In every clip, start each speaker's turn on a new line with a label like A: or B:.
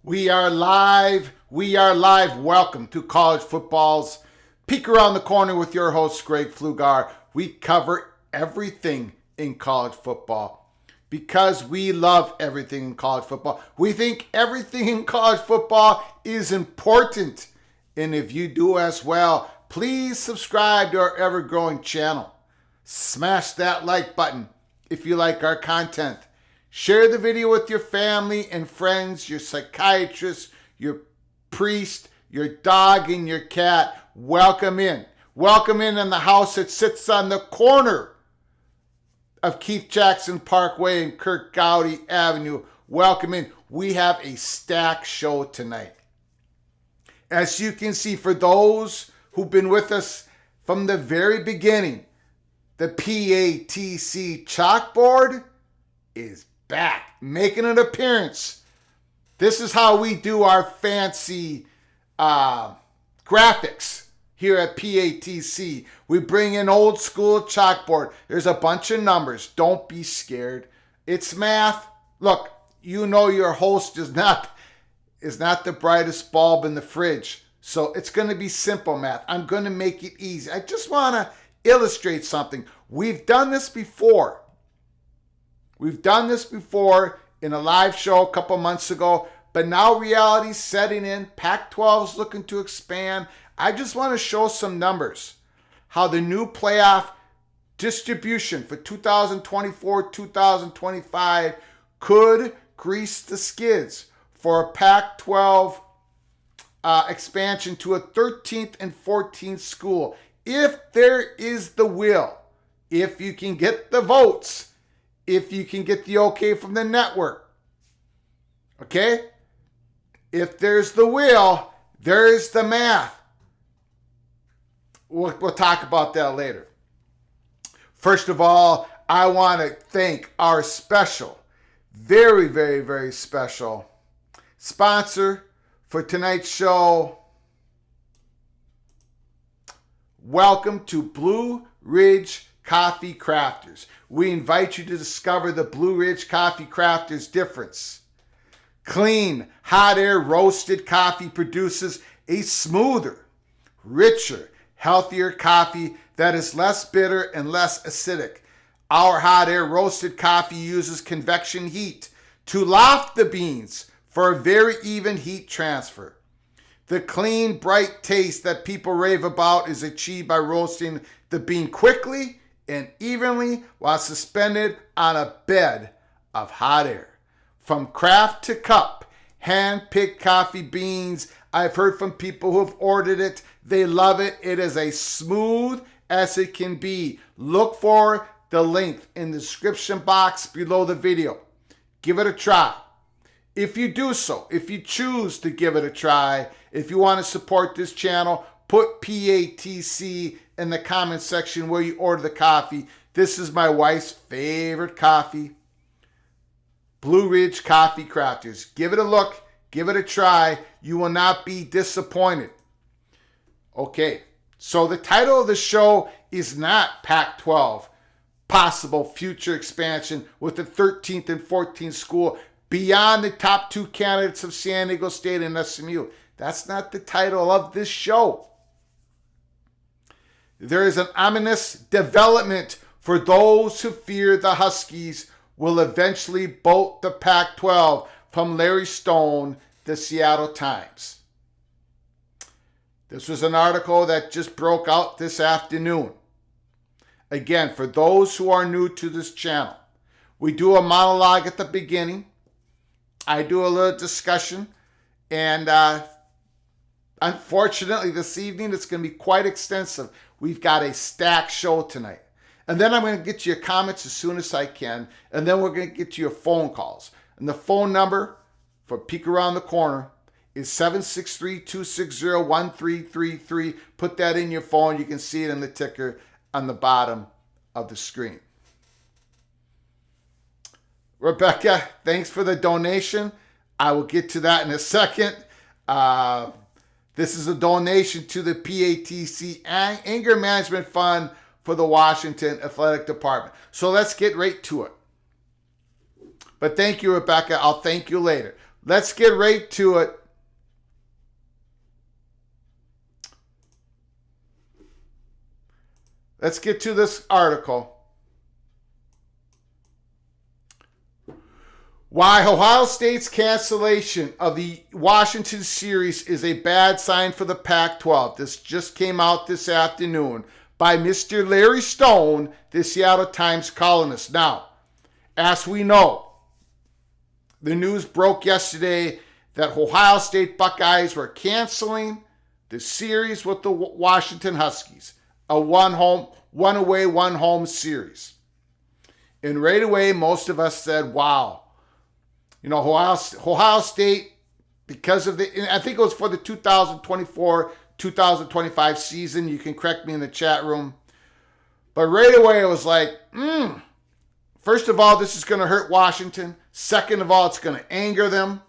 A: We are live. We are live. Welcome to College Football's Peek Around the Corner with your host, Greg Pflugar. We cover everything in college football because we love everything in college football. We think everything in college football is important. And if you do as well, please subscribe to our ever-growing channel. Smash that like button if you like our content. Share the video with your family and friends, your psychiatrist, your priest, your dog, and your cat. Welcome in. Welcome in the house that sits on the corner of Keith Jackson Parkway and Kirk Gowdy Avenue. Welcome in. We have a stacked show tonight. As you can see, for those who've been with us from the very beginning, the PATC chalkboard is back, making an appearance. This is how we do our fancy graphics here at PATC. We bring in old school chalkboard. There's a bunch of numbers. Don't be scared. It's math. Look, you know your host is not the brightest bulb in the fridge. So it's going to be simple math. I'm going to make it easy. I just want to illustrate something. We've done this before. We've done this before in a live show a couple months ago, but now reality's setting in. Pac-12 is looking to expand. I just want to show some numbers, how the new playoff distribution for 2024-2025 could grease the skids for a Pac-12 expansion to a 13th and 14th school. If there is the will, if you can get the votes, if you can get the okay from the network, okay? If there's the will, there's the math. We'll talk about that later. First of all, I want to thank our special, very, very, very special sponsor for tonight's show. Welcome to Blue Ridge Coffee Crafters. We invite you to discover the Blue Ridge Coffee Crafters difference. Clean, hot air roasted coffee produces a smoother, richer, healthier coffee that is less bitter and less acidic. Our hot air roasted coffee uses convection heat to loft the beans for a very even heat transfer. The clean, bright taste that people rave about is achieved by roasting the bean quickly and evenly while suspended on a bed of hot air. From craft to cup, hand-picked coffee beans. I've heard from people who have ordered it. They love it. It is as smooth as it can be. Look for the link in the description box below the video. Give it a try. If you do so, if you choose to give it a try, if you want to support this channel, put PATC in the comment section where you order the coffee. This is my wife's favorite coffee. Blue Ridge Coffee Crafters. Give it a look. Give it a try. You will not be disappointed. Okay, so the title of the show is not Pac-12, possible future expansion with the 13th and 14th school beyond the top two candidates of San Diego State and SMU. That's not the title of this show. There is an ominous development for those who fear the Huskies will eventually bolt the Pac-12 from Larry Stone, the Seattle Times. This was an article that just broke out this afternoon. Again, for those who are new to this channel, we do a monologue at the beginning. I do a little discussion, and unfortunately this evening it's going to be quite extensive. We've got a stacked show tonight. And then I'm going to get to your comments as soon as I can, and then we're going to get to your phone calls. And the phone number for Peek Around the Corner is 763-260-1333. Put that in your phone. You can see it in the ticker on the bottom of the screen. Rebecca, thanks for the donation. I will get to that in a second. This is a donation to the PATC Anger Management Fund for the Washington Athletic Department. So let's get right to it. But thank you, Rebecca. I'll thank you later. Let's get right to it. Let's get to this article. Why Ohio State's cancellation of the Washington series is a bad sign for the Pac-12. This just came out this afternoon by Mr. Larry Stone, the Seattle Times columnist. Now, as we know, the news broke yesterday that Ohio State Buckeyes were canceling the series with the Washington Huskies, a one away, one home series. And right away, most of us said, wow. You know, Ohio State, because of I think it was for the 2024-2025 season. You can correct me in the chat room. But right away, it was like, first of all, this is going to hurt Washington. Second of all, it's going to anger them.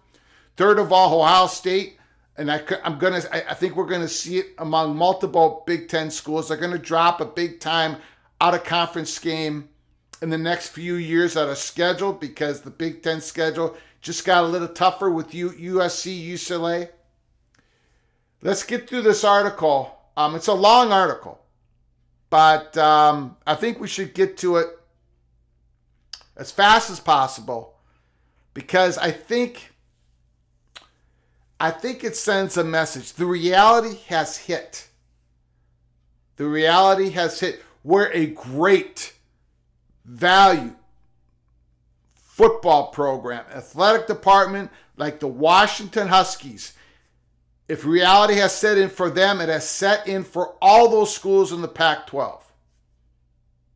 A: Third of all, Ohio State, and I think we're going to see it among multiple Big Ten schools. They're going to drop a big-time out-of-conference game in the next few years that are scheduled because the Big Ten schedule just got a little tougher with USC, UCLA. Let's get through this article. It's a long article, but I think we should get to it as fast as possible because I think it sends a message. The reality has hit. The reality has hit where a great value football program, athletic department like the Washington Huskies, if reality has set in for them, it has set in for all those schools in the Pac-12.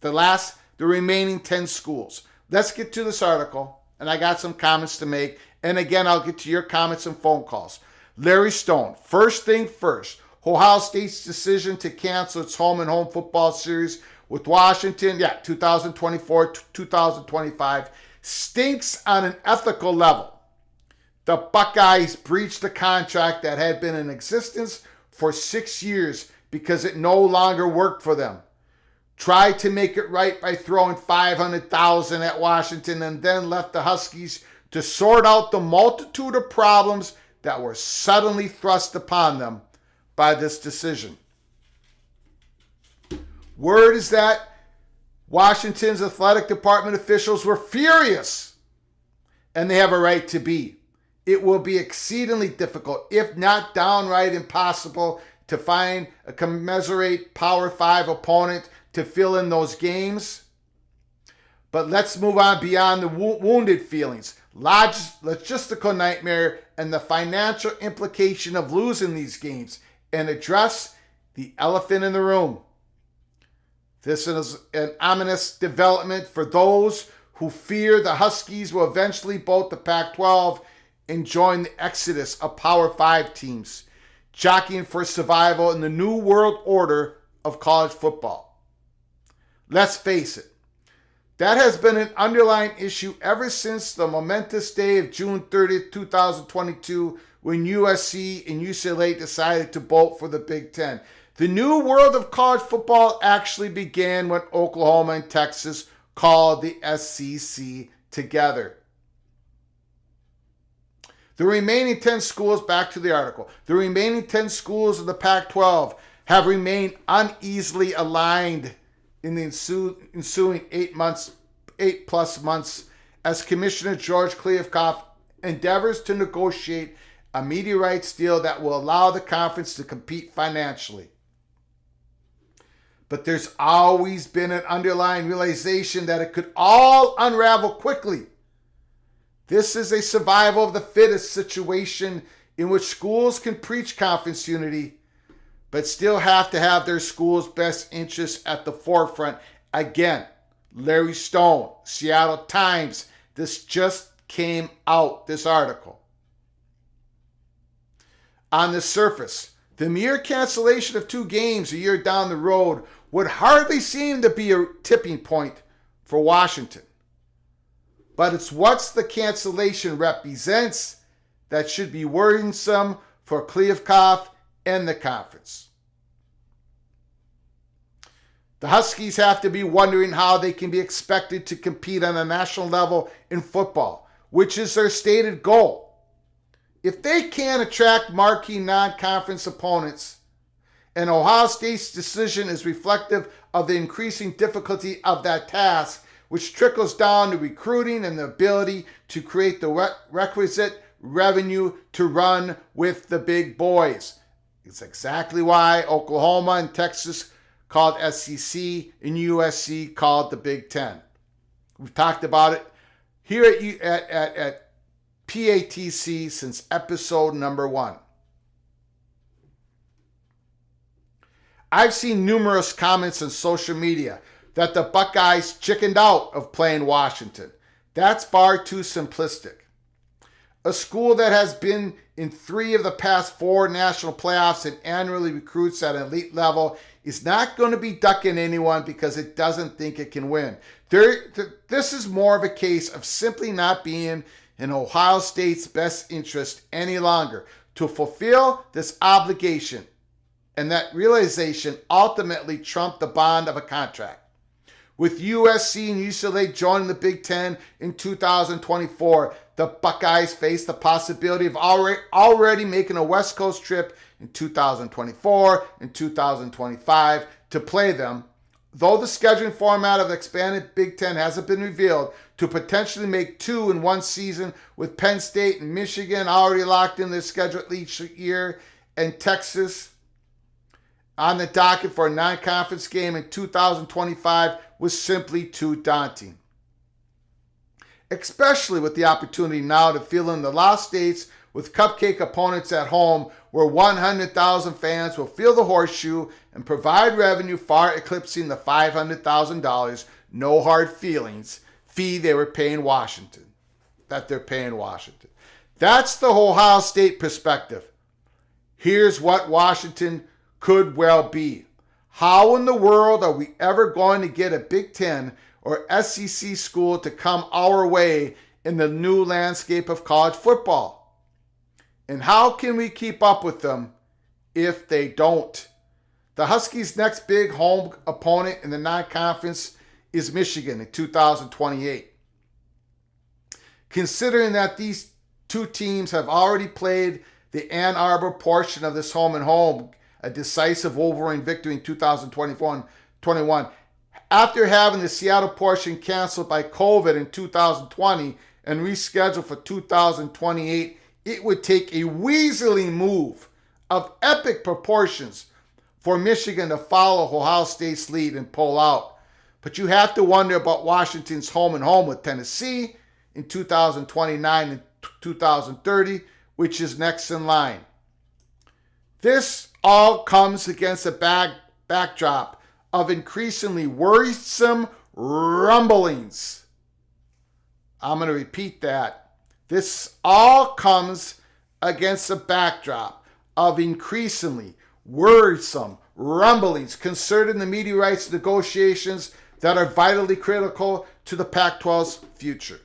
A: The remaining 10 schools. Let's get to this article, and I got some comments to make. And again, I'll get to your comments and phone calls. Larry Stone, first thing first, Ohio State's decision to cancel its home-and-home football series with Washington, 2024-2025, stinks on an ethical level. The Buckeyes breached a contract that had been in existence for 6 years because it no longer worked for them. tried to make it right by throwing $500,000 at Washington, and then left the Huskies to sort out the multitude of problems that were suddenly thrust upon them by this decision. Word is that Washington's athletic department officials were furious, and they have a right to be. It will be exceedingly difficult, if not downright impossible, to find a commensurate Power 5 opponent to fill in those games. But let's move on beyond the wounded feelings, logistical nightmare, and the financial implication of losing these games, and address the elephant in the room. This is an ominous development for those who fear the Huskies will eventually bolt the Pac-12 and join the exodus of Power 5 teams, jockeying for survival in the new world order of college football. Let's face it, that has been an underlying issue ever since the momentous day of June 30th, 2022, when USC and UCLA decided to bolt for the Big Ten. The new world of college football actually began when Oklahoma and Texas called the SEC together. The remaining 10 schools, back to the article, the remaining 10 schools of the Pac-12 have remained uneasily aligned in the ensuing 8+ months as Commissioner George Kliavkoff endeavors to negotiate a media rights deal that will allow the conference to compete financially. But there's always been an underlying realization that it could all unravel quickly. This is a survival of the fittest situation in which schools can preach conference unity, but still have to have their school's best interests at the forefront. Again, Larry Stone, Seattle Times, this just came out, this article. On the surface, the mere cancellation of 2 games a year down the road would hardly seem to be a tipping point for Washington. But it's what the cancellation represents that should be worrisome for Kliavkoff and the conference. The Huskies have to be wondering how they can be expected to compete on a national level in football, which is their stated goal. If they can't attract marquee non-conference opponents, and Ohio State's decision is reflective of the increasing difficulty of that task, which trickles down to recruiting and the ability to create the requisite revenue to run with the big boys. It's exactly why Oklahoma and Texas called SEC and USC called the Big Ten. We've talked about it here at PATC since episode number 1. I've seen numerous comments on social media that the Buckeyes chickened out of playing Washington. That's far too simplistic. A school that has been in 3 of the past 4 national playoffs and annually recruits at an elite level is not going to be ducking anyone because it doesn't think it can win. This is more of a case of simply not being in Ohio State's best interest any longer to fulfill this obligation. And that realization ultimately trumped the bond of a contract. With USC and UCLA joining the Big Ten in 2024, the Buckeyes face the possibility of already making a West Coast trip in 2024 and 2025 to play them, though the scheduling format of the expanded Big Ten hasn't been revealed, to potentially make 2 in one season, with Penn State and Michigan already locked in their schedule each year, and Texas on the docket for a non-conference game in 2025 was simply too daunting. Especially with the opportunity now to fill in the lost states with cupcake opponents at home, where 100,000 fans will fill the horseshoe and provide revenue far eclipsing the $500,000, no hard feelings, fee they're paying Washington. That's the Ohio State perspective. Here's what Washington could well be. How in the world are we ever going to get a Big Ten or SEC school to come our way in the new landscape of college football? And how can we keep up with them if they don't? The Huskies' next big home opponent in the non-conference is Michigan in 2028. Considering that these two teams have already played the Ann Arbor portion of this home and home, a decisive Wolverine victory in 2021, after having the Seattle portion canceled by COVID in 2020 and rescheduled for 2028, it would take a weaselly move of epic proportions for Michigan to follow Ohio State's lead and pull out. But you have to wonder about Washington's home and home with Tennessee in 2029 and 2030, which is next in line. This all comes against a backdrop of increasingly worrisome rumblings. I'm going to repeat that. This all comes against a backdrop of increasingly worrisome rumblings concerning the media rights negotiations that are vitally critical to the Pac-12's future.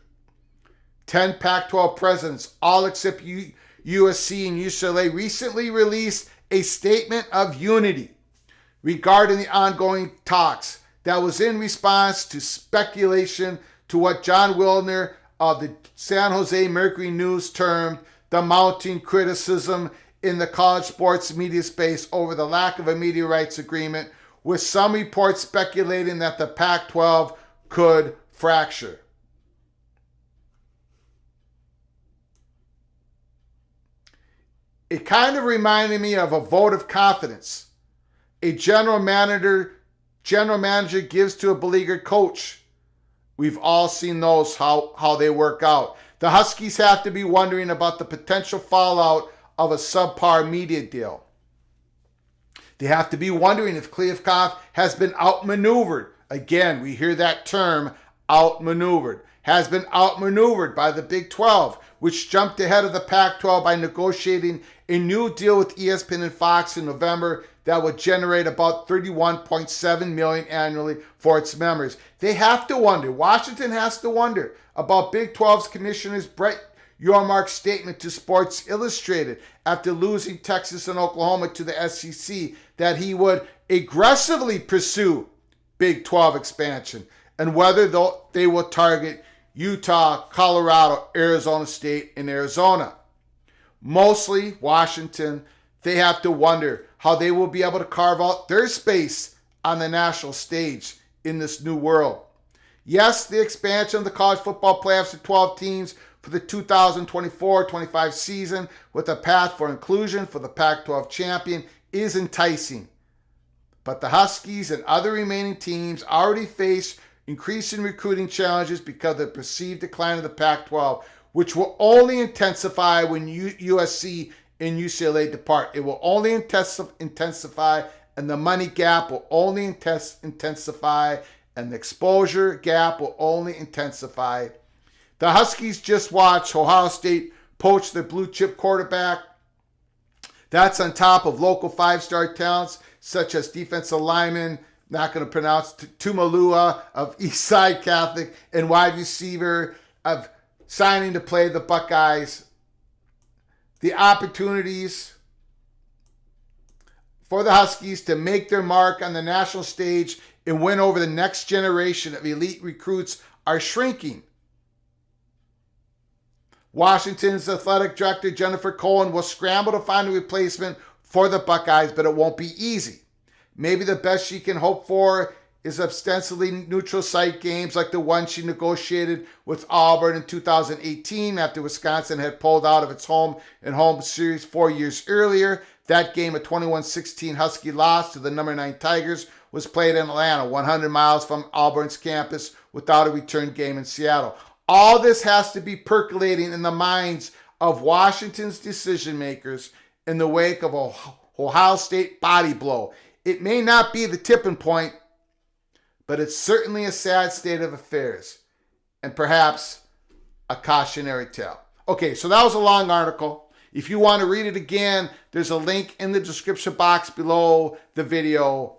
A: 10 Pac-12 presidents, all except USC and UCLA, recently released a statement of unity regarding the ongoing talks that was in response to speculation to what John Wilner of the San Jose Mercury News termed the mounting criticism in the college sports media space over the lack of a media rights agreement, with some reports speculating that the Pac-12 could fracture. It kind of reminded me of a vote of confidence a general manager gives to a beleaguered coach. We've all seen those, how they work out. The Huskies have to be wondering about the potential fallout of a subpar media deal. They have to be wondering if Kliavkoff has been outmaneuvered. Again, we hear that term, outmaneuvered. Has been outmaneuvered by the Big 12, which jumped ahead of the Pac-12 by negotiating a new deal with ESPN and Fox in November that would generate about $31.7 million annually for its members. They have to wonder, Washington has to wonder about Big 12's Commissioner's Brett Yormark's statement to Sports Illustrated after losing Texas and Oklahoma to the SEC that he would aggressively pursue Big 12 expansion, and whether they will target Utah, Colorado, Arizona State, and Arizona. Mostly Washington, they have to wonder how they will be able to carve out their space on the national stage in this new world. Yes, the expansion of the college football playoffs to 12 teams for the 2024-25 season with a path for inclusion for the Pac-12 champion is enticing. But the Huskies and other remaining teams already face increasing recruiting challenges because of the perceived decline of the Pac-12, which will only intensify when USC and UCLA depart. It will only intensify, and the money gap will only intensify, and the exposure gap will only intensify. The Huskies just watched Ohio State poach their blue chip quarterback. That's on top of local five-star talents such as defensive lineman, not going to pronounce, Tumalua of Eastside Catholic, and wide receiver of signing to play the Buckeyes. The opportunities for the Huskies to make their mark on the national stage and win over the next generation of elite recruits are shrinking. Washington's athletic director, Jennifer Cohen, will scramble to find a replacement for the Buckeyes, but it won't be easy. Maybe the best she can hope for is ostensibly neutral site games like the one she negotiated with Auburn in 2018 after Wisconsin had pulled out of its home and home series 4 years earlier. That game, a 21-16 Husky loss to the number 9 Tigers, was played in Atlanta, 100 miles from Auburn's campus, without a return game in Seattle. All this has to be percolating in the minds of Washington's decision makers in the wake of a Ohio State body blow. It may not be the tipping point, but it's certainly a sad state of affairs and perhaps a cautionary tale. Okay, so that was a long article. If you want to read it again, there's a link in the description box below the video.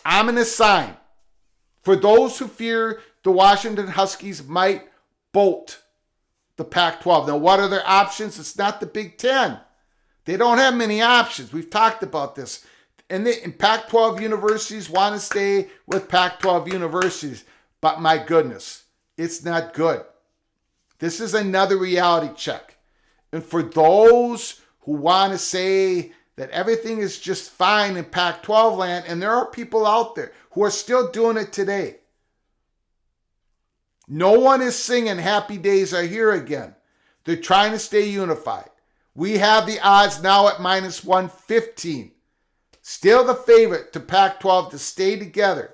A: Ominous sign for those who fear the Washington Huskies might bolt the Pac-12. Now, what are their options? It's not the Big Ten. They don't have many options. We've talked about this. And Pac-12 universities want to stay with Pac-12 universities. But my goodness, it's not good. This is another reality check. And for those who want to say that everything is just fine in Pac-12 land, and there are people out there who are still doing it today. No one is singing Happy Days Are Here again. They're trying to stay unified. We have the odds now at minus 115. Still the favorite to Pac-12 to stay together.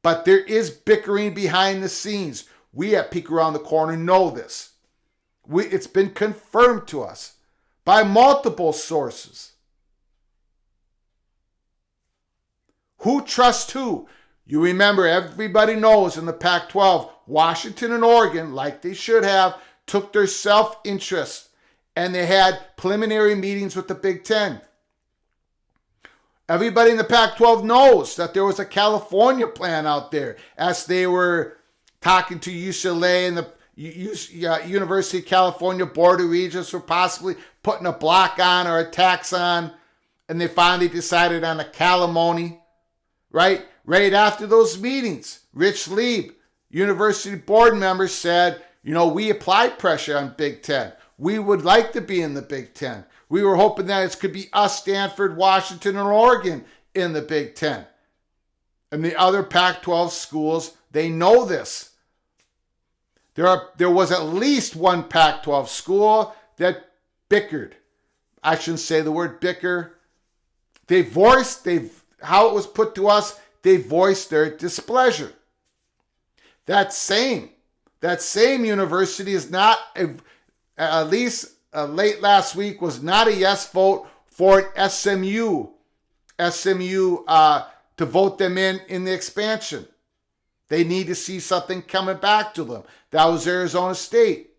A: But there is bickering behind the scenes. We at Peek Around the Corner know this. It's been confirmed to us by multiple sources. Who trusts who? You remember, everybody knows in the Pac-12, Washington and Oregon, like they should have, took their self-interest and they had preliminary meetings with the Big Ten. Everybody in the Pac-12 knows that there was a California plan out there as they were talking to UCLA and the University of California Board of Regents were possibly putting a block on or a tax on, and they finally decided on a calimony, right? Right after those meetings, Rich Lieb, university board members said, we applied pressure on Big Ten. We would like to be in the Big Ten. We were hoping that it could be us, Stanford, Washington, and Oregon in the Big Ten. And the other Pac-12 schools, they know this. There was at least one Pac-12 school that bickered. I shouldn't say the word bicker. How it was put to us, they voiced their displeasure. That same university is not, at least late last week, was not a yes vote for an SMU to vote them in the expansion. They need to see something coming back to them. That was Arizona State.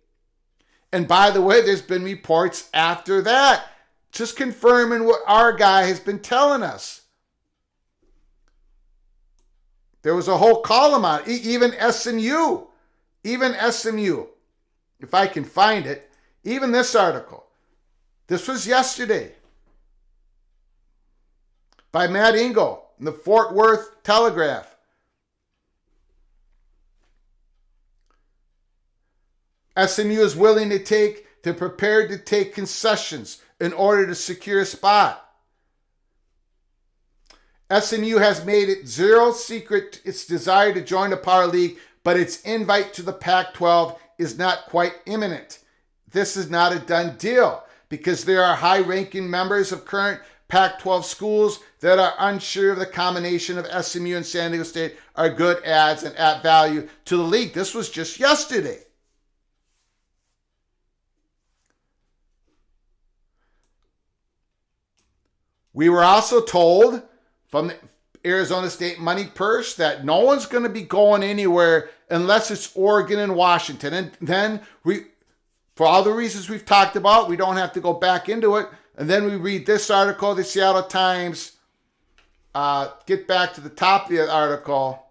A: And by the way, there's been reports after that, just confirming what our guy has been telling us. There was a whole column on it. Even SMU, if I can find it, even this article. This was yesterday by Matt Ingo in the Fort Worth Telegraph. SMU is prepared to take concessions in order to secure a spot. SMU has made it zero secret its desire to join the Power League, but its invite to the Pac-12 is not quite imminent. This is not a done deal because there are high-ranking members of current Pac-12 schools that are unsure of the combination of SMU and San Diego State are good adds and add value to the league. This was just yesterday. We were also told from the Arizona State money purse that no one's going to be going anywhere unless it's Oregon and Washington. And then for all the reasons we've talked about, we don't have to go back into it. And then we read this article, the Seattle Times. Get back to the top of the article.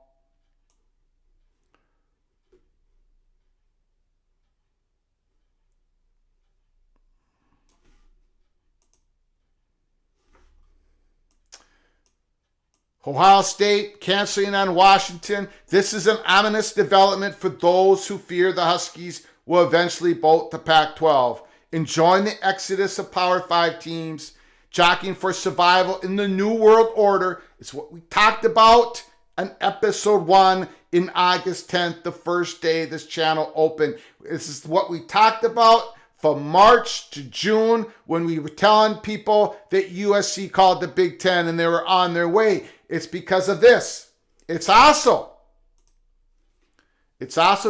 A: Ohio State canceling on Washington. This is an ominous development for those who fear the Huskies will eventually bolt the Pac-12, enjoying the exodus of Power 5 teams, jockeying for survival in the New World Order. It's what we talked about in episode 1 in August 10th, the first day this channel opened. This is what we talked about from March to June when we were telling people that USC called the Big Ten and they were on their way. It's because of this. It's also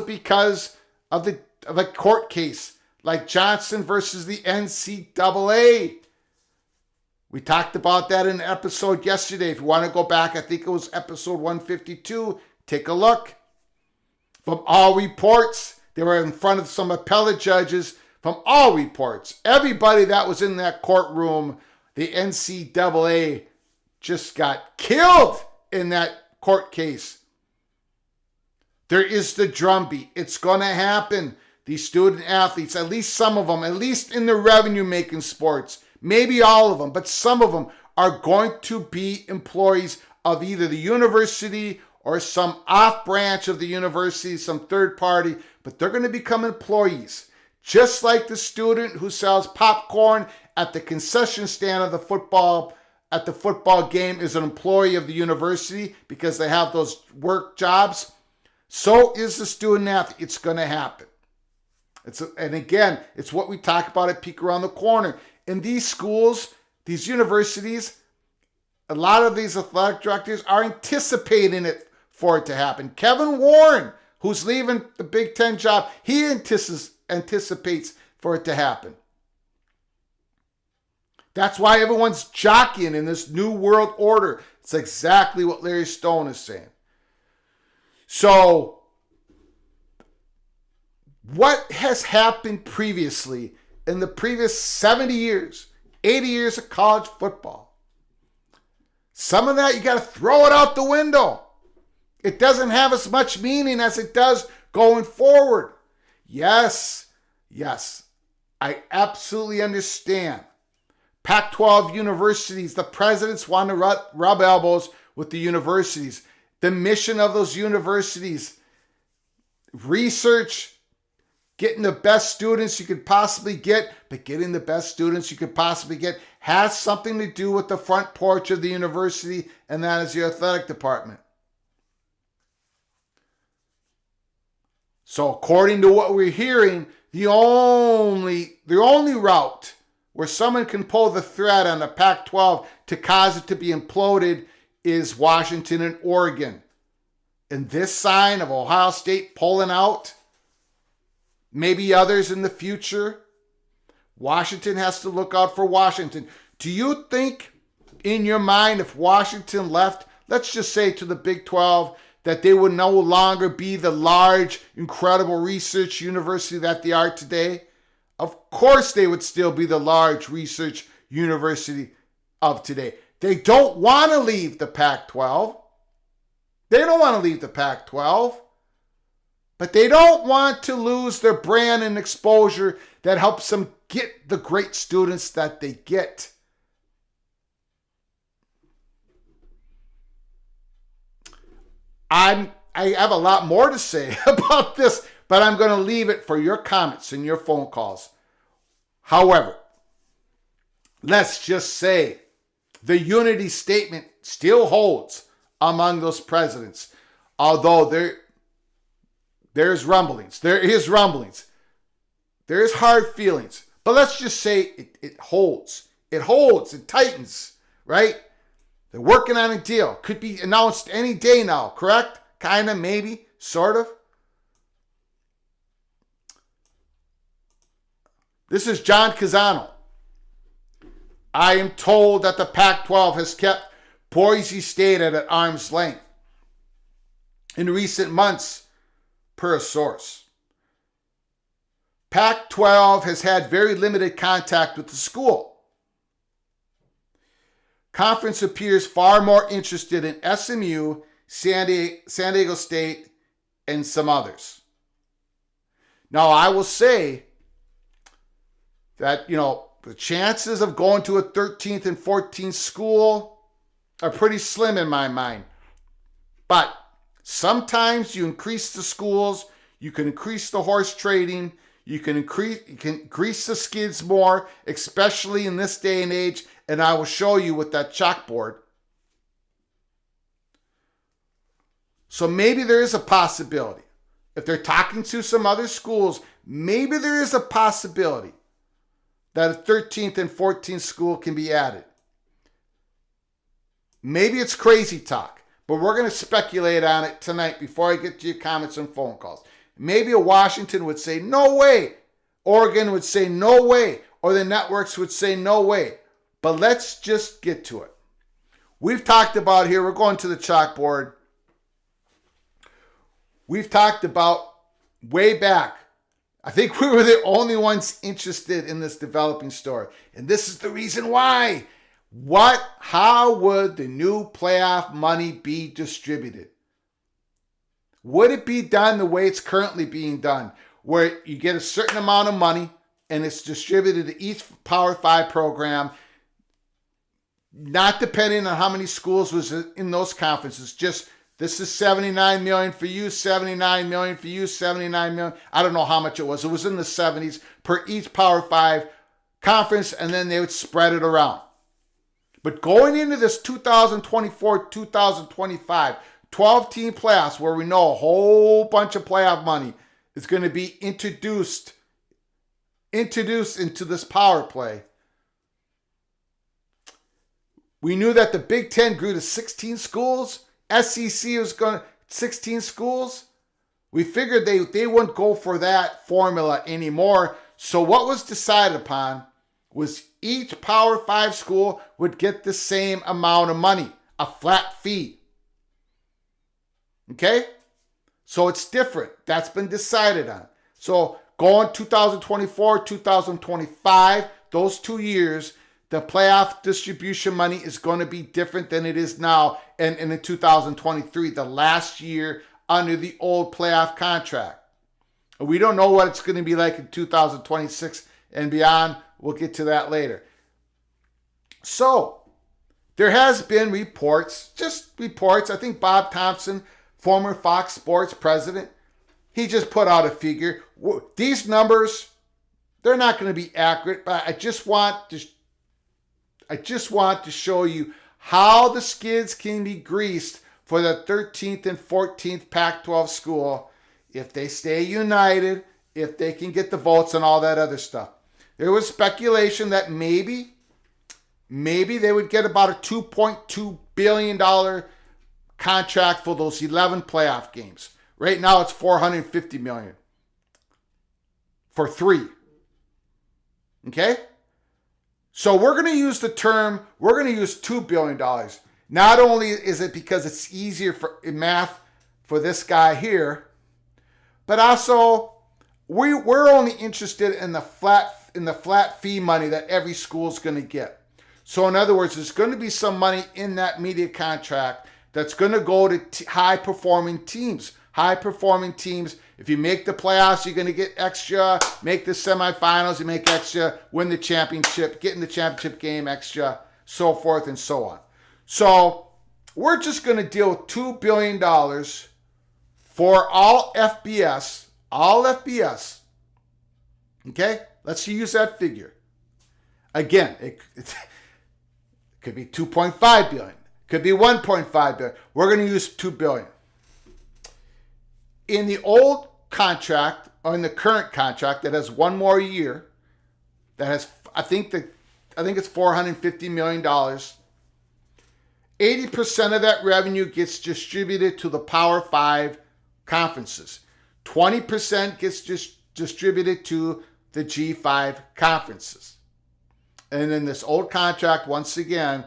A: because of a court case like Johnson versus the NCAA. We talked about that in an episode yesterday. If you want to go back, I think it was episode 152. Take a look. From all reports, they were in front of some appellate judges. From all reports, everybody that was in that courtroom, the NCAA just got killed in that court case. There is the drumbeat. It's going to happen. These student athletes, at least some of them, at least in the revenue-making sports, maybe all of them, but some of them are going to be employees of either the university or some off branch of the university, some third party, but they're going to become employees. Just like the student who sells popcorn at the concession stand of the football game is an employee of the university because they have those work jobs. So is the student athlete. It's going to happen. And again, it's what we talk about at Peek Around the Corner. In these schools, these universities, a lot of these athletic directors are anticipating it for it to happen. Kevin Warren, who's leaving the Big Ten job, he anticipates for it to happen. That's why everyone's jockeying in this new world order. It's exactly what Larry Stone is saying. So, what has happened previously in the previous 70 years, 80 years of college football? Some of that, you got to throw it out the window. It doesn't have as much meaning as it does going forward. Yes, I absolutely understand. Pac-12 universities, the presidents want to rub elbows with the universities. The mission of those universities, research, getting the best students you could possibly get, but getting the best students you could possibly get has something to do with the front porch of the university, and that is your athletic department. So according to what we're hearing, the only route where someone can pull the thread on the Pac-12 to cause it to be imploded is Washington and Oregon. And this sign of Ohio State pulling out, maybe others in the future, Washington has to look out for Washington. Do you think in your mind if Washington left, let's just say to the Big 12, that they would no longer be the large, incredible research university that they are today? Of course they would still be the large research university of today. They don't want to leave the Pac-12. They don't want to leave the Pac-12. But they don't want to lose their brand and exposure that helps them get the great students that they get. I have a lot more to say about this, but I'm going to leave it for your comments and your phone calls. However, let's just say the unity statement still holds among those presidents, although there's rumblings. There is rumblings. There's hard feelings. But let's just say it holds. It holds. It tightens, right? They're working on a deal. Could be announced any day now, correct? Kind of, maybe, sort of. This is John Casano. I am told that the Pac-12 has kept Boise State at arm's length in recent months, per a source. Pac-12 has had very limited contact with the school. Conference appears far more interested in SMU, San Diego State, and some others. Now, I will say that, the chances of going to a 13th and 14th school are pretty slim in my mind. But sometimes you increase the schools, you can increase the horse trading, you can grease the skids more, especially in this day and age, and I will show you with that chalkboard. So maybe there is a possibility. If they're talking to some other schools, maybe there is a possibility that a 13th and 14th school can be added. Maybe it's crazy talk, but we're going to speculate on it tonight before I get to your comments and phone calls. Maybe a Washington would say, no way. Oregon would say, no way. Or the networks would say, no way. But let's just get to it. We've talked about here, we're going to the chalkboard. We've talked about way back. I think we were the only ones interested in this developing story. And this is the reason why. How would the new playoff money be distributed? Would it be done the way it's currently being done, where you get a certain amount of money and it's distributed to each Power 5 program, not depending on how many schools was in those conferences. Just this is $79 million for you, $79 million for you, $79 million. I don't know how much it was. It was in the 70s per each Power 5 conference, and then they would spread it around. But going into this 2024-2025 12-team playoffs, where we know a whole bunch of playoff money is going to be introduced into this power play, we knew that the Big Ten grew to 16 schools. SEC was going to 16 schools. We figured they wouldn't go for that formula anymore. So what was decided upon was each Power 5 school would get the same amount of money, a flat fee. Okay? So it's different. That's been decided on. So going 2024, 2025, those 2 years, the playoff distribution money is going to be different than it is now and in 2023, the last year under the old playoff contract. We don't know what it's going to be like in 2026 and beyond. We'll get to that later. So there has been reports, just reports. I think Bob Thompson, former Fox Sports president, he just put out a figure. These numbers, they're not going to be accurate, but I just want to show you how the skids can be greased for the 13th and 14th Pac-12 school if they stay united, if they can get the votes and all that other stuff. There was speculation that maybe they would get about a $2.2 billion contract for those 11 playoff games. Right now it's $450 million for 3. Okay? So we're going to use $2 billion. Not only is it because it's easier for math for this guy here, but also we're only interested in the flat fee money that every school is going to get. So in other words, there's going to be some money in that media contract that's going to go to high-performing teams. High-performing teams. If you make the playoffs, you're going to get extra. Make the semifinals, you make extra. Win the championship, get in the championship game, extra, so forth and so on. So we're just going to deal with $2 billion for all FBS. All FBS. Okay? Let's use that figure. Again, it could be $2.5 billion. Could be $1.5 billion. We're going to use $2 billion. In the old contract, or in the current contract that has one more year, that has, I think it's $450 million. 80% of that revenue gets distributed to the Power 5 conferences. 20% gets distributed to the G5 conferences. And in this old contract, once again,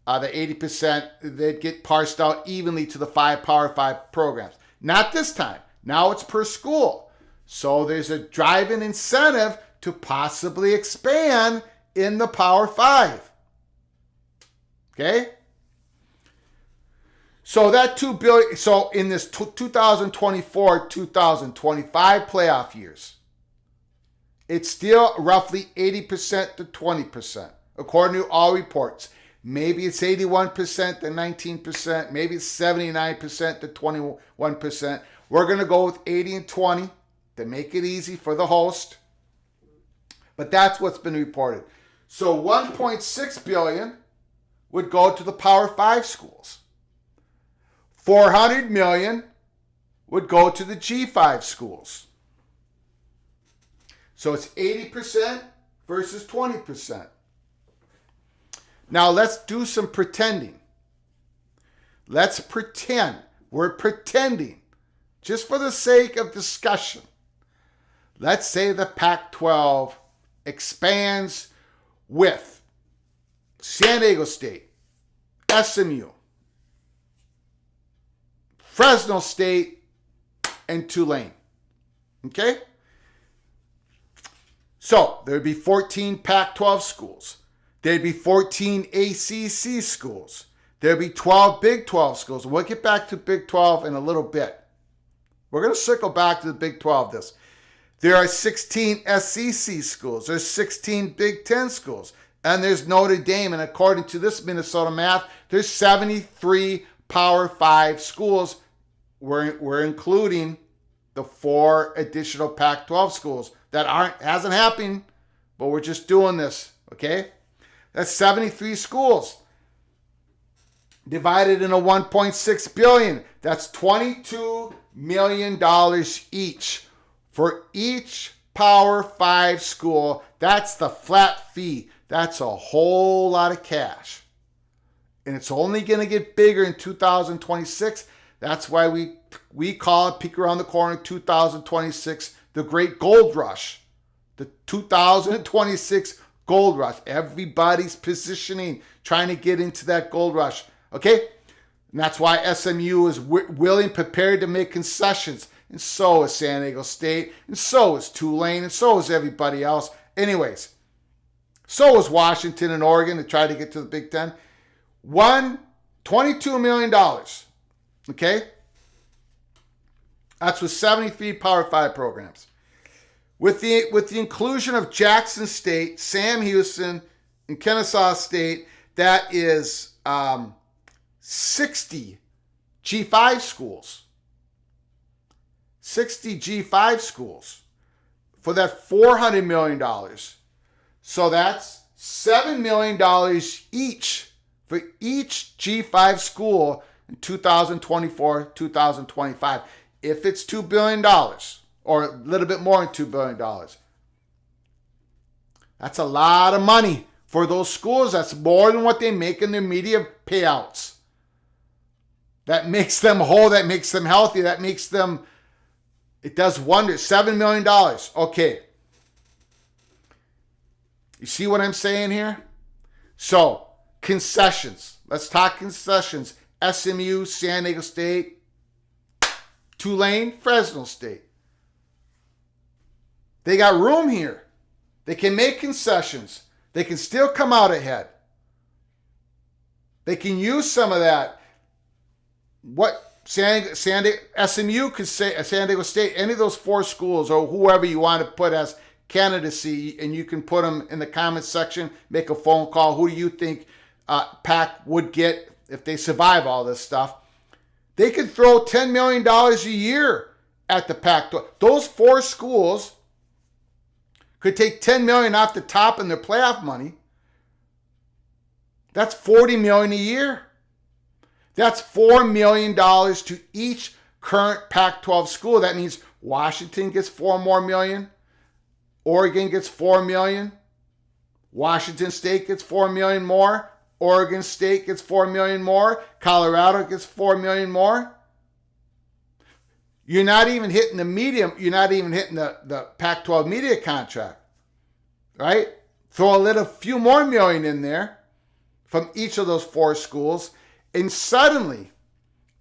A: the 80%, they'd get parsed out evenly to the 5 Power 5 programs. Not this time. Now it's per school. So there's a driving incentive to possibly expand in the Power 5. Okay? So that $2 billion, so in this 2024-2025 playoff years, it's still roughly 80% to 20%, according to all reports. Maybe it's 81% to 19%. Maybe it's 79% to 21%. We're going to go with 80 and 20 to make it easy for the host. But that's what's been reported. So $1.6 billion would go to the Power 5 schools. $400 million would go to the G5 schools. So it's 80% versus 20%. Now let's do some pretending. Let's pretend. We're pretending. Just for the sake of discussion. Let's say the Pac-12 expands with San Diego State, SMU, Fresno State, and Tulane. Okay? So there'd be 14 Pac-12 schools. There'd be 14 ACC schools. There'd be 12 Big 12 schools. We'll get back to Big 12 in a little bit. We're going to circle back to the Big 12 this. There are 16 SEC schools. There's 16 Big Ten schools. And there's Notre Dame. And according to this Minnesota math, there's 73 Power 5 schools. We're including the 4 additional Pac-12 schools. That hasn't happened, but we're just doing this, okay? That's 73 schools. Divided into $1.6 billion. That's $22 million each. For each Power 5 school, that's the flat fee. That's a whole lot of cash. And it's only going to get bigger in 2026. That's why we call it, peek around the corner, 2026, the great gold rush. The 2026 gold rush. Everybody's positioning, trying to get into that gold rush. Okay? And that's why SMU is willing, prepared to make concessions. And so is San Diego State. And so is Tulane. And so is everybody else. Anyways, so is Washington and Oregon to try to get to the Big Ten. $22 million. Okay? That's with 73 Power 5 programs. With the inclusion of Jackson State, Sam Houston, and Kennesaw State, that is 60 G5 schools. 60 G5 schools for that $400 million. So that's $7 million each for each G5 school in 2024, 2025. If it's $2 billion or a little bit more than $2 billion. That's a lot of money for those schools. That's more than what they make in their media payouts. That makes them whole. That makes them healthy. That makes them, it does wonders. $7 million. Okay. You see what I'm saying here? So, concessions. Let's talk concessions. SMU, San Diego State, Tulane, Fresno State. They got room here. They can make concessions. They can still come out ahead. They can use some of that. What SMU could say, San Diego State, any of those 4 schools or whoever you want to put as candidacy, and you can put them in the comments section, make a phone call. Who do you think Pac would get if they survive all this stuff? They could throw $10 million a year at the Pac-12. Those 4 schools could take $10 million off the top in their playoff money. That's $40 million a year. That's $4 million to each current Pac-12 school. That means Washington gets $4 more million. Oregon gets $4 million. Washington State gets $4 million more. Oregon State gets $4 million more. Colorado gets $4 million more. You're not even hitting the medium. You're not even hitting the Pac-12 media contract, right? Throw a few more million in there from each of those 4 schools. And suddenly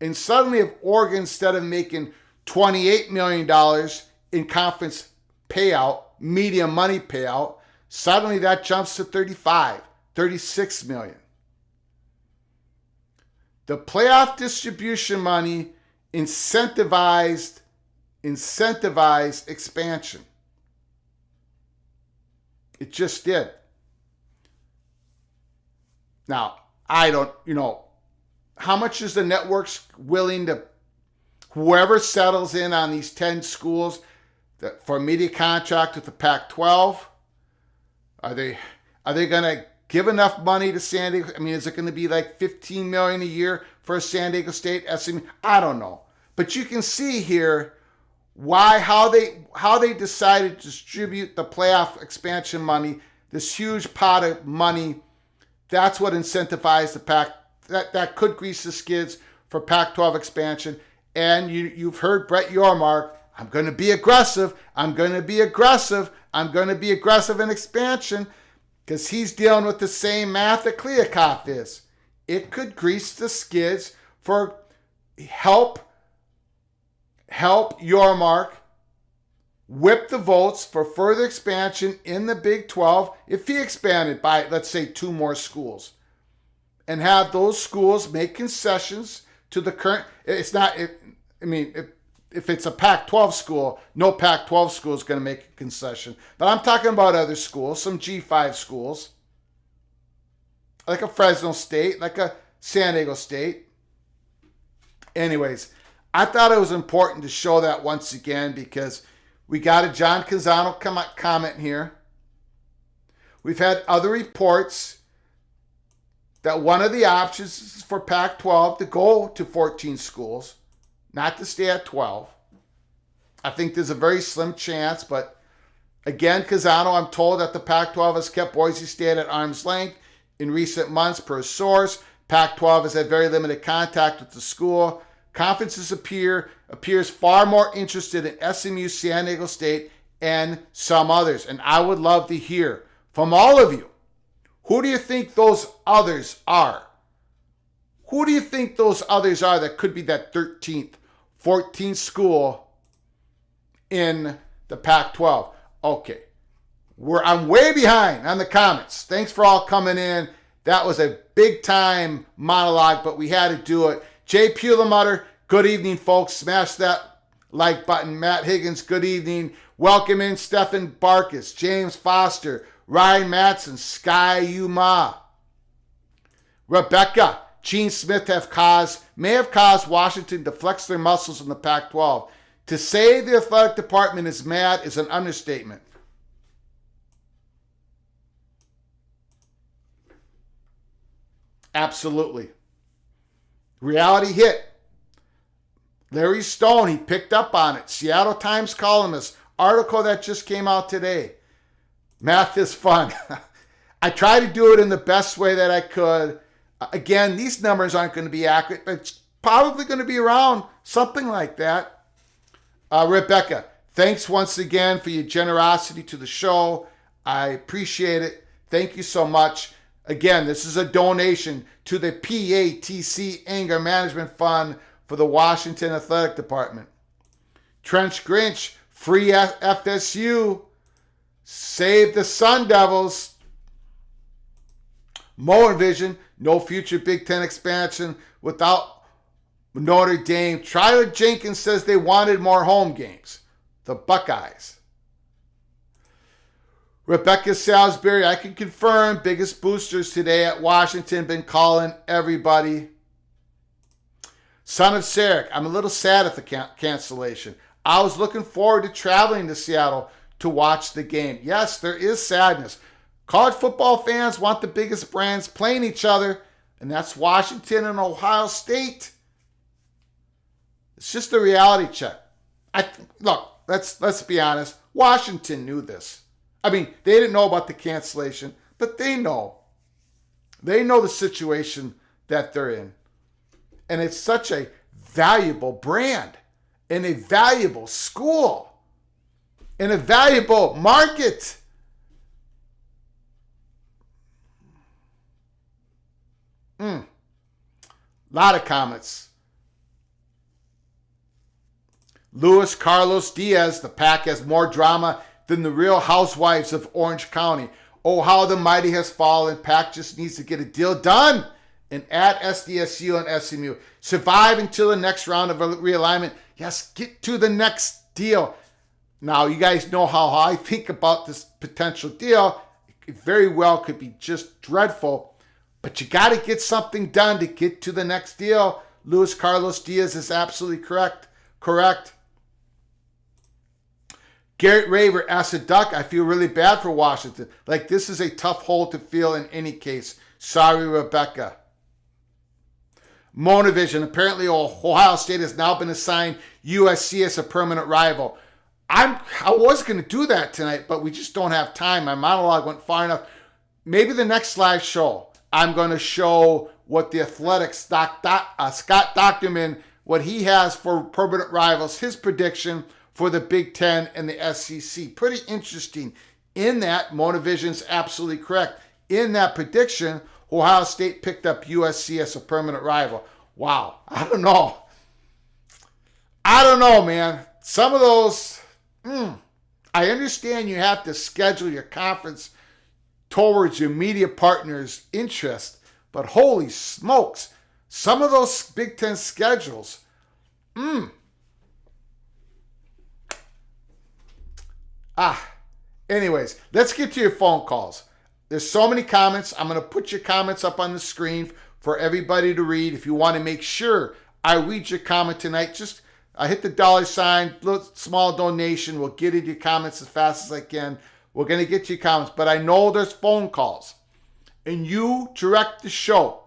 A: if Oregon, instead of making $28 million in conference payout, media money payout, suddenly that jumps to $36 million. The playoff distribution money incentivized expansion. It just did. Now, I don't, how much is the networks willing to, whoever settles in on these 10 schools for a media contract with the Pac-12, are they going to give enough money to San Diego? I mean, is it going to be like $15 million a year for San Diego State, SMU? I don't know. But you can see here how they decided to distribute the playoff expansion money, this huge pot of money. That's what incentivized the Pac. That could grease the skids for Pac-12 expansion. And you've heard Brett Yormark, I'm going to be aggressive. I'm going to be aggressive. I'm going to be aggressive in expansion, because he's dealing with the same math that Kliavkoff is. It could grease the skids for help Yormark whip the votes for further expansion in the Big 12 if he expanded by, let's say, 2 more schools, and have those schools make concessions to the current. if it's a Pac-12 school, no Pac-12 school is going to make a concession. But I'm talking about other schools, some G5 schools, like a Fresno State, like a San Diego State. Anyways, I thought it was important to show that once again because we got a John Canzano comment here. We've had other reports that one of the options is for Pac-12 to go to 14 schools, not to stay at 12. I think there's a very slim chance, but again, Canzano, I'm told that the Pac-12 has kept Boise State at arm's length in recent months per source. Pac-12 has had very limited contact with the school. Conferences appears far more interested in SMU, San Diego State, and some others. And I would love to hear from all of you. Who do you think those others are? Who do you think those others are that could be that 13th, 14th school in the Pac-12? Okay. I'm way behind on the comments. Thanks for all coming in. That was a big time monologue, but we had to do it. Jay Pulemutter, good evening, folks. Smash that like button. Matt Higgins, good evening. Welcome in Stephen Barkus, James Foster, Ryan Matson, Sky Yuma. Rebecca, Gene Smith may have caused Washington to flex their muscles in the Pac-12. To say the athletic department is mad is an understatement. Absolutely. Reality hit. Larry Stone, he picked up on it. Seattle Times columnist, article that just came out today. Math is fun. I try to do it in the best way that I could. Again, these numbers aren't going to be accurate, but it's probably going to be around something like that. Rebecca, thanks once again for your generosity to the show. I appreciate it. Thank you so much. Again, this is a donation to the PATC Anger Management Fund for the Washington Athletic Department. Trench Grinch, free FSU, save the Sun Devils. Moen Vision, no future Big Ten expansion without Notre Dame. Tyler Jenkins says they wanted more home games. The Buckeyes. Rebecca Salisbury, I can confirm, biggest boosters today at Washington, been calling everybody. Son of Sarek, I'm a little sad at the cancellation. I was looking forward to traveling to Seattle to watch the game. Yes, there is sadness. College football fans want the biggest brands playing each other, and that's Washington and Ohio State. It's just a reality check. Look, let's be honest. Washington knew this. I mean, they didn't know about the cancellation, but they know. They know the situation that they're in. And it's such a valuable brand and a valuable school and a valuable market. Lot of comments. Luis Carlos Diaz, the Pac has more drama than the Real Housewives of Orange County. Oh, how the mighty has fallen. Pac just needs to get a deal done and add SDSU and SMU. Survive until the next round of realignment. Yes, get to the next deal. Now, you guys know how I think about this potential deal. It very well could be just dreadful, but you got to get something done to get to the next deal. Luis Carlos Diaz is absolutely correct. Garrett Raver asked a duck, I feel really bad for Washington. Like, this is a tough hole to fill in any case. Sorry, Rebecca. Monavision, apparently Ohio State has now been assigned USC as a permanent rival. I was going to do that tonight, but we just don't have time. My monologue went far enough. Maybe the next live show, I'm going to show what the Athletics, Scott Docterman, what he has for permanent rivals, his prediction for the Big Ten and the SEC. Pretty interesting. In that, Monavision's absolutely correct. In that prediction, Ohio State picked up USC as a permanent rival. Wow. I don't know, man. Some of those, I understand you have to schedule your conference towards your media partner's interest, but holy smokes, some of those Big Ten schedules, Anyways, let's get to your phone calls. There's so many comments. I'm going to put your comments up on the screen for everybody to read. If you want to make sure I read your comment tonight, just hit the $sign, little small donation. We'll get into your comments as fast as I can. We're going to get to your comments, but I know there's phone calls. And you direct the show.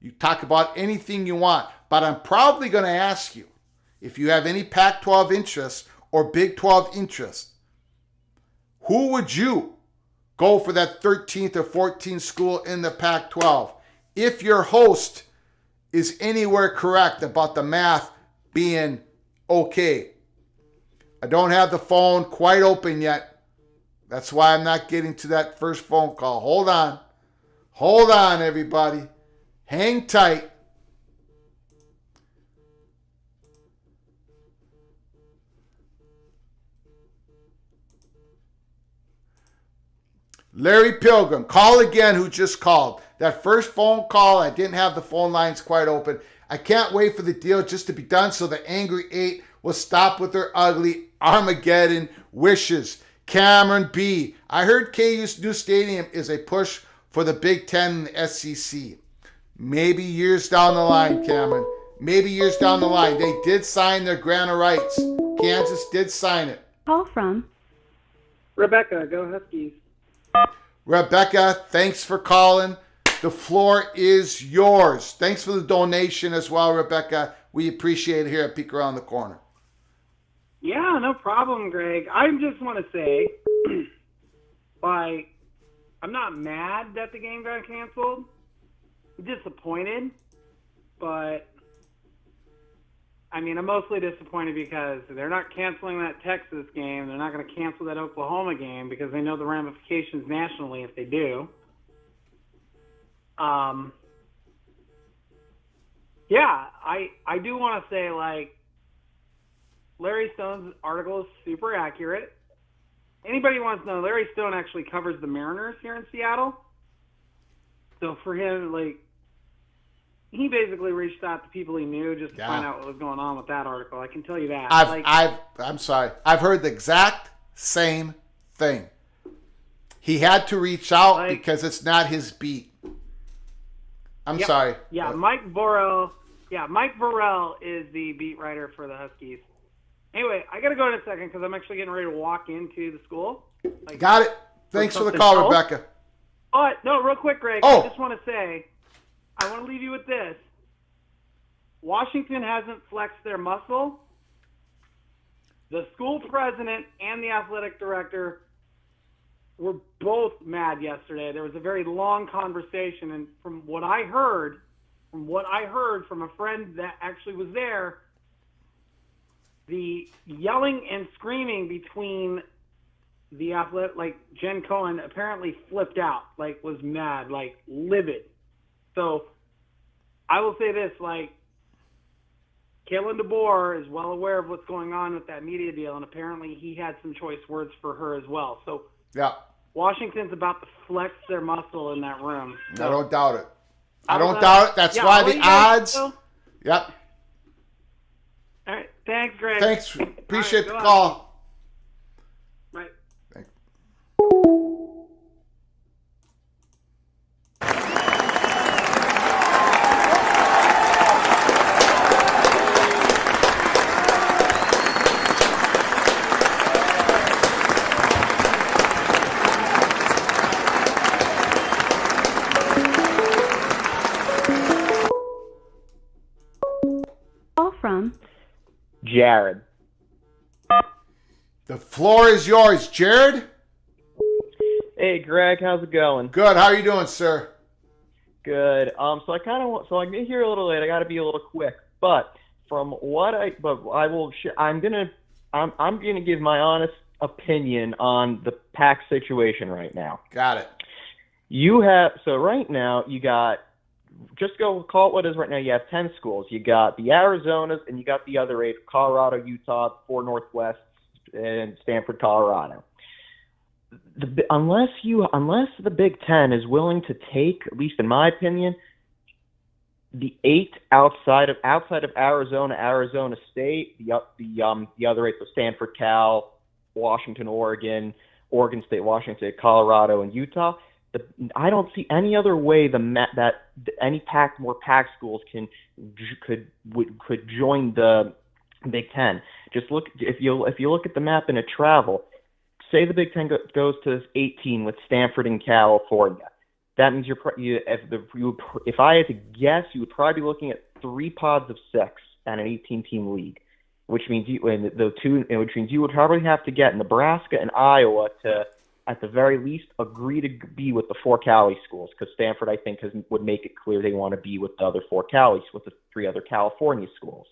A: You talk about anything you want, but I'm probably going to ask you if you have any Pac-12 interest or Big 12 interest. Who would you go for that 13th or 14th school in the Pac-12 if your host is anywhere correct about the math being okay? I don't have the phone quite open yet. That's why I'm not getting to that first phone call. Hold on. Hold on, everybody. Hang tight. Larry Pilgrim, call again, who just called. That first phone call, I didn't have the phone lines quite open. I can't wait for the deal just to be done so the Angry Eight will stop with their ugly Armageddon wishes. Cameron B, I heard KU's new stadium is a push for the Big Ten and the SEC. Maybe years down the line, Cameron. Maybe years down the line. They did sign their grant of rights. Kansas did sign it.
B: Call from
C: Rebecca, go Huskies.
A: Rebecca, thanks for calling. The floor is yours. Thanks for the donation as well, Rebecca. We appreciate it here at Peek Around the Corner.
C: Yeah, no problem, Greg. I just want to say, I'm not mad that the game got canceled. I'm disappointed, but I'm mostly disappointed because they're not canceling that Texas game. They're not going to cancel that Oklahoma game because they know the ramifications nationally if they do. Yeah, I do want to say, Larry Stone's article is super accurate. Anybody who wants to know, Larry Stone actually covers the Mariners here in Seattle. So for him, he basically reached out to people he knew just to find out what was going on with that article. I can tell you that.
A: I'm sorry. I've heard the exact same thing. He had to reach out because it's not his beat. I'm sorry.
C: Yeah, Mike Vorel. Yeah, Mike Vorel is the beat writer for the Huskies. Anyway, I got to go in a second because I'm actually getting ready to walk into the school.
A: Got it. Thanks for the call, Rebecca.
C: Oh, no, real quick, Greg.
A: Oh.
C: I just want to say, I want to leave you with this. Washington hasn't flexed their muscle. The school president and the athletic director were both mad yesterday. There was a very long conversation, and from what I heard from a friend that actually was there, the yelling and screaming between the athlete, Jen Cohen, apparently flipped out, was mad, livid. So I will say this, Kalen DeBoer is well aware of what's going on with that media deal, and apparently he had some choice words for her as well. So
A: yeah,
C: Washington's about to flex their muscle in that room. So,
A: I don't doubt it. I don't doubt it. That's why the odds. Yep.
C: All right. Thanks, Greg.
A: Thanks. Appreciate the call.
C: Right.
A: Thanks.
B: call from
D: Jared.
A: The floor is yours, Jared.
D: Hey, Greg, how's it going?
A: Good. How are you doing, sir?
D: Good. So I get here a little late. I got to be a little quick, but I'm gonna give my honest opinion on the Pac situation right now.
A: Got it.
D: Right now you got, just go call it what it is right now. You have 10 schools. You got the Arizonas and you got the other 8: Colorado, Utah, 4 Northwest, and Stanford, Colorado. Unless the Big Ten is willing to take, at least in my opinion, the 8 outside of Arizona, Arizona State, the other 8, so Stanford, Cal, Washington, Oregon, Oregon State, Washington State, Colorado, and Utah. I don't see any other way that any more Pac schools could join the Big Ten. Just look if you look at the map and at travel. Say the Big Ten goes to 18 with Stanford and California. That means if I had to guess, you would probably be looking at 3 pods of 6 and an 18-team league, which means you would probably have to get Nebraska and Iowa to, at the very least, agree to be with the 4 Cali schools, because Stanford, I think, would make it clear they want to be with the other 4 Calis, with the 3 other California schools.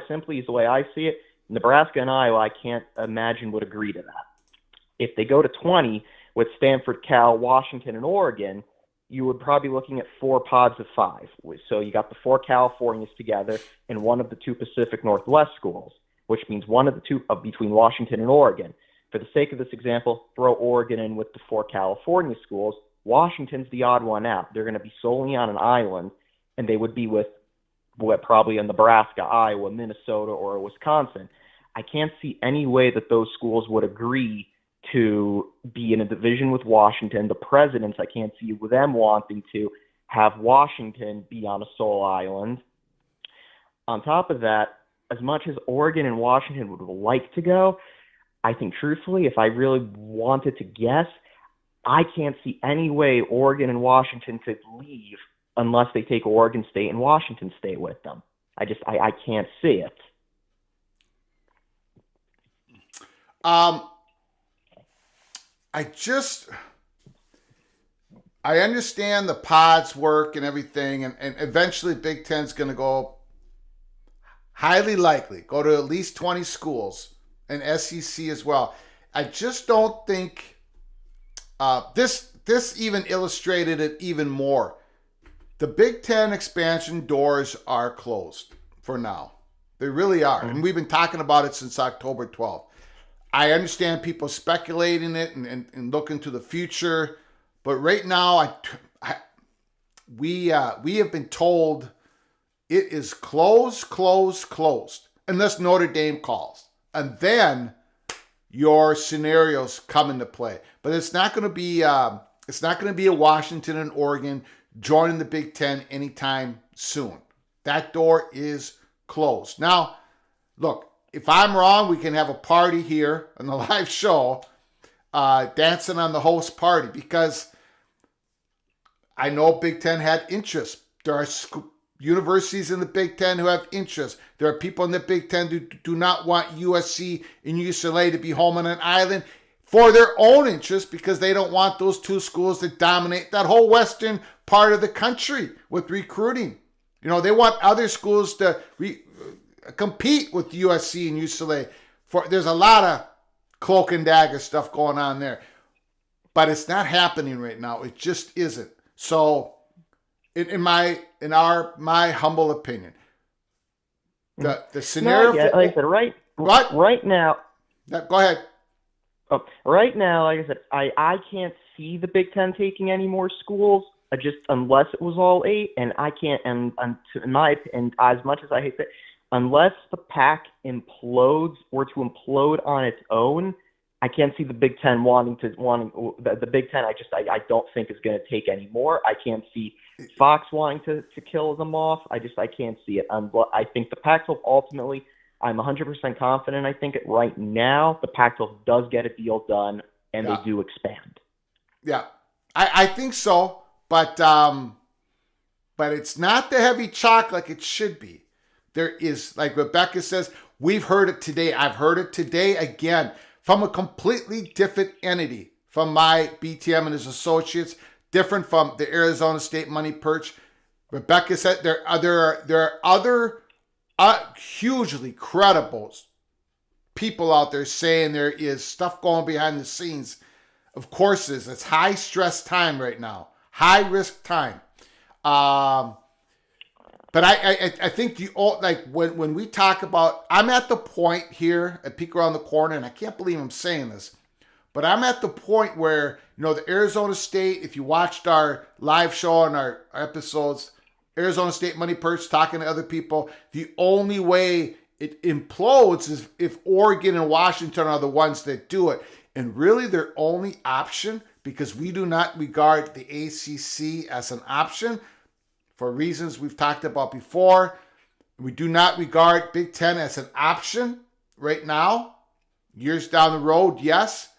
D: Simply is the way I see it, Nebraska and Iowa, I can't imagine would agree to that. If they go to 20 with Stanford, Cal, Washington, and Oregon, you would probably be looking at 4 pods of 5. So you got the 4 Californias together and one of the 2 Pacific Northwest schools, which means one of the 2 between Washington and Oregon. For the sake of this example, throw Oregon in with the 4 California schools. Washington's the odd one out. They're going to be solely on an island, and they would be with probably a Nebraska, Iowa, Minnesota, or Wisconsin. I can't see any way that those schools would agree to be in a division with Washington. The presidents, I can't see them wanting to have Washington be on a sole island. On top of that, as much as Oregon and Washington would like to go, I think truthfully, if I really wanted to guess, I can't see any way Oregon and Washington could leave unless they take Oregon State and Washington State with them. I can't see it.
A: I understand the pods work and everything, and eventually Big Ten's going to go, highly likely, go to at least 20 schools, and SEC as well. I just don't think this even illustrated it even more. The Big Ten expansion doors are closed for now. They really are. And we've been talking about it since October 12th. I understand people speculating it and looking to the future. But right now, we have been told it is closed, unless Notre Dame calls. And then your scenarios come into play. But it's not going to be a Washington and Oregon joining the Big Ten anytime soon. That door is closed. Now, look, if I'm wrong, we can have a party here on the live show, dancing on the host party, because I know Big Ten had interest. There are universities in the Big Ten who have interest. There are people in the Big Ten who do not want USC and UCLA to be home on an island for their own interest, because they don't want those 2 schools to dominate that whole western part of the country with recruiting. You know, they want other schools to compete with USC and UCLA. There's a lot of cloak and dagger stuff going on there. But it's not happening right now. It just isn't. So, in my humble opinion, the scenario.
D: No, like I said, right now.
A: Go ahead.
D: Right now, like I said, I can't see the Big Ten taking any more schools, just unless it was all 8, and I can't. And as much as I hate that, unless the Pac were to implode on its own, I can't see the Big Ten wanting the Big Ten. I don't think is going to take any more. I can't see Fox wanting to kill them off. I can't see it. I think the Pac-12 ultimately, I'm 100% confident. I think right now the Pac-12 does get a deal done, and they do expand.
A: Yeah, I think so, but it's not the heavy chalk like it should be. There is, like Rebecca says, we've heard it today. I've heard it today again from a completely different entity, from my BTM and his associates, different from the Arizona State Money Perch. Rebecca said there are other hugely credible people out there saying there is stuff going behind the scenes. Of course, it's high stress time right now, high risk time. But I think when we talk about, I'm at the point here at Peek Around the Corner, and I can't believe I'm saying this, but I'm at the point where, the Arizona State, if you watched our live show and our episodes, Arizona State Money Perch talking to other people, the only way It implodes if Oregon and Washington are the ones that do it. And really their only option, because we do not regard the ACC as an option for reasons we've talked about before. We do not regard Big Ten as an option right now. Years down the road, yes.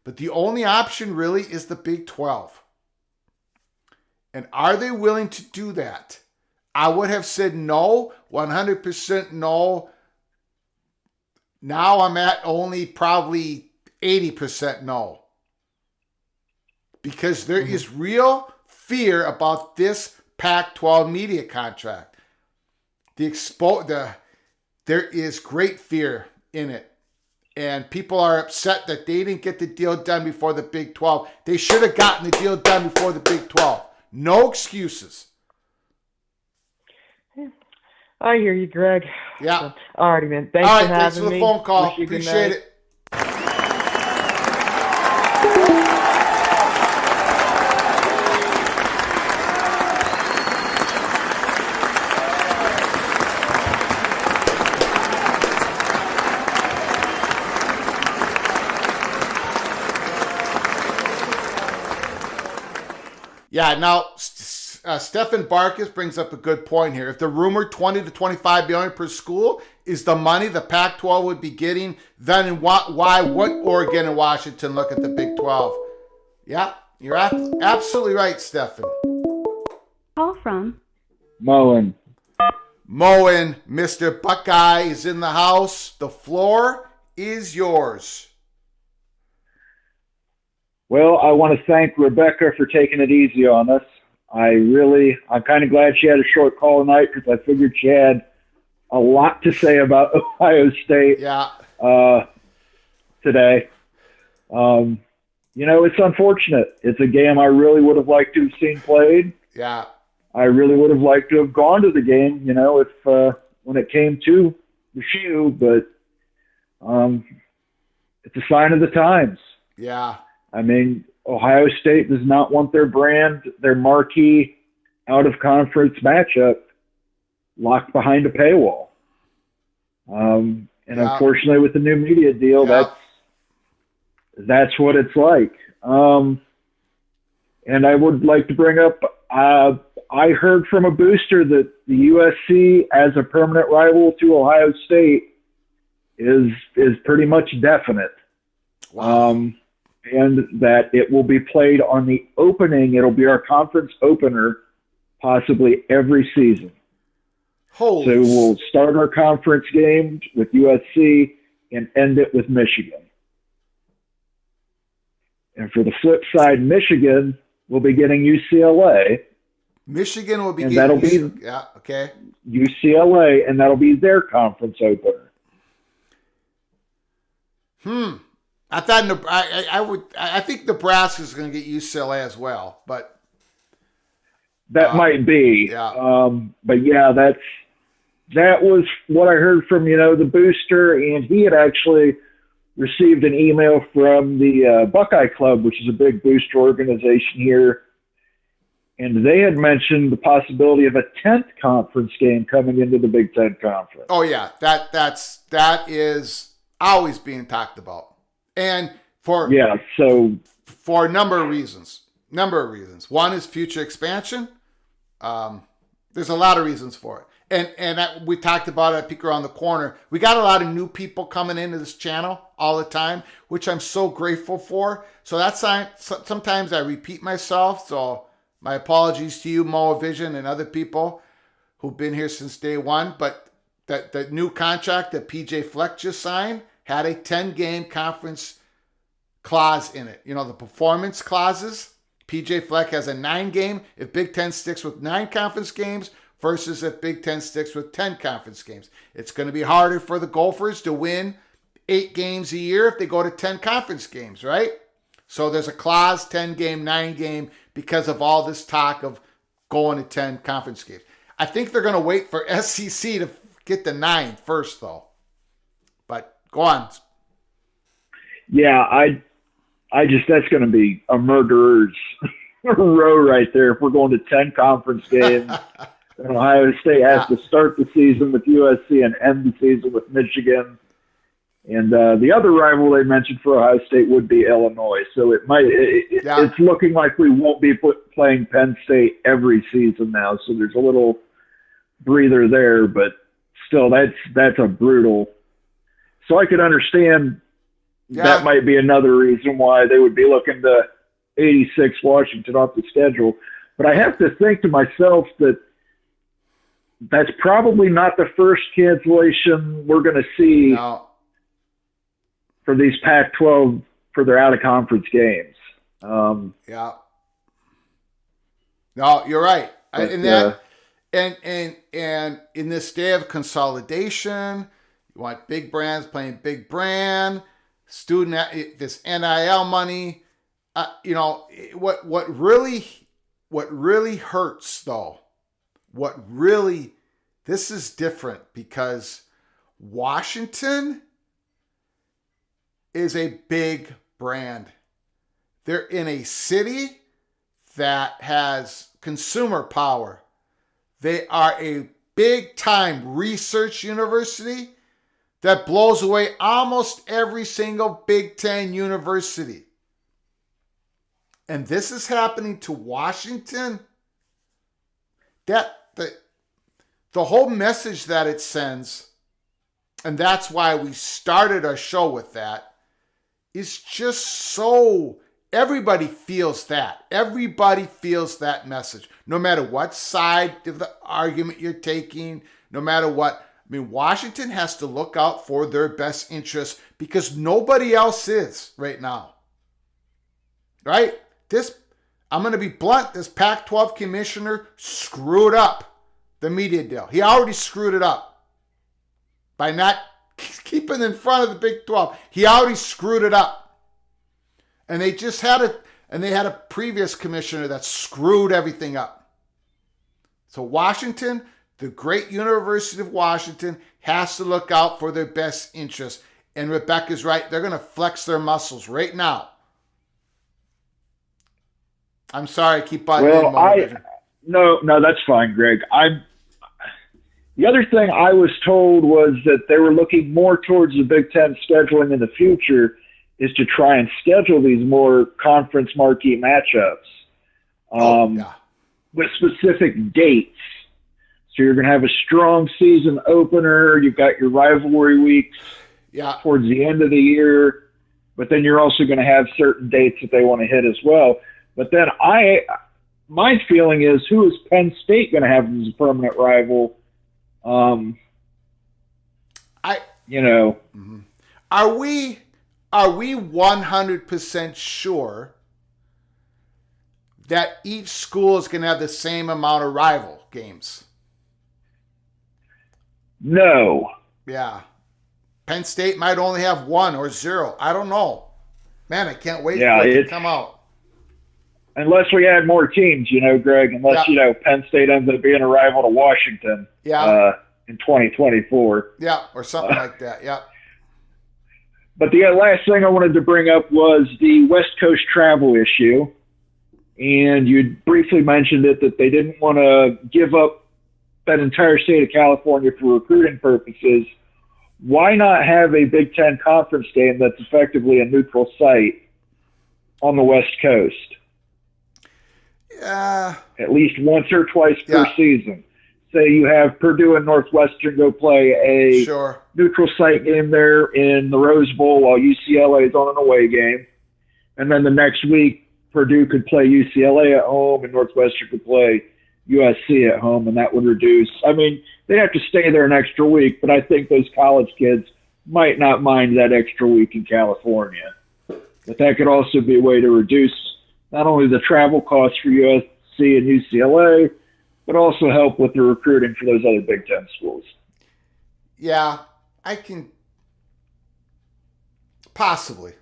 A: But the only option really is the Big 12. And are they willing to do that? I would have said no, 100% no. Now I'm at only probably 80% no. Because there is real fear about this Pac-12 media contract. There is great fear in it. And people are upset that they didn't get the deal done before the Big 12. They should have gotten the deal done before the Big 12. No excuses.
D: I hear you, Greg.
A: Yeah.
D: All righty, man. Thanks for having me.
A: Thanks for the phone call. Appreciate it. Yeah, now Stephen Barkus brings up a good point here. If the rumored $20 to $25 billion per school is the money the Pac-12 would be getting, then why would Oregon and Washington look at the Big 12? Yeah, you're absolutely right, Stephen.
B: Call from
E: Moen.
A: Moen, Mr. Buckeye is in the house. The floor is yours.
E: Well, I want to thank Rebecca for taking it easy on us. I'm kind of glad she had a short call tonight because I figured she had a lot to say about Ohio State today. It's unfortunate. It's a game I really would have liked to have seen played.
A: Yeah.
E: I really would have liked to have gone to the game, if when it came to the shoe, but it's a sign of the times.
A: Yeah.
E: I mean, Ohio State does not want their brand, their marquee out-of-conference matchup locked behind a paywall. Unfortunately, with the new media deal, that's what it's like. And I would like to bring up, I heard from a booster that the USC as a permanent rival to Ohio State is pretty much definite.
A: Wow.
E: And that it will be played on the opening. It'll be our conference opener possibly every season.
A: Holy.
E: So we'll start our conference game with USC and end it with Michigan. And for the flip side, Michigan will be getting UCLA.
A: Michigan will be
E: and
A: getting
E: that'll be
A: yeah, okay.
E: UCLA, and that'll be their conference opener.
A: I thought I think Nebraska's going to get UCLA as well, but
E: that might be.
A: Yeah.
E: But yeah, that was what I heard from the booster, and he had actually received an email from the Buckeye Club, which is a big booster organization here, and they had mentioned the possibility of a 10th conference game coming into the Big Ten Conference.
A: Oh yeah, that is always being talked about. And for a number of reasons. One is future expansion. There's a lot of reasons for it. And we talked about it at Peek Around the Corner. We got a lot of new people coming into this channel all the time, which I'm so grateful for. So that's sometimes I repeat myself. So my apologies to you, Moa Vision, and other people who've been here since day one. But the new contract that PJ Fleck just signed had a 10-game conference clause in it. The performance clauses. PJ Fleck has a 9-game if Big Ten sticks with 9 conference games versus if Big Ten sticks with 10 conference games. It's going to be harder for the Gophers to win 8 games a year if they go to 10 conference games, right? So there's a clause, 10-game, 9-game, because of all this talk of going to 10 conference games. I think they're going to wait for SEC to get the 9 first, though. But go on.
E: Yeah, I just, that's going to be a murderer's row right there. If we're going to 10 conference games, And Ohio State has to start the season with USC and end the season with Michigan. And the other rival they mentioned for Ohio State would be Illinois. So it's looking like we won't be playing Penn State every season now. So there's a little breather there, but still, that's a brutal. So I could understand that might be another reason why they would be looking to 86 Washington off the schedule. But I have to think to myself that that's probably not the first cancellation we're going to see for these Pac-12 for their out-of-conference games.
A: No, you're right. And in this day of consolidation, you want big brands playing big brand, this NIL money. What really hurts though. This is different because Washington is a big brand. They're in a city that has consumer power. They are a big-time research university that blows away almost every single Big Ten university. And this is happening to Washington. The whole message that it sends, and that's why we started our show with that, is just so everybody feels that. Everybody feels that message. No matter what side of the argument you're taking, no matter what. I mean, Washington has to look out for their best interests because nobody else is right now. Right? I'm going to be blunt, this Pac-12 commissioner screwed up the media deal. He already screwed it up by not keeping in front of the Big 12. He already screwed it up. And they just had a previous commissioner that screwed everything up. So Washington, the great University of Washington, has to look out for their best interests. And Rebecca's right. They're going to flex their muscles right now. I'm sorry, I keep butting in.
E: No, that's fine, Greg. The other thing I was told was that they were looking more towards the Big Ten scheduling in the future is to try and schedule these more conference marquee matchups with specific dates. So you're going to have a strong season opener. You've got your rivalry weeks towards the end of the year, but then you're also going to have certain dates that they want to hit as well. But then my feeling is, who is Penn State going to have as a permanent rival?
A: Are we 100% sure that each school is going to have the same amount of rival games?
E: No.
A: Yeah. Penn State might only have 1 or 0. I don't know. Man, I can't wait for it to come out.
E: Unless we add more teams, Greg, Penn State ends up being a rival to Washington in 2024.
A: Yeah, or something like that, yeah.
E: But the last thing I wanted to bring up was the West Coast travel issue. And you briefly mentioned it, that they didn't want to give up that entire state of California for recruiting purposes. Why not have a Big Ten conference game that's effectively a neutral site on the West Coast? At least once or twice per season. Say you have Purdue and Northwestern go play a neutral site game there in the Rose Bowl while UCLA is on an away game. And then the next week, Purdue could play UCLA at home and Northwestern could play USC at home, and that would reduce. I mean, they'd have to stay there an extra week, but I think those college kids might not mind that extra week in California. But that could also be a way to reduce not only the travel costs for USC and UCLA, but also help with the recruiting for those other Big Ten schools.
A: Yeah, I can possibly.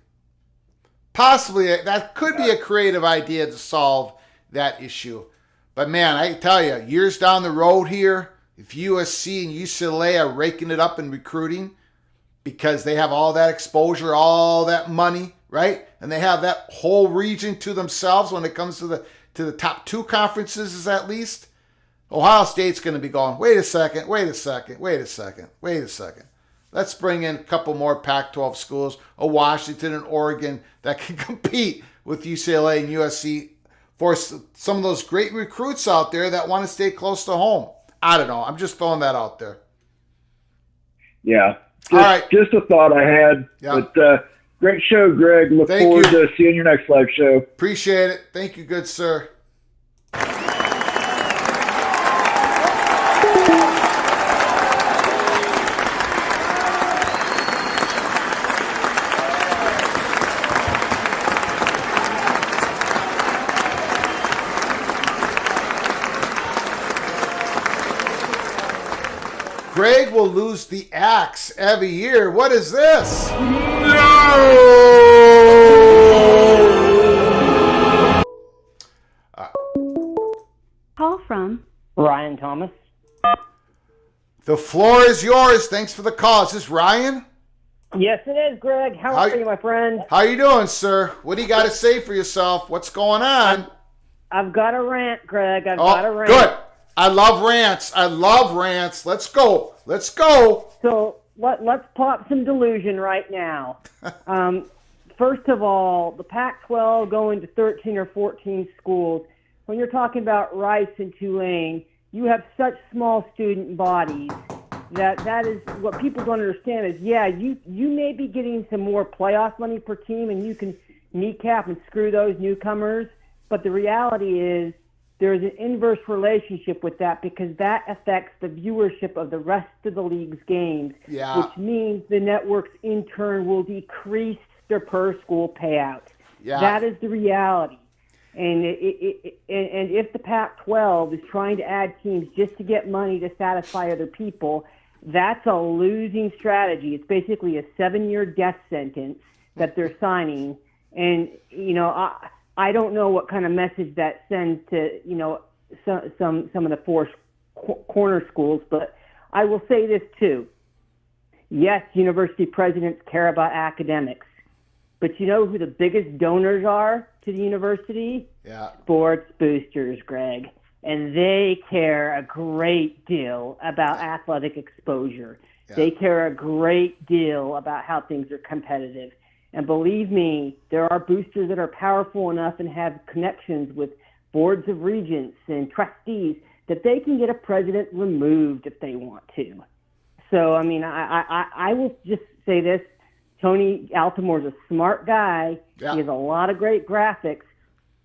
A: That could be a creative idea to solve that issue. But man, I tell you, years down the road here, if USC and UCLA are raking it up in recruiting because they have all that exposure, all that money, right? And they have that whole region to themselves when it comes to the top 2 conferences, at least. Ohio State's going to be going, wait a second. Let's bring in a couple more Pac-12 schools, a Washington and Oregon that can compete with UCLA and USC for some of those great recruits out there that want to stay close to home. I don't know. I'm just throwing that out there.
E: Yeah.
A: All right.
E: Just a thought I had.
A: Yeah.
E: But great show, Greg. Look forward to seeing your next live show.
A: Appreciate it. Thank you, good sir. Greg will lose the axe every year. What is this?
B: Call from
F: Ryan Thomas.
A: The floor is yours. Thanks for the call. Is this Ryan?
F: Yes, it is, Greg. How are you, my friend?
A: How you doing, sir? What do you got to say for yourself? What's going on?
F: I've got a rant, Greg. I've got a rant.
A: Good. I love rants. Let's go.
F: So let's pop some delusion right now. First of all, the Pac-12 going to 13 or 14 schools. When you're talking about Rice and Tulane, you have such small student bodies that is what people don't understand is, yeah, you may be getting some more playoff money per team and you can kneecap and screw those newcomers, but the reality is there's an inverse relationship with that because that affects the viewership of the rest of the league's games, which means the networks in turn will decrease their per-school payout. Yeah. That is the reality. And if the Pac-12 is trying to add teams just to get money to satisfy other people, that's a losing strategy. It's basically a 7-year death sentence that they're signing. And, I don't know what kind of message that sends to, some of the four corner schools, but I will say this too. Yes, university presidents care about academics, but you know who the biggest donors are to the university?
A: Yeah.
F: Sports boosters, Greg. And they care a great deal about athletic exposure. Yeah. They care a great deal about how things are competitive. And believe me, there are boosters that are powerful enough and have connections with boards of regents and trustees that they can get a president removed if they want to. So, I mean, I will just say this. Tony Altimore's a smart guy. Yeah. He has a lot of great graphics.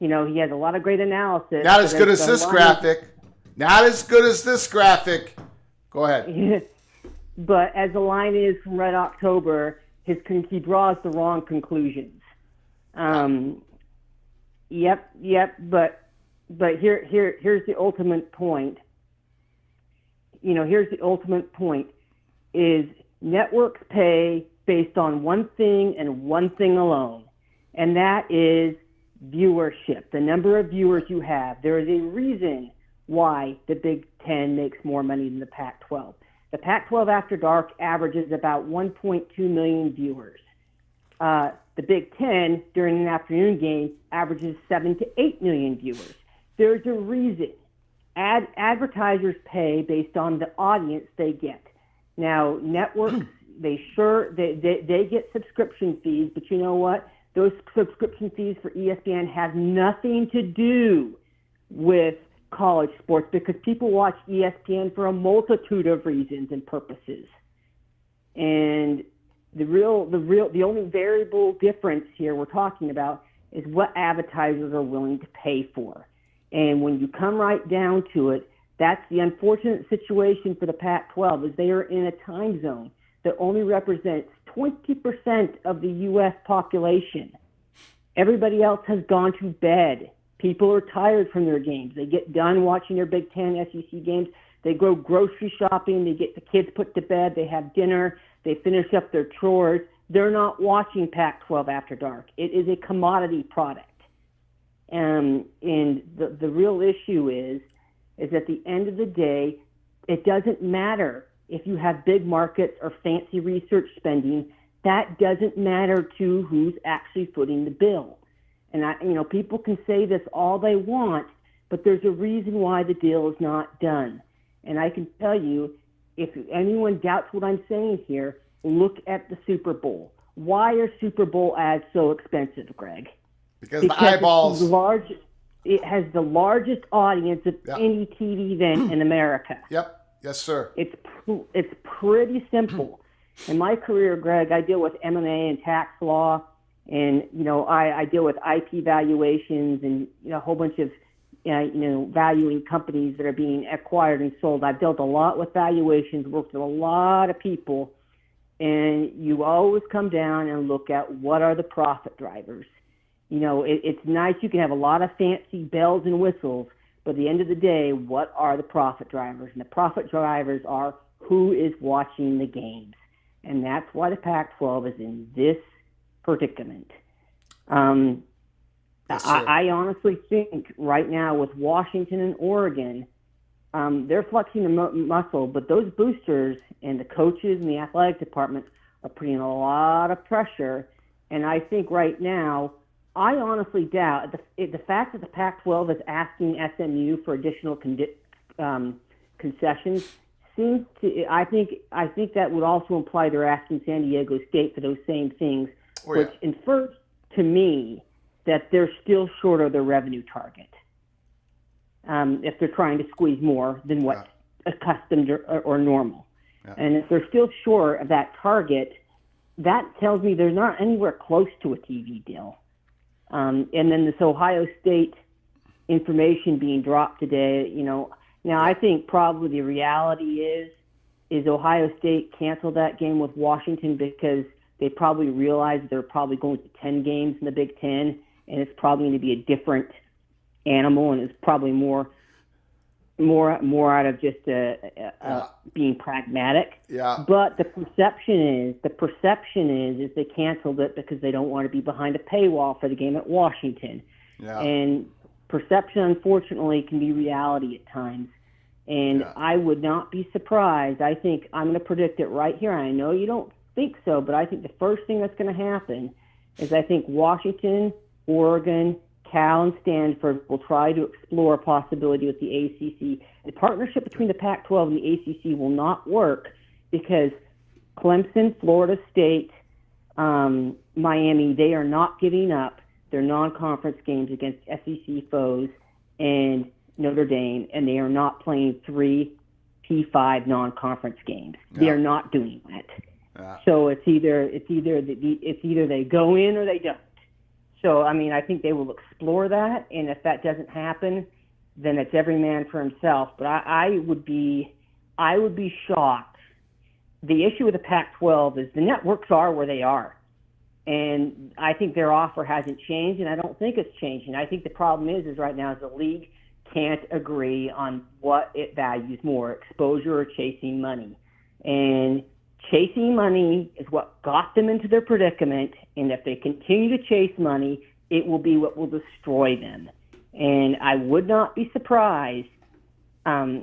F: He has a lot of great analysis.
A: Not as good as this graphic. Go ahead.
F: But as the line is from Red October, he draws the wrong conclusions. Yep. But here's the ultimate point. Here's the ultimate point: is networks pay based on one thing and one thing alone, and that is viewership. The number of viewers you have. There is a reason why the Big Ten makes more money than the Pac-12. The Pac-12 After Dark averages about 1.2 million viewers. The Big Ten, during an afternoon game, averages 7 to 8 million viewers. There's a reason. Advertisers pay based on the audience they get. Now, networks, they get subscription fees, but you know what? Those subscription fees for ESPN have nothing to do with college sports because people watch ESPN for a multitude of reasons and purposes. And the only variable difference here we're talking about is what advertisers are willing to pay for. And when you come right down to it, that's the unfortunate situation for the Pac-12 is they are in a time zone that only represents 20% of the U.S. population. Everybody else has gone to bed. People are tired from their games. They get done watching their Big Ten, SEC games. They go grocery shopping. They get the kids put to bed. They have dinner. They finish up their chores. They're not watching Pac-12 After Dark. It is a commodity product. And the real issue is at the end of the day, it doesn't matter if you have big markets or fancy research spending. That doesn't matter to who's actually footing the bill. And people can say this all they want, but there's a reason why the deal is not done. And I can tell you, if anyone doubts what I'm saying here, look at the Super Bowl. Why are Super Bowl ads so expensive, Greg?
A: Because the eyeballs.
F: It has the largest audience of any TV event in America.
A: Yep. Yes, sir.
F: It's pretty simple. In my career, Greg, I deal with M&A and tax law, and I deal with IP valuations and a whole bunch of valuing companies that are being acquired and sold. I've dealt a lot with valuations, worked with a lot of people, and you always come down and look at what are the profit drivers. It's nice. You can have a lot of fancy bells and whistles, but at the end of the day, what are the profit drivers? And the profit drivers are who is watching the games. And that's why the Pac-12 is in this predicament.
A: Yes,
F: I honestly think right now with Washington and Oregon, they're flexing the muscle, but those boosters and the coaches and the athletic department are putting a lot of pressure. And I think right now, I honestly doubt the fact that the Pac-12 is asking SMU for additional concessions seems to. I think that would also imply they're asking San Diego State for those same things, which infers to me that they're still short of their revenue target. If they're trying to squeeze more than what's accustomed or normal, and if they're still short of that target, that tells me they're not anywhere close to a TV deal. And then this Ohio State information being dropped today, now I think probably the reality is Ohio State canceled that game with Washington because they probably realized they're probably going to 10 games in the Big Ten, and it's probably going to be a different animal, and it's probably more out of just being pragmatic.
A: Yeah.
F: But the perception is they canceled it because they don't want to be behind a paywall for the game at Washington.
A: Yeah.
F: And perception, unfortunately, can be reality at times. And I would not be surprised. I think I'm going to predict it right here. I know you don't think so, but I think the first thing that's going to happen is I think Washington, Oregon, Cal, and Stanford will try to explore a possibility with the ACC. The partnership between the Pac-12 and the ACC will not work because Clemson, Florida State, Miami, they are not giving up their non-conference games against SEC foes and Notre Dame, and they are not playing 3 P5 non-conference games. They are not doing that. So it's either they go in or they don't. So, I think they will explore that, and if that doesn't happen, then it's every man for himself. But I would be shocked. The issue with the Pac-12 is the networks are where they are, and I think their offer hasn't changed, and I don't think it's changing. I think the problem is right now is the league can't agree on what it values more, exposure or chasing money. And chasing money is what got them into their predicament, and if they continue to chase money, it will be what will destroy them. And I would not be surprised, I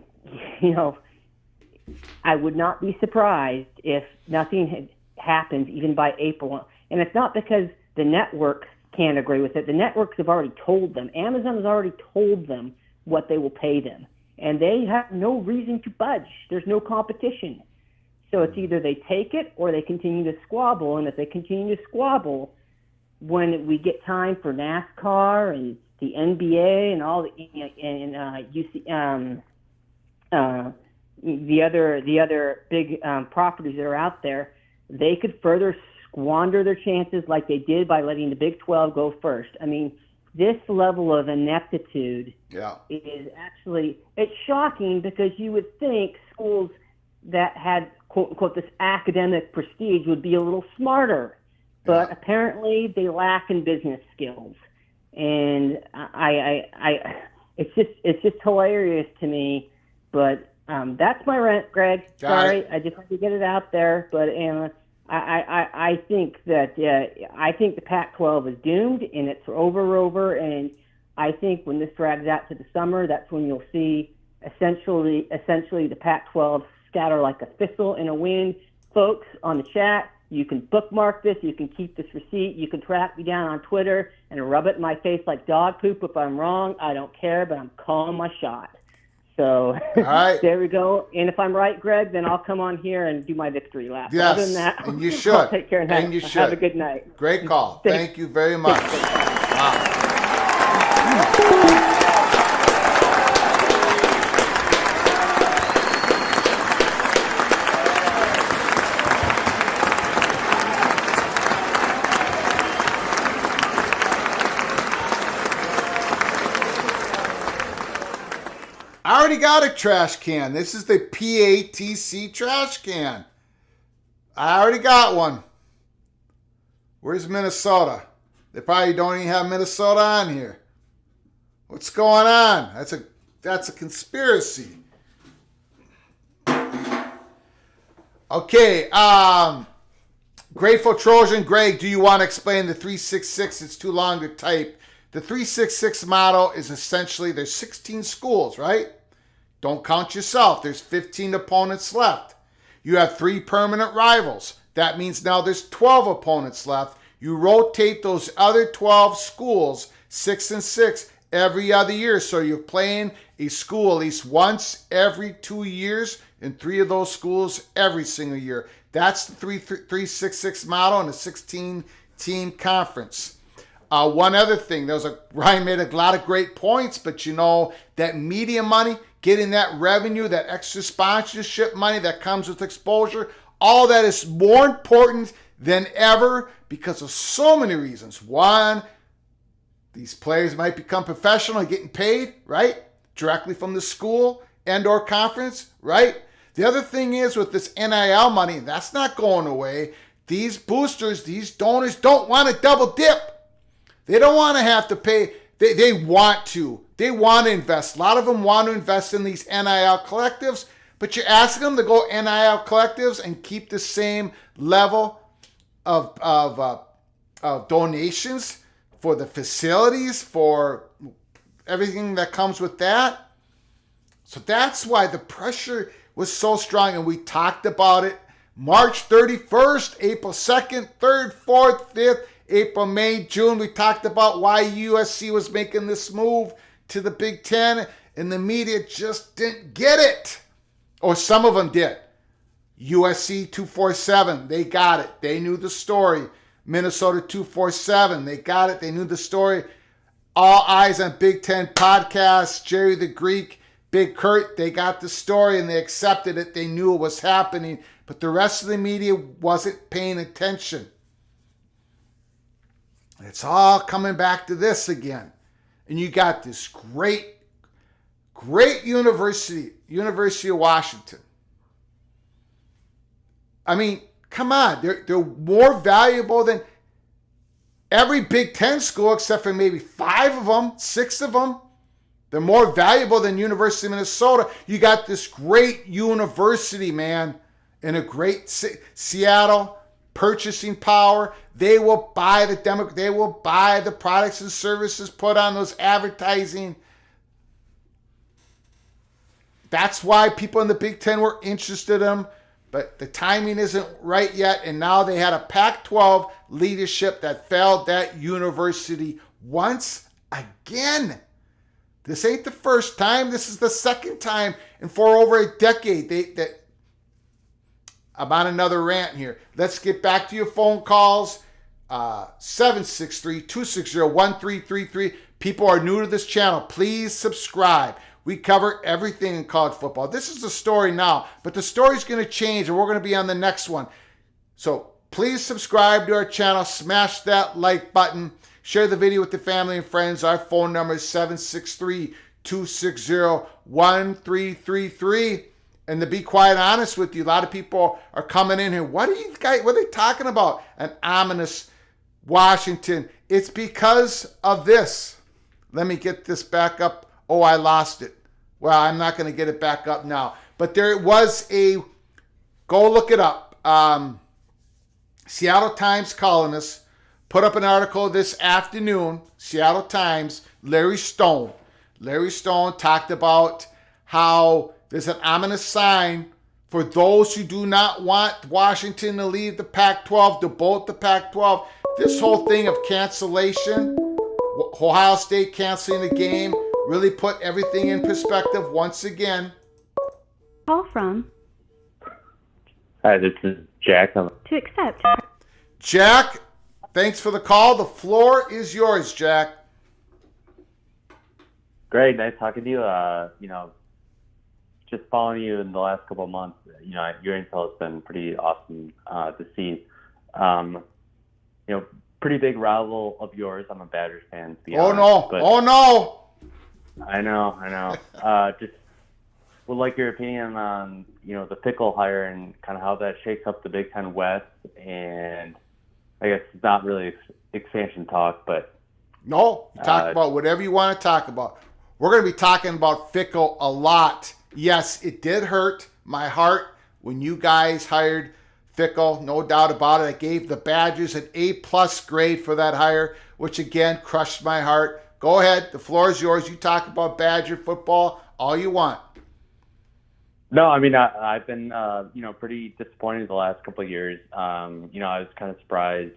F: would not be surprised if nothing happens even by April. And it's not because the networks can't agree with it. The networks have already told them. Amazon has already told them what they will pay them, and they have no reason to budge. There's no competition. So it's either they take it or they continue to squabble. And if they continue to squabble, when we get time for NASCAR and the NBA and all the other big properties that are out there, they could further squander their chances like they did by letting the Big 12 go first. This level of ineptitude is actually, it's shocking because you would think schools that had, quote unquote, this academic prestige would be a little smarter, but apparently they lack in business skills. And it's just hilarious to me, but that's my rant, Greg. Sorry, I just had to get it out there, but I think that I think the Pac-12 is doomed, and it's over. And I think when this drags out to the summer, that's when you'll see essentially the Pac-12 scatter like a thistle in a wind. Folks on the chat, You can bookmark this. You can keep this receipt. You can track me down on Twitter and rub it in my face like dog poop if I'm wrong. I don't care, but I'm calling my shot. So
A: All right.
F: there we go. And if I'm right, Greg, then I'll come on here and do my victory lap.
A: Yes,
F: Other than that,
A: and you should.
F: I'll take care and
A: And you should.
F: have a good night.
A: Great call. Thank you very much. Wow. I already got a trash can. This is the PATC trash can. I already got one. Where's Minnesota? They probably don't even have Minnesota on here. What's going on? That's a conspiracy. Okay, Grateful Trojan Greg, do you want to explain the 366? It's too long to type. The 366 model is essentially there's 16 schools, right? Don't count yourself. There's 15 opponents left. You have 3 permanent rivals. That means now there's 12 opponents left. You rotate those other 12 schools, 6 and 6, every other year. So you're playing a school at least once every 2 years, and 3 of those schools every single year. That's the 366 model in a 16-team conference. One other thing, Ryan made a lot of great points, but you know, that media money, getting that revenue, that extra sponsorship money that comes with exposure, all that is more important than ever because of so many reasons. One, these players might become professional and getting paid, right? Directly from the school and or conference, right? The other thing is with this NIL money, that's not going away. These boosters, these donors don't want to double dip. They don't want to have to pay. They want to. They want to invest. A lot of them want to invest in these NIL collectives, but you're asking them to go NIL collectives and keep the same level of donations for the facilities, for everything that comes with that. So that's why the pressure was so strong, and we talked about it. March 31st, April 2nd, 3rd, 4th, 5th, April, May, June, we talked about why USC was making this move to the Big Ten, and the media just didn't get it. Or some of them did. USC 247, they got it. They knew the story. Minnesota 247, they got it. They knew the story. All Eyes on Big Ten podcasts, Jerry the Greek, Big Kurt, they got the story and they accepted it. They knew it was happening, but the rest of the media wasn't paying attention. It's all coming back to this again. And you got this great university, University of Washington. I mean, come on. They're more valuable than every Big Ten school except for maybe 5 of them, 6 of them. They're more valuable than University of Minnesota. You got this great university, man, in a great Seattle. Purchasing power. They will buy they will buy the products and services put on those advertising. That's why people in the Big Ten were interested in them, but the timing isn't right yet. And now they had a Pac-12 leadership that failed that university once again. This ain't the first time. This is the second time, and for over a decade, I'm on another rant here. Let's get back to your phone calls. 763-260-1333. People are new to this channel. Please subscribe. We cover everything in college football. This is the story now, but the story's going to change, and we're going to be on the next one. So please subscribe to our channel. Smash that like button. Share the video with the family and friends. Our phone number is 763-260-1333. And to be quite honest with you, a lot of people are coming in here. What are they talking about? An ominous Washington. It's because of this. Let me get this back up. Oh, I lost it. Well, I'm not going to get it back up now. But there was go look it up. Seattle Times columnist put up an article this afternoon. Seattle Times, Larry Stone. Larry Stone talked about how there's an ominous sign for those who do not want Washington to leave the Pac-12, to bolt the Pac-12, this whole thing of cancellation, Ohio State canceling the game, really put everything in perspective once again.
B: Call from.
G: Hi, this is Jack.
B: To accept.
A: Jack, thanks for the call. The floor is yours, Jack.
G: Great, nice talking to you. Just following you in the last couple of months, your intel has been pretty awesome to see. Pretty big rival of yours. I'm a Badgers fan, to be honest.
A: Oh no!
G: I know. Just would like your opinion on, the Fickle hire and kind of how that shakes up the Big Ten West. And I guess it's not really expansion talk, but
A: no, you talk about whatever you want to talk about. We're going to be talking about Fickle a lot. Yes, it did hurt my heart when you guys hired Fickle, no doubt about it. I gave the Badgers an A+ grade for that hire, which again crushed my heart. Go ahead, the floor is yours. You talk about Badger football all you want.
G: No, I mean, I've been, pretty disappointed the last couple of years. I was kind of surprised,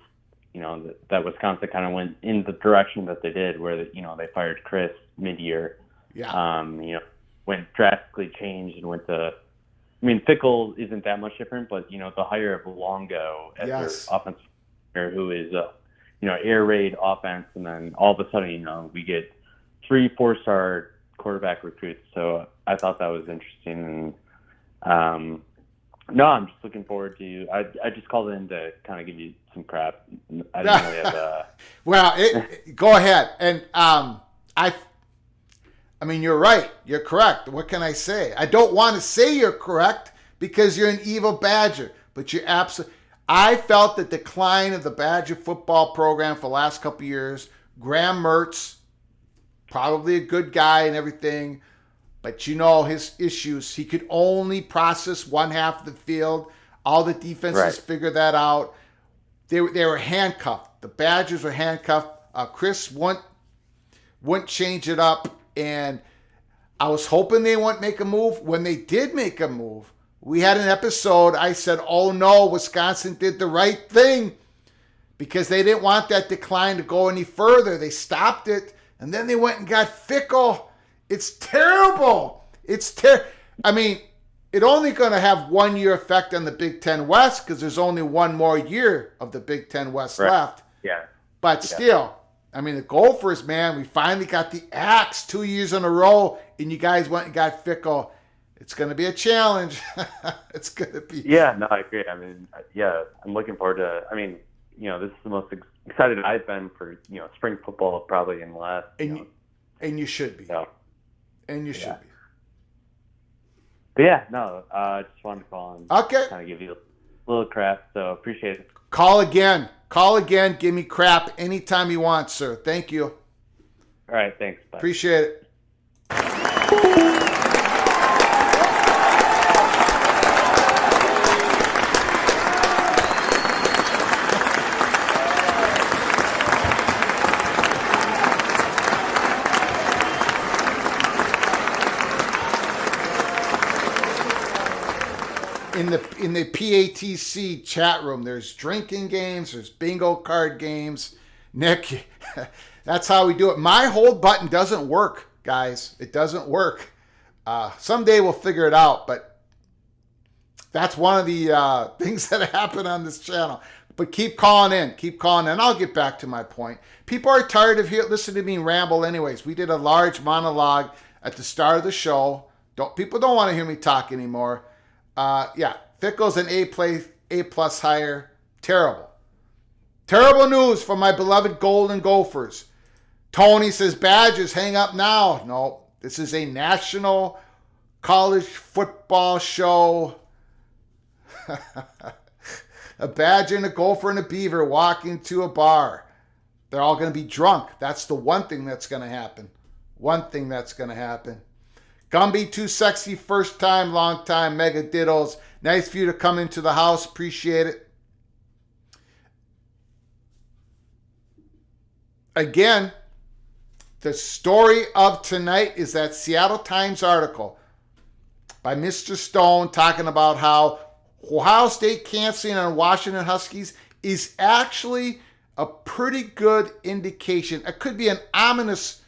G: that Wisconsin kind of went in the direction that they did, where, they fired Chris mid-year.
A: Yeah.
G: Went drastically changed and went to, Fickle isn't that much different, but, the hire of Longo as their offensive player, who is, air raid offense, and then all of a sudden, we get 3 4-star quarterback recruits. So I thought that was interesting. And no, I'm just looking forward to. I just called in to kind of give you some crap. I didn't really have
A: Well, go ahead. And you're right. You're correct. What can I say? I don't want to say you're correct because you're an evil Badger, but you're absolutely. I felt the decline of the Badger football program for the last couple of years. Graham Mertz, probably a good guy and everything, but his issues. He could only process one half of the field. All the defenses figured that out. They were handcuffed. The Badgers were handcuffed. Chris wouldn't change it up, and I was hoping they wouldn't make a move. When they did make a move, we had an episode. I said, oh no, Wisconsin did the right thing because they didn't want that decline to go any further. They stopped it, and then they went and got Fickle. It's terrible. It only going to have 1 year effect on the Big Ten West because there's only one more year of the Big Ten West left.
G: Yeah.
A: But still, the Gophers, man, we finally got the axe 2 years in a row, and you guys went and got Fickle. It's going to be a challenge. It's going to be.
G: Yeah, no, I agree. I'm looking forward to. This is the most excited I've been for spring football probably in the last.
A: And you should be.
G: No.
A: And you should be.
G: But yeah, no. Just wanted to call and
A: kind
G: of give you a little crap. So appreciate it.
A: Call again. Call again. Give me crap anytime you want, sir. Thank you.
G: All right. Thanks. Bye.
A: Appreciate it. In the PATC chat room, there's drinking games, there's bingo card games. Nick, that's how we do it. My hold button doesn't work, guys. It doesn't work. Someday we'll figure it out, but that's one of the things that happen on this channel. But keep calling in. I'll get back to my point. People are tired of listening to me ramble anyways. We did a large monologue at the start of the show. People don't want to hear me talk anymore. Fickle's an A+ hire. Terrible news for my beloved Golden Gophers. Tony says, Badgers, hang up now. No, this is a national college football show. A Badger and a Gopher and a Beaver walk into a bar. They're all going to be drunk. That's the one thing that's going to happen. Gumby, too sexy, first time, long time, mega diddles. Nice for you to come into the house. Appreciate it. Again, the story of tonight is that Seattle Times article. by Mr. Stone talking about how Ohio State canceling on Washington Huskies is actually a pretty good indication. It could be an ominous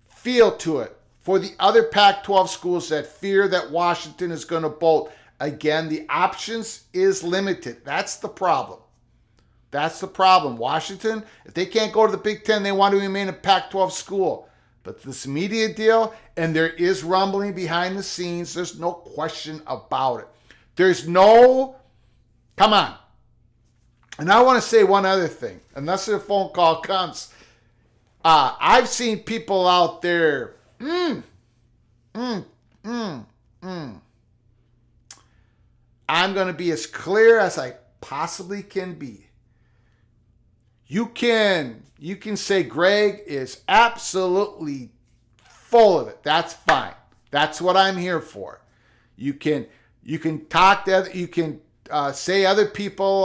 A: feel to it for the other Pac-12 schools that fear that Washington is going to bolt. Again, the options is limited. That's the problem. That's the problem. Washington, if they can't go to the Big Ten, they want to remain a Pac-12 school. But this media deal, and there is rumbling behind the scenes, there's no question about it. There's no, come on. And I want to say one other thing, unless a phone call comes. I've seen people out there, I'm going to be as clear as I possibly can be. You can say Greg is absolutely full of it. That's fine. That's what I'm here for. You can talk to other, you can say other people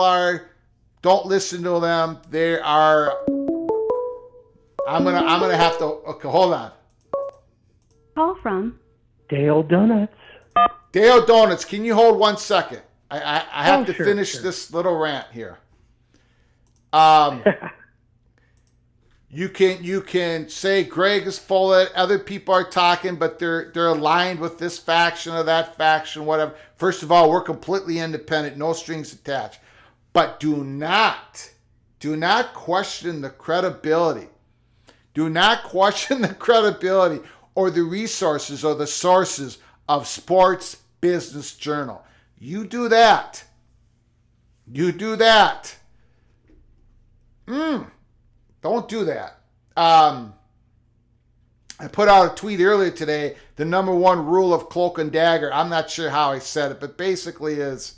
A: don't listen to them. They are. I'm gonna have to. Okay, hold on.
B: Call from
F: Dale Donuts.
A: Dale Donuts, can you hold 1 second? I have to
F: sure,
A: finish
F: sure.
A: this little rant here. You can say Greg is full of it. Other people are talking, but they're aligned with this faction or that faction, whatever. First of all, we're completely independent, no strings attached. But do not question the credibility. Do not question the credibility or the resources or the sources of Sports Business Journal. You do that. Don't do that. I put out a tweet earlier today, the number one rule of Cloak and Dagger. I'm not sure how I said it, but basically is,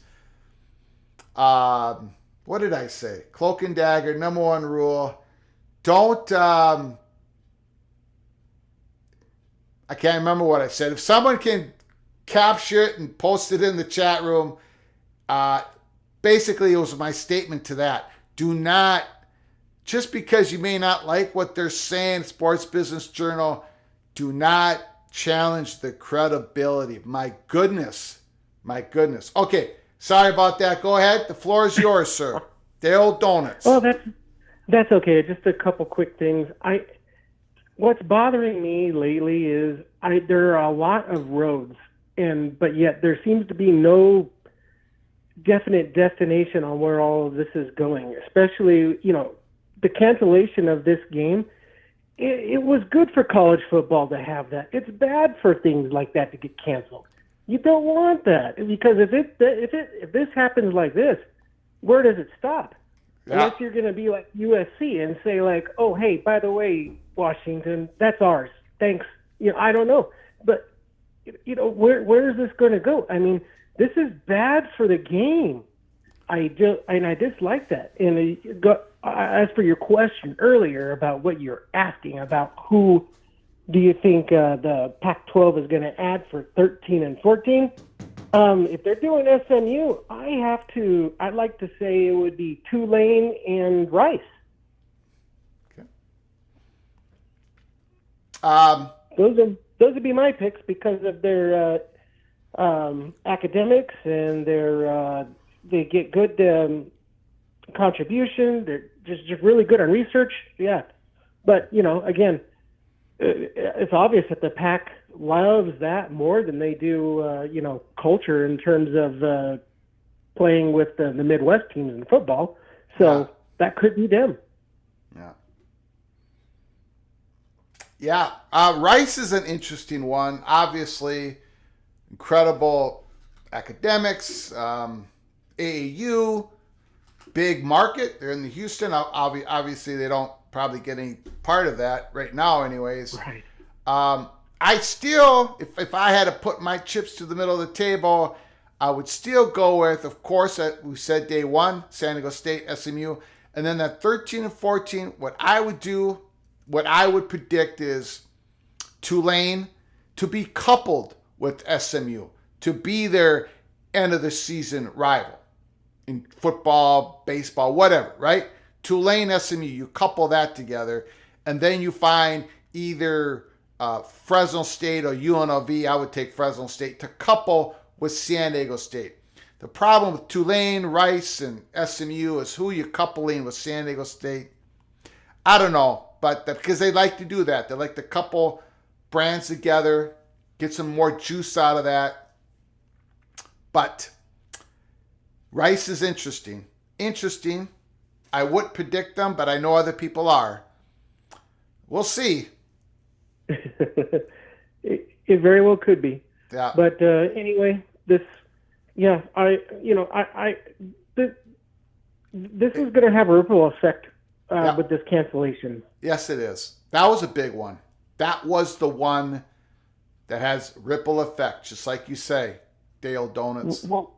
A: what did I say? Cloak and Dagger, number one rule. Don't, I can't remember what I said. If someone can capture it and post it in the chat room, basically it was my statement to that. Do not, just because you may not like what they're saying, Sports Business Journal, do not challenge the credibility. My goodness. Okay, sorry about that. Go ahead. The floor is yours, sir. Dale Donuts.
H: Oh, that's okay. Just a couple quick things. What's bothering me lately is there are a lot of roads, but yet there seems to be no definite destination on where all of this is going. Especially, the cancellation of this game. It was good for college football to have that. It's bad for things like that to get canceled. You don't want that, because if this happens like this, where does it stop?
A: Yeah.
H: Unless you're going to be like USC and say like, oh, hey, by the way, Washington, that's ours. Thanks. I don't know. But, where is this going to go? I mean, this is bad for the game. I dislike that. And as for your question earlier about what you're asking about who do you think the Pac-12 is going to add for 13 and 14, if they're doing SMU, I'd like to say it would be Tulane and Rice.
A: Okay.
H: Those would be my picks because of their academics and they get good contribution. They're just really good on research. Yeah, but again, it's obvious that the Pac loves that more than they do culture in terms of playing with the Midwest teams in football. So that could be them.
A: Yeah. Rice is an interesting one. Obviously, incredible academics. AAU, big market. They're in the Houston. Obviously, they don't probably get any part of that right now anyways.
H: Right.
A: I still, if I had to put my chips to the middle of the table, I would still go with, of course, we said day one, San Diego State, SMU. And then that 13 and 14, what I would predict is Tulane to be coupled with SMU, to be their end of the season rival in football, baseball, whatever, right? Tulane, SMU, you couple that together, and then you find either Fresno State or UNLV. I would take Fresno State to couple with San Diego State. The problem with Tulane, Rice, and SMU is who you're coupling with San Diego State. I don't know, but because they like to do that. They like to couple brands together, get some more juice out of that. But Rice is interesting. I wouldn't predict them, but I know other people are. We'll see.
H: It very well could be.
A: Yeah.
H: But anyway, this is going to have a ripple effect with this cancellation.
A: Yes, it is. That was a big one. That was the one that has ripple effect, just like you say, Dale Donuts.
H: Well,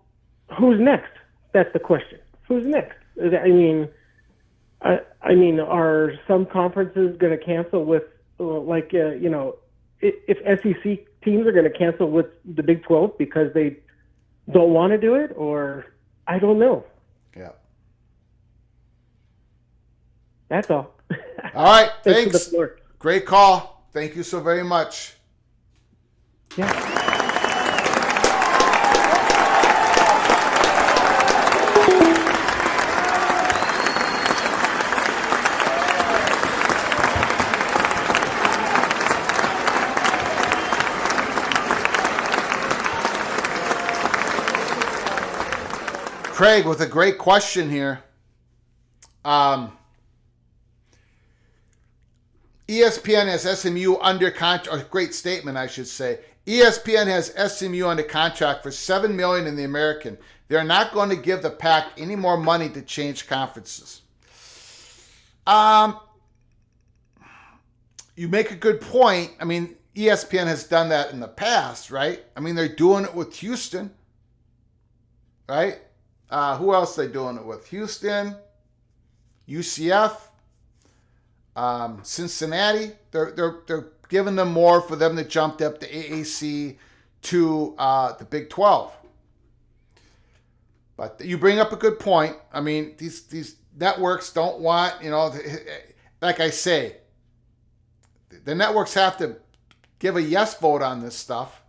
H: who's next? That's the question. Who's next? I mean, are some conferences going to cancel with, if SEC teams are going to cancel with the Big 12 because they don't want to do it, or I don't know.
A: Yeah.
H: That's all.
A: All right.
H: Thanks for the
A: Thanks.
H: floor.
A: Great call. Thank you so very much.
H: Yeah.
A: Craig with a great question here. ESPN has SMU under contract, or great statement, I should say. ESPN has SMU under contract for $7 million in the American. They're not going to give the Pac any more money to change conferences. You make a good point. I mean, ESPN has done that in the past, right? I mean, they're doing it with Houston, right? Who else are they doing it with? Houston, UCF, Cincinnati. They're giving them more for them to jump up the AAC to the Big 12. But you bring up a good point. I mean, these networks don't want, like I say, the networks have to give a yes vote on this stuff.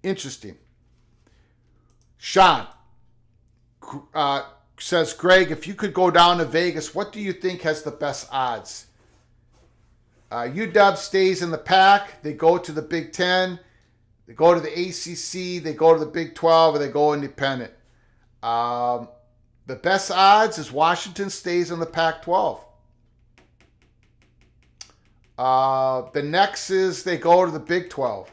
A: Interesting. Sean says, Greg, if you could go down to Vegas, what do you think has the best odds? UW stays in the Pac. They go to the Big 10. They go to the ACC. They go to the Big 12, or they go independent. The best odds is Washington stays in the Pac-12. The next is they go to the Big 12.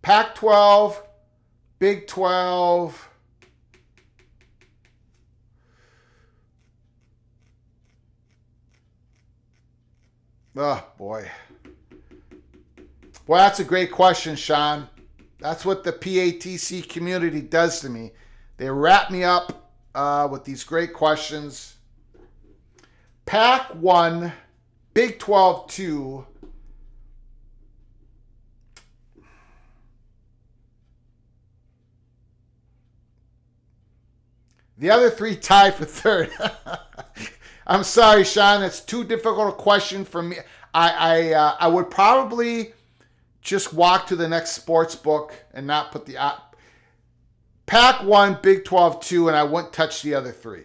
A: Pac-12, Big 12. Oh, boy. Well, that's a great question, Sean. That's what the PATC community does to me. They wrap me up with these great questions. Pac 1, Big 12 2. The other three tie for third. I'm sorry, Sean. That's too difficult a question for me. I would probably just walk to the next sports book and not put the Pac 1, Big 12 2, and I wouldn't touch the other three.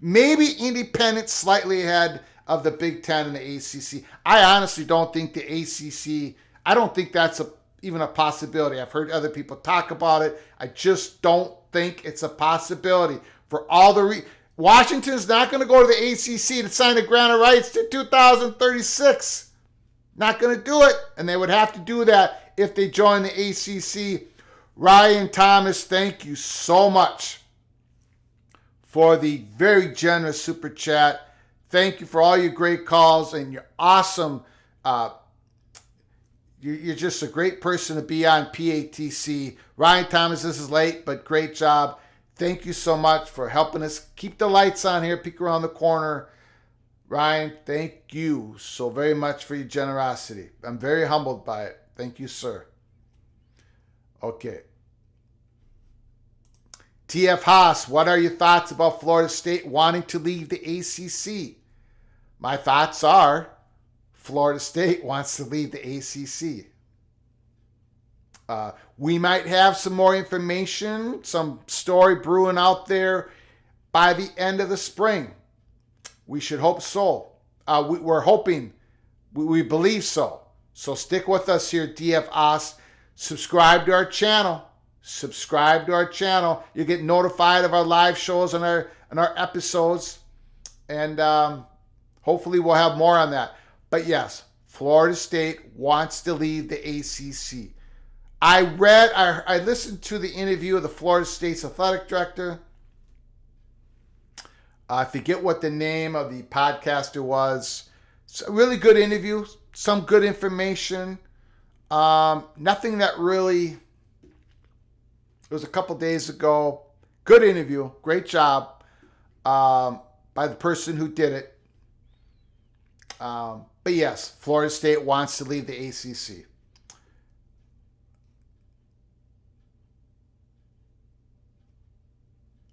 A: Maybe independent, slightly ahead of the Big 10 and the ACC. I honestly don't think the ACC. I don't think that's even a possibility. I've heard other people talk about it. I just don't think it's a possibility. For all the Washington's not going to go to the ACC to sign a grant of rights to 2036. Not going to do it. And they would have to do that if they join the ACC. Ryan Thomas, thank you so much for the very generous super chat. Thank you for all your great calls and your awesome. You're just a great person to be on PATC. Ryan Thomas, this is late, but great job. Thank you so much for helping us keep the lights on here, peek around the corner. Ryan, thank you so very much for your generosity. I'm very humbled by it. Thank you, sir. Okay. DF Haas, what are your thoughts about Florida State wanting to leave the ACC? My thoughts are Florida State wants to leave the ACC. We might have some more information, some story brewing out there by the end of the spring. We should hope so. We're hoping. We believe so. So stick with us here, DFOS. Subscribe to our channel. You get notified of our live shows and our episodes. And hopefully we'll have more on that. But yes, Florida State wants to leave the ACC. I listened to the interview of the Florida State's athletic director. I forget what the name of the podcaster was. It's a really good interview. Some good information. Nothing that really... It was a couple days ago. Good interview. Great job by the person who did it. But yes, Florida State wants to leave the ACC.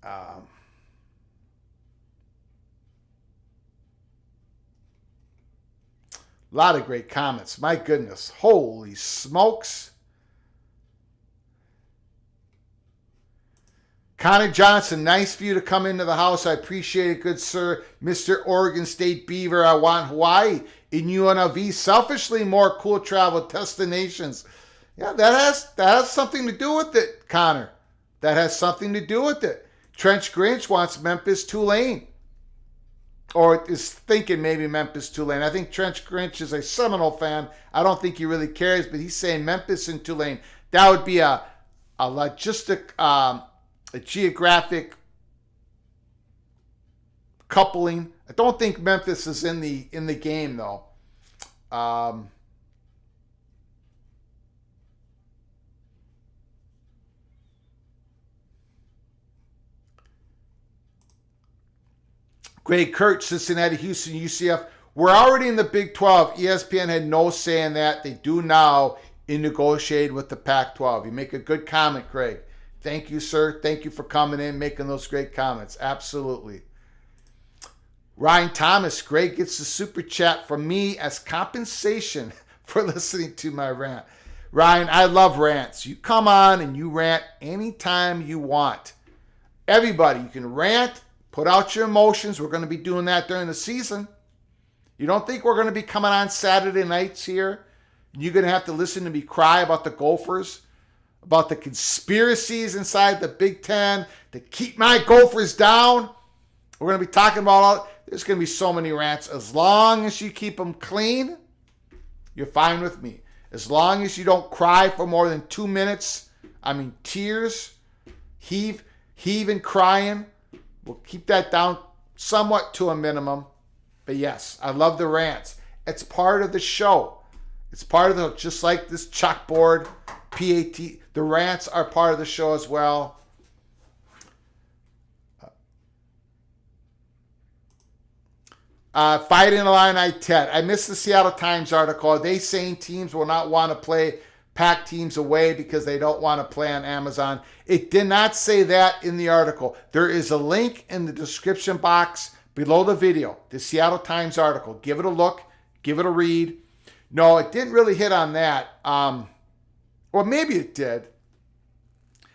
A: A lot of great comments. My goodness. Holy smokes. Connor Johnson, nice for you to come into the house. I appreciate it, good sir. Mr. Oregon State Beaver, I want Hawaii in UNLV. Selfishly, more cool travel destinations. Yeah, that has something to do with it, Connor. That has something to do with it. Trench Grinch wants Memphis Tulane. Or is thinking maybe Memphis Tulane. I think Trench Grinch is a Seminole fan. I don't think he really cares, but he's saying Memphis and Tulane. That would be a logistic, a geographic coupling. I don't think Memphis is in the game though. Greg Kurtz, Cincinnati, Houston, UCF. We're already in the Big 12. ESPN had no say in that. They do now in negotiating with the Pac-12. You make a good comment, Greg. Thank you, sir. Thank you for coming in, making those great comments. Absolutely. Ryan Thomas, Greg gets the super chat from me as compensation for listening to my rant. Ryan, I love rants. You come on and you rant anytime you want. Everybody, you can rant. Put out your emotions. We're going to be doing that during the season. You don't think we're going to be coming on Saturday nights here? You're going to have to listen to me cry about the Gophers, about the conspiracies inside the Big Ten to keep my Gophers down. We're going to be talking about all. There's going to be so many rants. As long as you keep them clean, you're fine with me. As long as you don't cry for more than 2 minutes, I mean tears, heaving, crying. We'll keep that down somewhat to a minimum. But yes, I love the rants. It's part of the show. It's part of the, just like this chalkboard, PAT, the rants are part of the show as well. Fighting Illini Ted. I missed the Seattle Times article. Are they saying teams will not want to play pack teams away because they don't want to play on Amazon? It did not say that in the article. There is a link in the description box below the video, the Seattle Times article. Give it a look. Give it a read. No, it didn't really hit on that. Or maybe it did.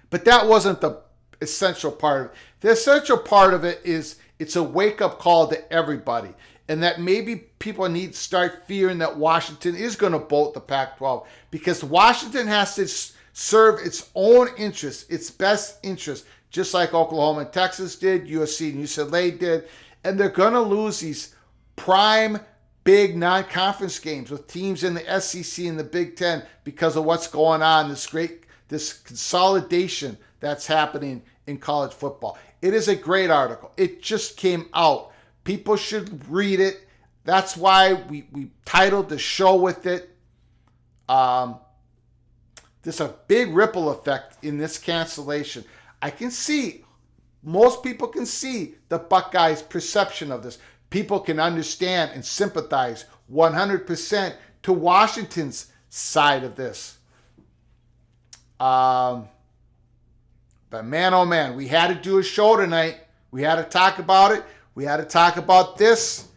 A: But that wasn't the essential part of it. The essential part of it is it's a wake-up call to everybody. And that maybe people need to start fearing that Washington is going to bolt the Pac-12. Because Washington has to serve its own interests, its best interests, just like Oklahoma and Texas did, USC and UCLA did. And they're going to lose these prime, big non-conference games with teams in the SEC and the Big Ten because of what's going on, this consolidation that's happening in college football. It is a great article. It just came out. People should read it. That's why we titled the show with it. There's a big ripple effect in this cancellation. I can see, most people can see the Buckeyes' perception of this. People can understand and sympathize 100% to Washington's side of this. But man, oh man, we had to do a show tonight. We had to talk about it. We had to talk about this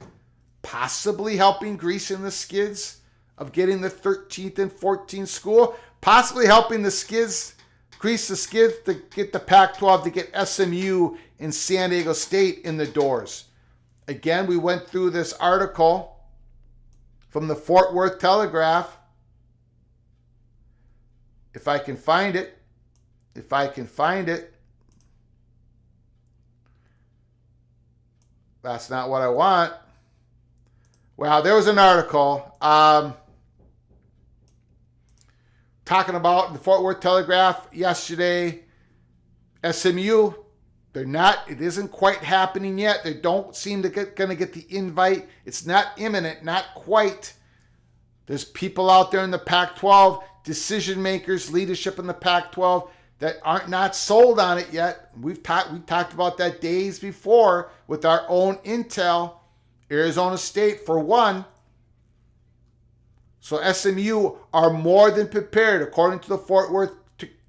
A: possibly helping greasing the skids of getting the 13th and 14th school, possibly helping the skids, grease the skids to get the Pac-12, to get SMU and San Diego State in the doors. Again, we went through this article from the Fort Worth Telegraph. If I can find it. That's not what I want. Well, there was an article talking about the Fort Worth Telegraph yesterday. SMU, it isn't quite happening yet. They don't seem to gonna get the invite. It's not imminent, not quite. There's people out there in the Pac-12, decision makers, leadership in the Pac-12 that aren't not sold on it yet. We talked about that days before with our own intel. Arizona State for one. So SMU are more than prepared, according to the Fort Worth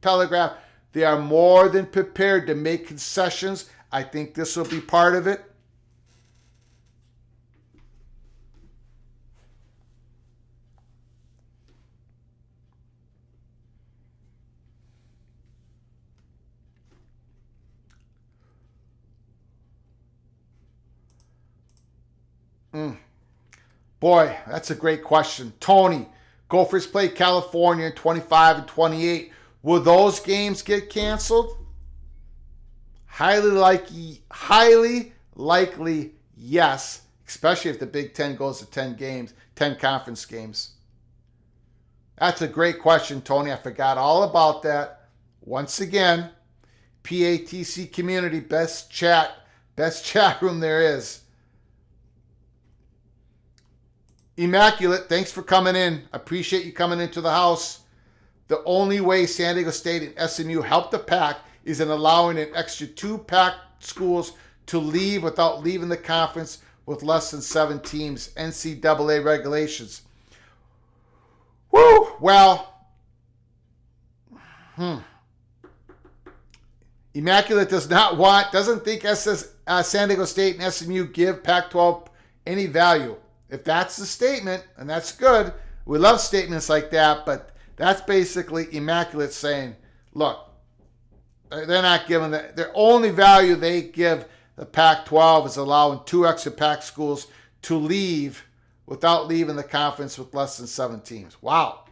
A: Telegraph. They are more than prepared to make concessions. I think this will be part of it. Boy, that's a great question. Tony, Gophers play California 25 and 28. Will those games get canceled? Highly likely, yes. Especially if the Big Ten goes to 10 games, 10 conference games. That's a great question, Tony. I forgot all about that. Once again, PATC community, best chat room there is. Immaculate, thanks for coming in. Appreciate you coming into the house. The only way San Diego State and SMU help the Pac is in allowing an extra 2 Pac schools to leave without leaving the conference with less than 7 teams. NCAA regulations. Woo! Well, Immaculate doesn't think San Diego State and SMU give Pac-12 any value. If that's the statement, and that's good, we love statements like that, but that's basically Immaculate saying, look, they're not giving their only value they give the Pac-12 is allowing 2 extra Pac schools to leave without leaving the conference with less than 7 teams. Wow.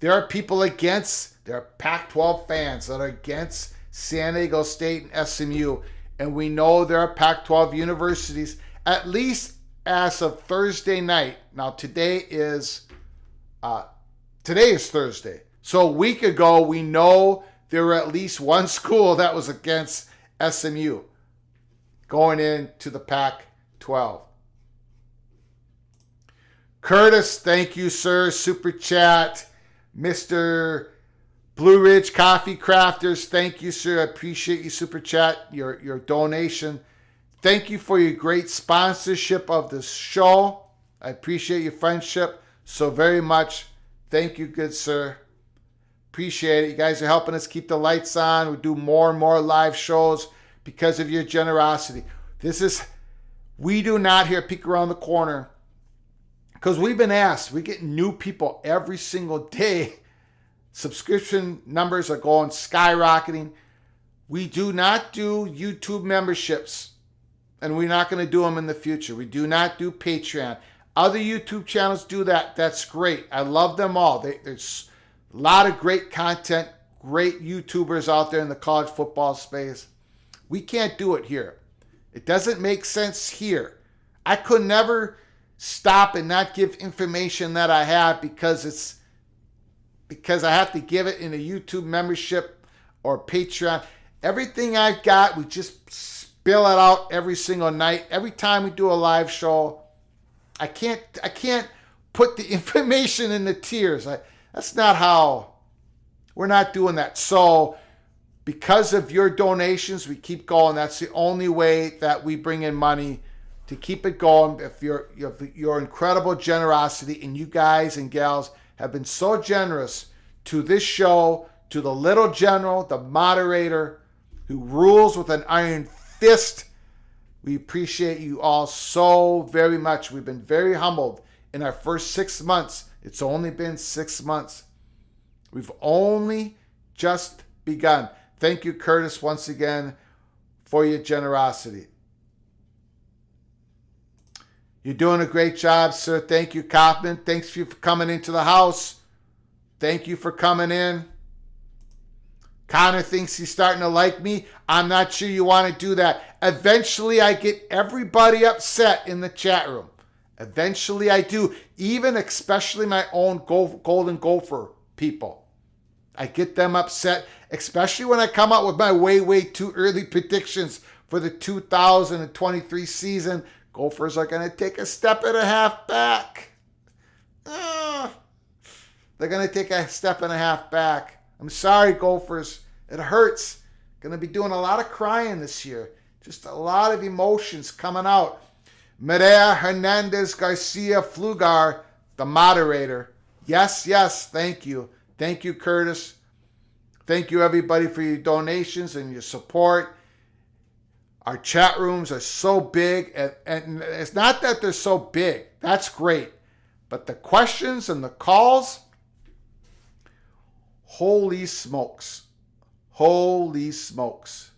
A: There are Pac-12 fans that are against San Diego State and SMU, and we know there are Pac-12 universities, at least as of Thursday night. Now today is Thursday. So a week ago, we know there were at least one school that was against SMU going into the Pac-12. Curtis, thank you, sir. Super chat. Mr. Blue Ridge Coffee Crafters, thank you, sir. I appreciate you, super chat, your donation. Thank you for your great sponsorship of this show. I appreciate your friendship so very much. Thank you, good sir. Appreciate it. You guys are helping us keep the lights on. We do more and more live shows because of your generosity. We do not here Peek Around the Corner, because we've been asked. We get new people every single day. Subscription numbers are going skyrocketing. We do not do YouTube memberships, and we're not going to do them in the future. We do not do Patreon. Other YouTube channels do that. That's great. I love them all. There's a lot of great content, great YouTubers out there in the college football space. We can't do it here. It doesn't make sense here. I could never stop and not give information that I have because I have to give it in a YouTube membership or Patreon. Everything I've got, we just spill it out every single night. Every time we do a live show, I can't put the information in the tiers. That's not how. We're not doing that. So because of your donations, we keep going. That's the only way that we bring in money to keep it going. If your incredible generosity, and you guys and gals have been so generous to this show, to the little general, the moderator, who rules with an iron fist. We appreciate you all so very much. We've been very humbled in our first 6 months. It's only been 6 months. We've only just begun. Thank you, Curtis, once again, for your generosity. You're doing a great job, sir. Thank you, Kaufman. Thanks for coming into the house. Thank you for coming in. Connor thinks he's starting to like me. I'm not sure you want to do that. Eventually, I get everybody upset in the chat room. Eventually, I do. Even especially my own Golden Gopher people. I get them upset, especially when I come out with my way too early predictions for the 2023 season. Gophers are going to take a step and a half back. They're going to take a step and a half back. I'm sorry, Gophers. It hurts. Going to be doing a lot of crying this year. Just a lot of emotions coming out. Medea Hernandez Garcia Flugar, the moderator. Yes, thank you. Thank you, Curtis. Thank you, everybody, for your donations and your support. Our chat rooms are so big, and it's not that they're so big. That's great. But the questions and the calls, holy smokes. Holy smokes.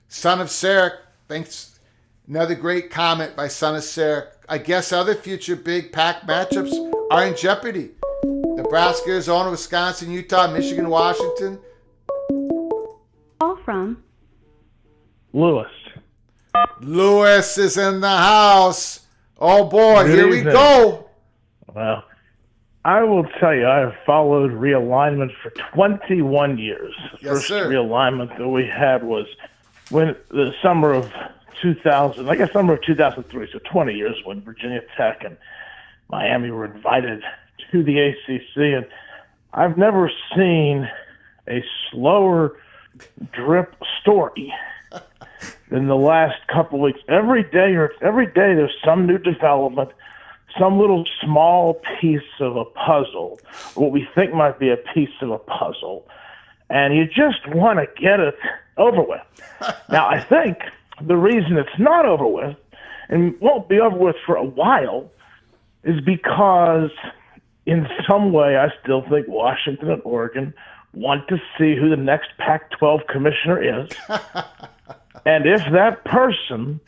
A: Son of Sarek, thanks. Another great comment by Son of Sarek. I guess other future big Pac matchups are in jeopardy. Nebraska, Arizona, Wisconsin, Utah, Michigan, Washington.
B: Call from
I: Lewis.
A: Lewis is in the house. Oh boy,
I: Good
A: here
I: evening.
A: we go.
I: Well, I will tell you, I have followed realignment for 21 years. The
A: Yes,
I: first
A: sir.
I: realignment that we had was when the summer of 2000, I guess summer of 2003, so 20 years, when Virginia Tech and Miami were invited to the ACC. And I've never seen a slower drip story than the last couple of weeks. Every day there's some new development, some little small piece of a puzzle, what we think might be a piece of a puzzle, and you just want to get it over with. Now, I think the reason it's not over with, and won't be over with for a while, is because in some way I still think Washington and Oregon want to see who the next Pac-12 commissioner is. And if that person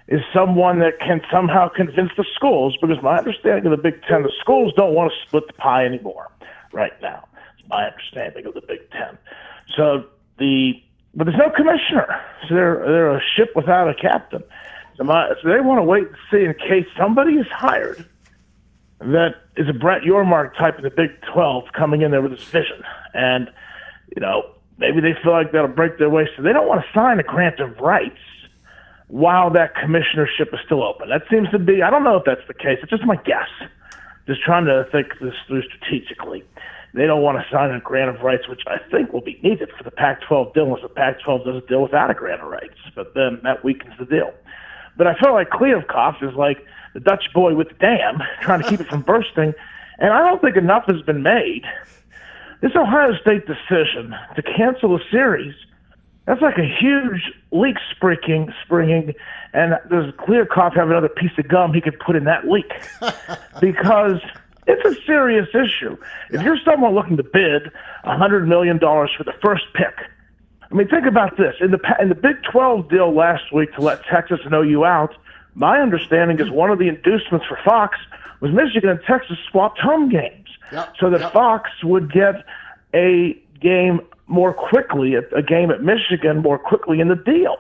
I: is someone that can somehow convince the schools, because my understanding of the Big Ten, the schools don't want to split the pie anymore right now. It's my understanding of the Big Ten. But there's no commissioner. So they're a ship without a captain. So they want to wait and see in case somebody is hired that is a Brett Yormark type in the Big 12 coming in there with his vision. And, maybe they feel like that'll break their way. So they don't want to sign a grant of rights while that commissionership is still open. That seems to be, I don't know if that's the case. It's just my guess. Just trying to think this through strategically. They don't want to sign a grant of rights, which I think will be needed for the Pac-12 deal unless the Pac-12 doesn't deal without a grant of rights. But then that weakens the deal. But I feel like Kleefkoff is like the Dutch boy with the dam, trying to keep it from bursting. And I don't think enough has been made. This Ohio State decision to cancel the series, that's like a huge leak springing, and does Kleefkoff have another piece of gum he could put in that leak? Because it's a serious issue. If you're someone looking to bid $100 million for the first pick, I mean, think about this. In the Big 12 deal last week to let Texas and OU out, my understanding is one of the inducements for Fox was Michigan and Texas swapped home games so that Fox would get a game more quickly, a game at Michigan more quickly in the deal.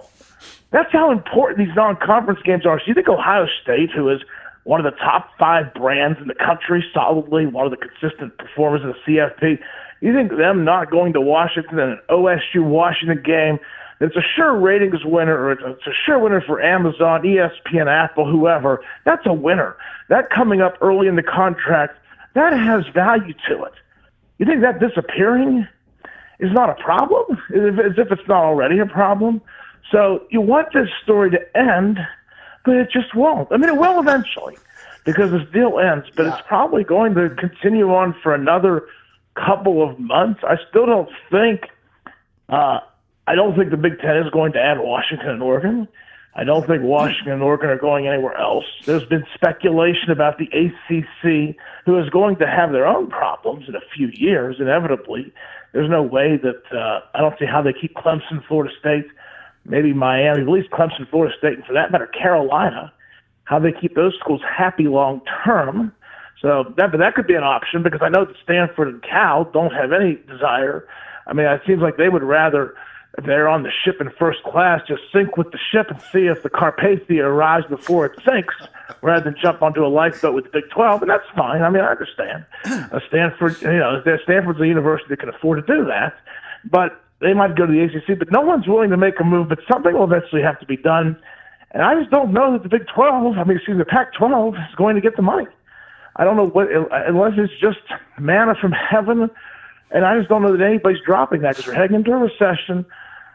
I: That's how important these non-conference games are. So you think Ohio State, who is one of the top 5 brands in the country, solidly one of the consistent performers in the CFP, you think them not going to Washington and an OSU-Washington game, it's a sure ratings winner, or it's a sure winner for Amazon, ESPN, Apple, whoever. That's a winner. That coming up early in the contract, that has value to it. You think that disappearing is not a problem, as if it's not already a problem? So you want this story to end, but it just won't. I mean, it will eventually. because this deal ends, but it's probably going to continue on for another couple of months. I still don't think I don't think the Big Ten is going to add Washington and Oregon. I don't think Washington and Oregon are going anywhere else. There's been speculation about the ACC, who is going to have their own problems in a few years, inevitably. There's no way that I don't see how they keep Clemson, Florida State, maybe Miami, at least Clemson, Florida State, and for that matter, Carolina, how they keep those schools happy long term. So that could be an option, because I know that Stanford and Cal don't have any desire. I mean, it seems like they would rather, if they're on the ship in first class, just sink with the ship and see if the Carpathia arrives before it sinks, rather than jump onto a lifeboat with the Big 12, and that's fine. I mean, I understand. Stanford's a university that can afford to do that, but they might go to the ACC, but no one's willing to make a move, but something will eventually have to be done, and I just don't know that the Big 12, the Pac-12 is going to get the money. I don't know unless it's just manna from heaven, and I just don't know that anybody's dropping that, because we're heading into a recession.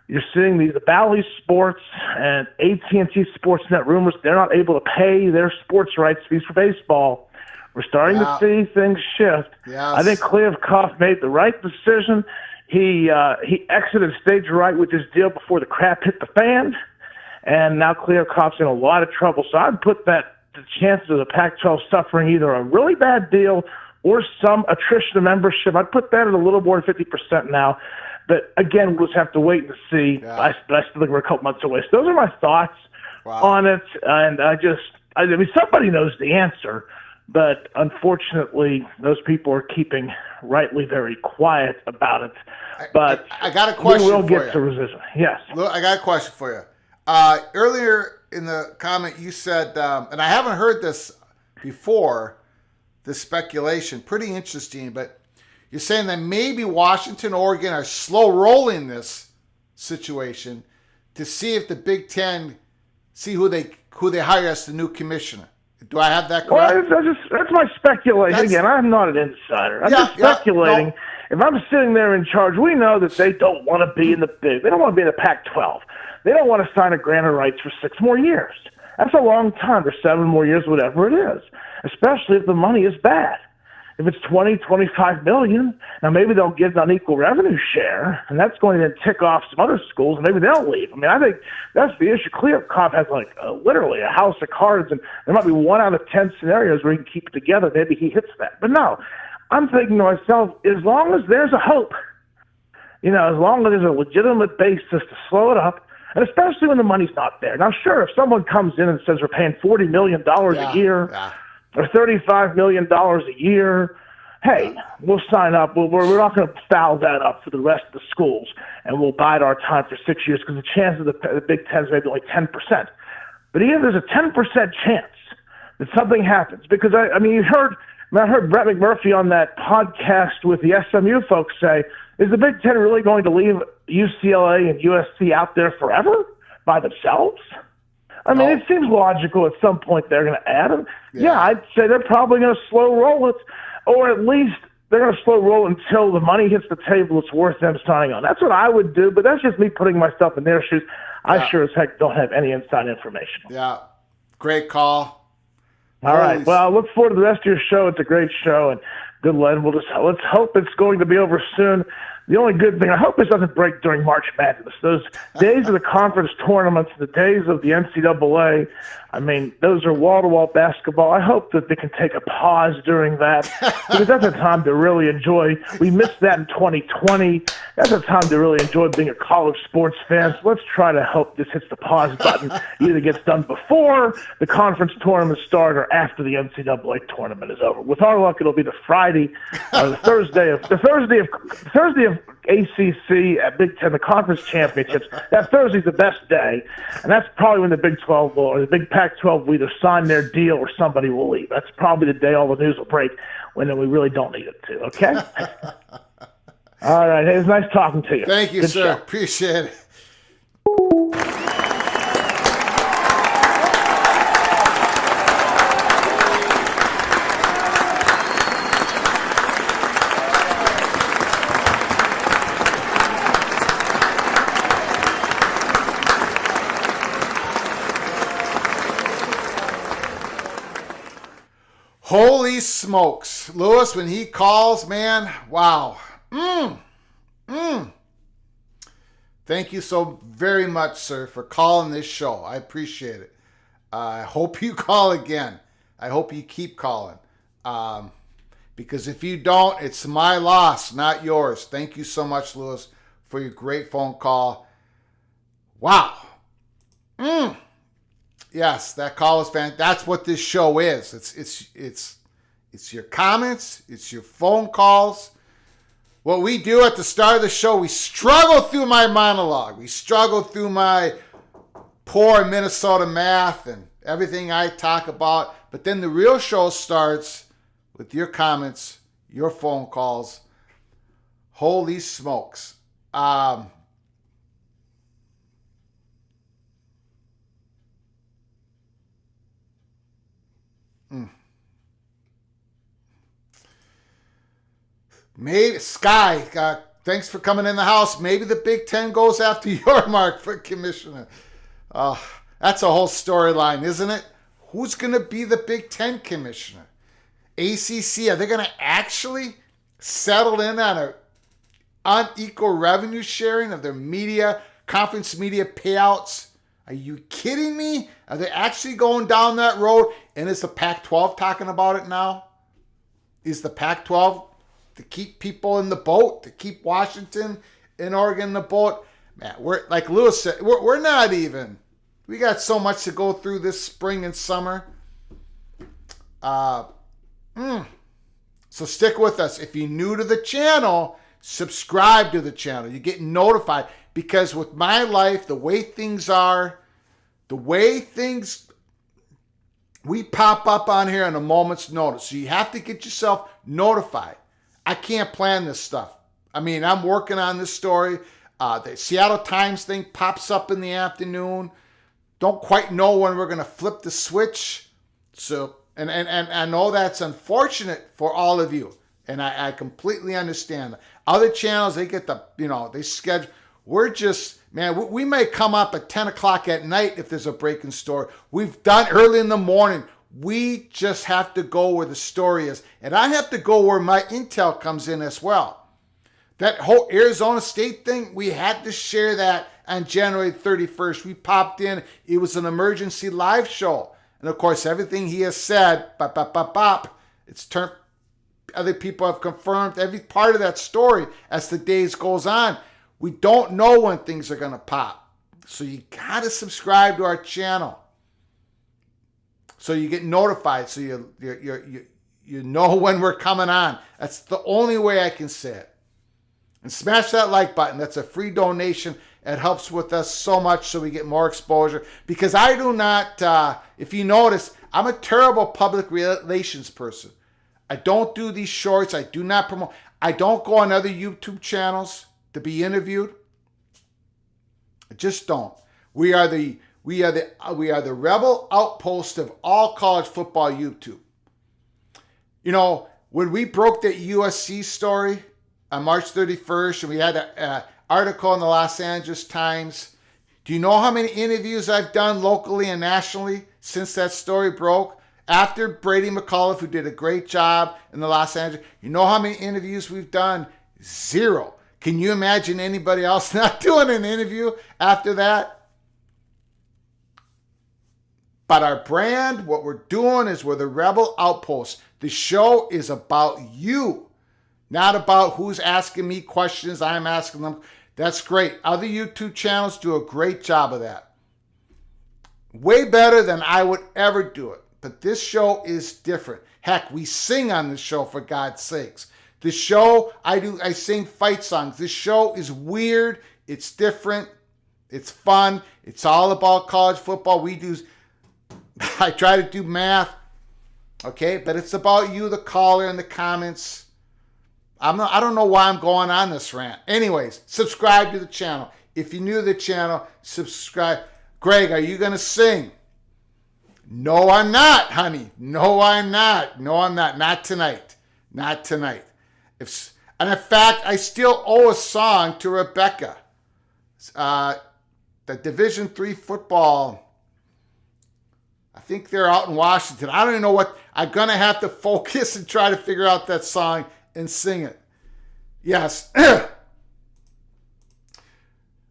I: You're seeing the Bally Sports and AT&T Sportsnet rumors. They're not able to pay their sports rights fees for baseball. We're starting to see things shift.
A: Yes.
I: I think Kliavkoff made the right decision. He exited stage right with his deal before the crap hit the fan, and now Kliavkoff's in a lot of trouble. So I'd put the chances of the Pac-12 suffering either a really bad deal or some attrition of membership, I'd put that at a little more than 50% now. But again, we'll just have to wait and see.
A: Yeah.
I: I still think we're a couple months away. So those are my thoughts on it. And I mean, somebody knows the answer, but unfortunately, those people are keeping rightly very quiet about it. But
A: I got a question
I: we will
A: for
I: get
A: you.
I: to resistance. Yes.
A: Look, I got a question for you. Earlier in the comment, you said, and I haven't heard this before, this speculation, pretty interesting, but you're saying that maybe Washington, Oregon are slow rolling this situation to see if the Big Ten see who they hire as the new commissioner. Do I have that correct?
I: Well, that's my speculation. Again, I'm not an insider. I'm just speculating.
A: No.
I: If I'm sitting there in charge, we know that they don't want to be in the Big. They don't want to be in the Pac-12. They don't want to sign a grant of rights for 6 more years. That's a long time, or 7 more years, whatever it is, especially if the money is bad. If it's $20, $25 million, now maybe they'll get an unequal revenue share, and that's going to then tick off some other schools, and maybe they'll leave. I mean, I think that's the issue. Kliavkoff has literally a house of cards, and there might be 1 out of 10 scenarios where he can keep it together. Maybe he hits that. But no, I'm thinking to myself, as long as there's a hope, as long as there's a legitimate basis to slow it up, and especially when the money's not there. Now, sure, if someone comes in and says we're paying $40 million a year or $35 million a year, hey, we'll sign up. We're not going to foul that up for the rest of the schools, and we'll bide our time for 6 years, because the chance of the Big Ten is maybe only 10%. But even there's a 10% chance that something happens, because I heard Brett McMurphy on that podcast with the SMU folks say, is the Big Ten really going to leave UCLA and USC out there forever by themselves? I mean, it seems logical at some point they're going to add them. Yeah, I'd say they're probably going to slow roll it, or at least they're going to slow roll until the money hits the table. It's worth them signing on. That's what I would do, but that's just me putting myself in their shoes. I sure as heck don't have any inside information.
A: Yeah, great call.
I: All right. Well, I look forward to the rest of your show. It's a great show, and good luck. Let's hope it's going to be over soon. The only good thing, I hope this doesn't break during March Madness. Those days of the conference tournaments, the days of the NCAA, I mean, those are wall-to-wall basketball. I hope that they can take a pause during that, because that's a time to really enjoy. We missed that in 2020. That's a time to really enjoy being a college sports fan. So let's try to hope this hits the pause button. Either gets done before the conference tournament start or after the NCAA tournament is over. With our luck, it'll be the Friday, the Thursday of ACC at Big Ten, the conference championships. That Thursday's the best day, and that's probably when the Big 12 or the Big Pac-12 will either sign their deal or somebody will leave. That's probably the day all the news will break, when we really don't need it to. Okay. All right. Hey, it was nice talking to you.
A: Thank you,
I: Good
A: sir.
I: show.
A: Appreciate it. smokes. Lewis, when he calls, man, wow. Thank you so very much, sir, for calling this show. I appreciate it. I hope you call again. I hope you keep calling. Because if you don't, it's my loss, not yours. Thank you so much, Lewis, for your great phone call. Wow. Yes, that call is fantastic. That's what this show is. It's your comments. It's your phone calls. What we do at the start of the show, we struggle through my monologue. We struggle through my poor Minnesota math and everything I talk about. But then the real show starts with your comments, your phone calls. Holy smokes. Maybe Sky, thanks for coming in the house. Maybe the Big Ten goes after your mark for commissioner. That's a whole storyline, isn't it? Who's going to be the Big Ten commissioner? ACC, are they going to actually settle in on an unequal revenue sharing of their media, conference media payouts? Are you kidding me? Are they actually going down that road? And is the Pac-12 talking about it now? Is the Pac-12 to keep people in the boat, to keep Washington and Oregon in the boat? Man, we're like Lewis said, we're not even. We got so much to go through this spring and summer. So stick with us. If you're new to the channel, subscribe to the channel. You get notified, because with my life, the way things are, we pop up on here on a moment's notice. So you have to get yourself notified. I can't plan this stuff. I mean, I'm working on this story. The Seattle Times thing pops up in the afternoon. Don't quite know when we're going to flip the switch. So, and I know that's unfortunate for all of you. And I completely understand that. Other channels, they get they schedule. We're just, man, we may come up at 10 o'clock at night if there's a breaking story. We've done early in the morning. We just have to go where the story is. And I have to go where my intel comes in as well. That whole Arizona State thing, we had to share that on January 31st. We popped in. It was an emergency live show. And of course, everything he has said, it's turned, other people have confirmed every part of that story as the days goes on. We don't know when things are going to pop. So you got to subscribe to our channel, so you get notified, so you know when we're coming on. That's the only way I can say it. And smash that like button. That's a free donation. It helps with us so much, so we get more exposure. Because I do not, if you notice, I'm a terrible public relations person. I don't do these shorts. I do not promote. I don't go on other YouTube channels to be interviewed. I just don't. We are the rebel outpost of all college football YouTube. You know, when we broke the USC story on March 31st, and we had an article in the Los Angeles Times, do you know how many interviews I've done locally and nationally since that story broke? After Brady McCullough, who did a great job in the Los Angeles, you know how many interviews we've done? 0. Can you imagine anybody else not doing an interview after that? But our brand, what we're doing is we're the Rebel Outpost. The show is about you, not about who's asking me questions. I'm asking them. That's great. Other YouTube channels do a great job of that. Way better than I would ever do it. But this show is different. Heck, we sing on this show, for God's sakes. The show, I sing fight songs. This show is weird. It's different. It's fun. It's all about college football. I try to do math, okay? But it's about you, the caller, and the comments. I don't know why I'm going on this rant. Anyways, subscribe to the channel. If you're new to the channel, subscribe. Greg, are you going to sing? No, I'm not, honey. No, I'm not. No, I'm not. Not tonight. Not tonight. And in fact, I still owe a song to Rebecca. The Division III football I think they're out in Washington. I don't even know what. I'm going to have to focus and try to figure out that song and sing it. Yes.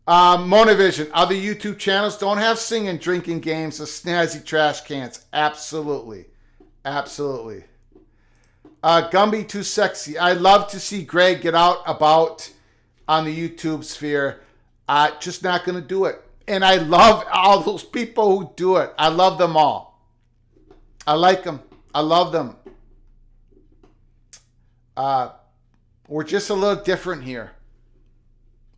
A: Monovision. Other YouTube channels don't have singing, drinking games or snazzy trash cans. Absolutely. Absolutely. Gumby Too Sexy. I love to see Greg get out about on the YouTube sphere. Just not going to do it. And I love all those people who do it. I love them all. I like them. I love them. We're just a little different here.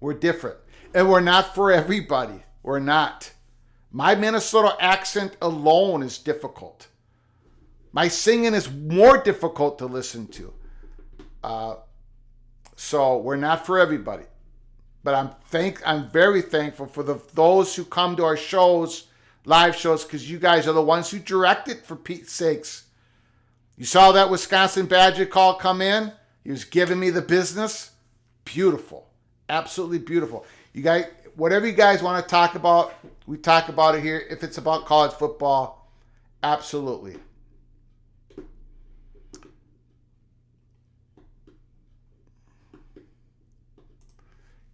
A: We're different. And we're not for everybody. We're not. My Minnesota accent alone is difficult. My singing is more difficult to listen to. So we're not for everybody. But I'm very thankful for those who come to our shows, live shows, because you guys are the ones who direct it, for Pete's sakes. You saw that Wisconsin Badger call come in? He was giving me the business. Beautiful. Absolutely beautiful. You guys, whatever you guys want to talk about, we talk about it here. If it's about college football, absolutely.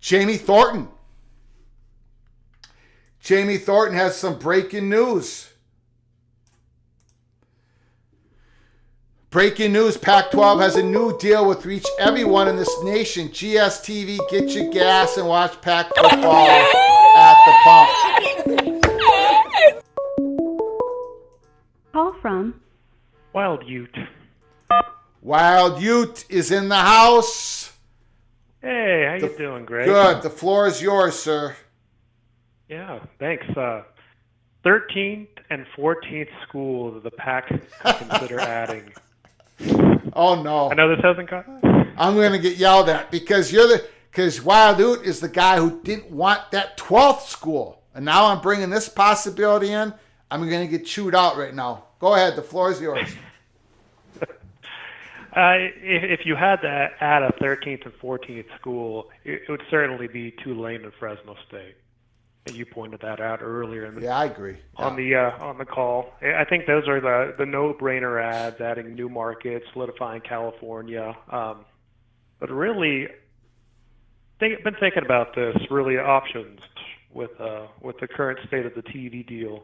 A: Jamie Thornton. Jamie Thornton has some breaking news. Breaking news, Pac-12 has a new deal with Reach Everyone in this nation. GSTV, get your gas and watch Pac football at the pump.
B: Call from
J: Wild Ute.
A: Wild Ute is in the house.
J: Hey, how you doing, Greg?
A: Good. The floor is yours, sir.
J: Yeah, thanks. 13th and 14th schools the Pac could consider adding.
A: Oh no!
J: I know this hasn't gone.
A: I'm going to get yelled at because Wild Ute is the guy who didn't want that 12th school, and now I'm bringing this possibility in. I'm going to get chewed out right now. Go ahead. The floor is yours.
J: If you had to add a 13th and 14th school, it would certainly be Tulane and Fresno State. And you pointed that out earlier.
A: I agree.
J: On the call, I think those are the no-brainer ads, adding new markets, solidifying California. But really, been thinking about this. Really, options with the current state of the TV deal.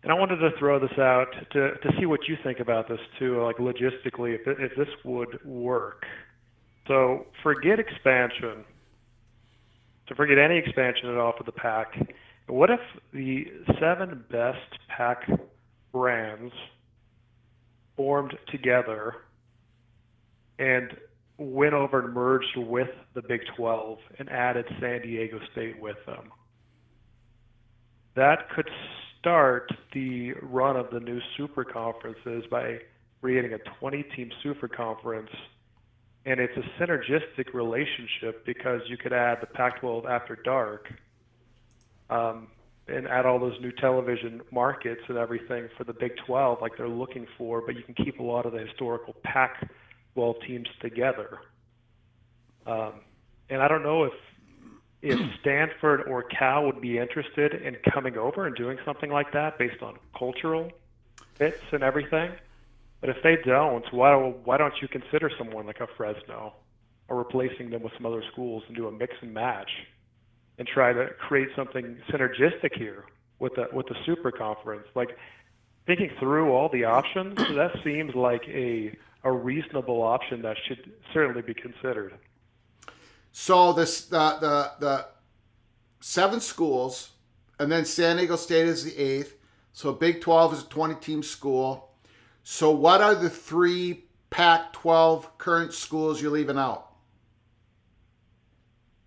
J: And I wanted to throw this out to see what you think about this too, like logistically, if this would work. So forget expansion. So forget any expansion at all for the Pac. What if the 7 best Pac brands formed together and went over and merged with the Big 12 and added San Diego State with them? That could start the run of the new super conferences by creating a 20-team super conference, and it's a synergistic relationship because you could add the Pac-12 after dark and add all those new television markets and everything for the Big 12 like they're looking for, but you can keep a lot of the historical Pac-12 teams together. And I don't know if Stanford or Cal would be interested in coming over and doing something like that based on cultural fits and everything. But if they don't, why don't you consider someone like a Fresno or replacing them with some other schools and do a mix and match and try to create something synergistic here with the super conference? Like, thinking through all the options, that seems like a reasonable option that should certainly be considered.
A: So the 7 schools, and then San Diego State is the 8th. So Big 12 is a 20-team school. So what are the 3 Pac-12 current schools you're leaving out?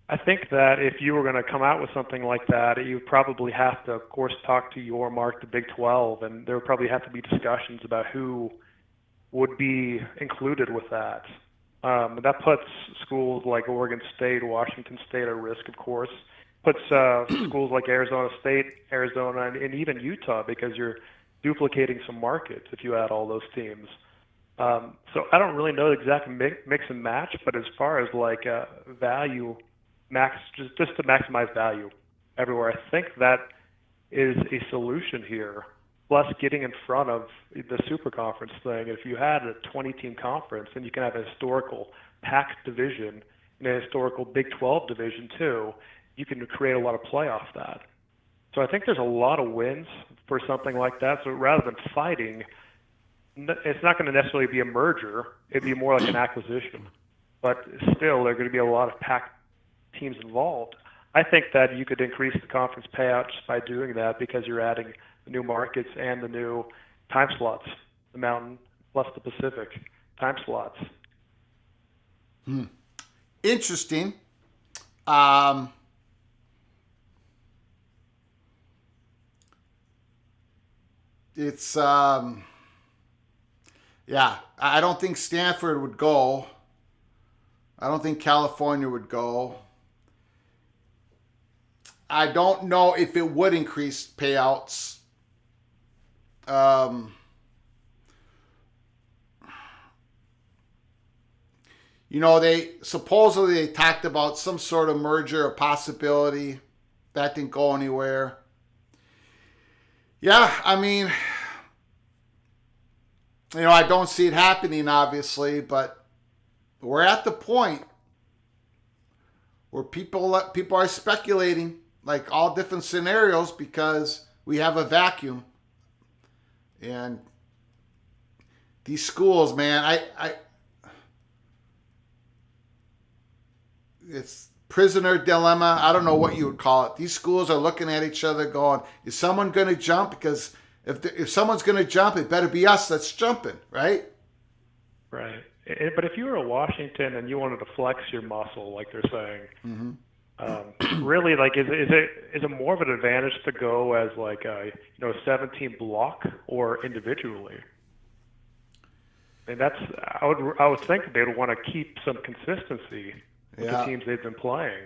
J: I think that if you were going to come out with something like that, you would probably have to, of course, talk to your mark, the Big 12, and there would probably have to be discussions about who would be included with that. That puts schools like Oregon State, Washington State at risk, of course. Puts schools like Arizona State, Arizona, and even Utah, because you're duplicating some markets if you add all those teams. So I don't really know the exact mix and match, but as far as like value, just to maximize value everywhere, I think that is a solution here. plus getting in front of the super conference thing. If you had a 20-team conference, then you can have a historical Pac division and a historical Big 12 division too. You can create a lot of play off that. So I think there's a lot of wins for something like that. So rather than fighting, it's not going to necessarily be a merger. It'd be more like an acquisition. But still, there are going to be a lot of Pac teams involved. I think that you could increase the conference payout just by doing that because you're adding the new markets and the new time slots, the Mountain plus the Pacific time slots.
A: Interesting. It's yeah, I don't think Stanford would go. I don't think California would go. I don't know if it would increase payouts. They supposedly talked about some sort of merger or possibility. That didn't go anywhere. Yeah, I mean, I don't see it happening, obviously, but we're at the point where people are speculating, like all different scenarios, because we have a vacuum. And these schools, man, it's prisoner dilemma. I don't know what you would call it. These schools are looking at each other going, is someone going to jump? Because if someone's going to jump, it better be us that's jumping, right?
J: Right. But if you were a Washington and you wanted to flex your muscle, like they're saying, really, like, is it more of an advantage to go as like a 17 block or individually? And I would think they would want to keep some consistency with the teams they've been playing.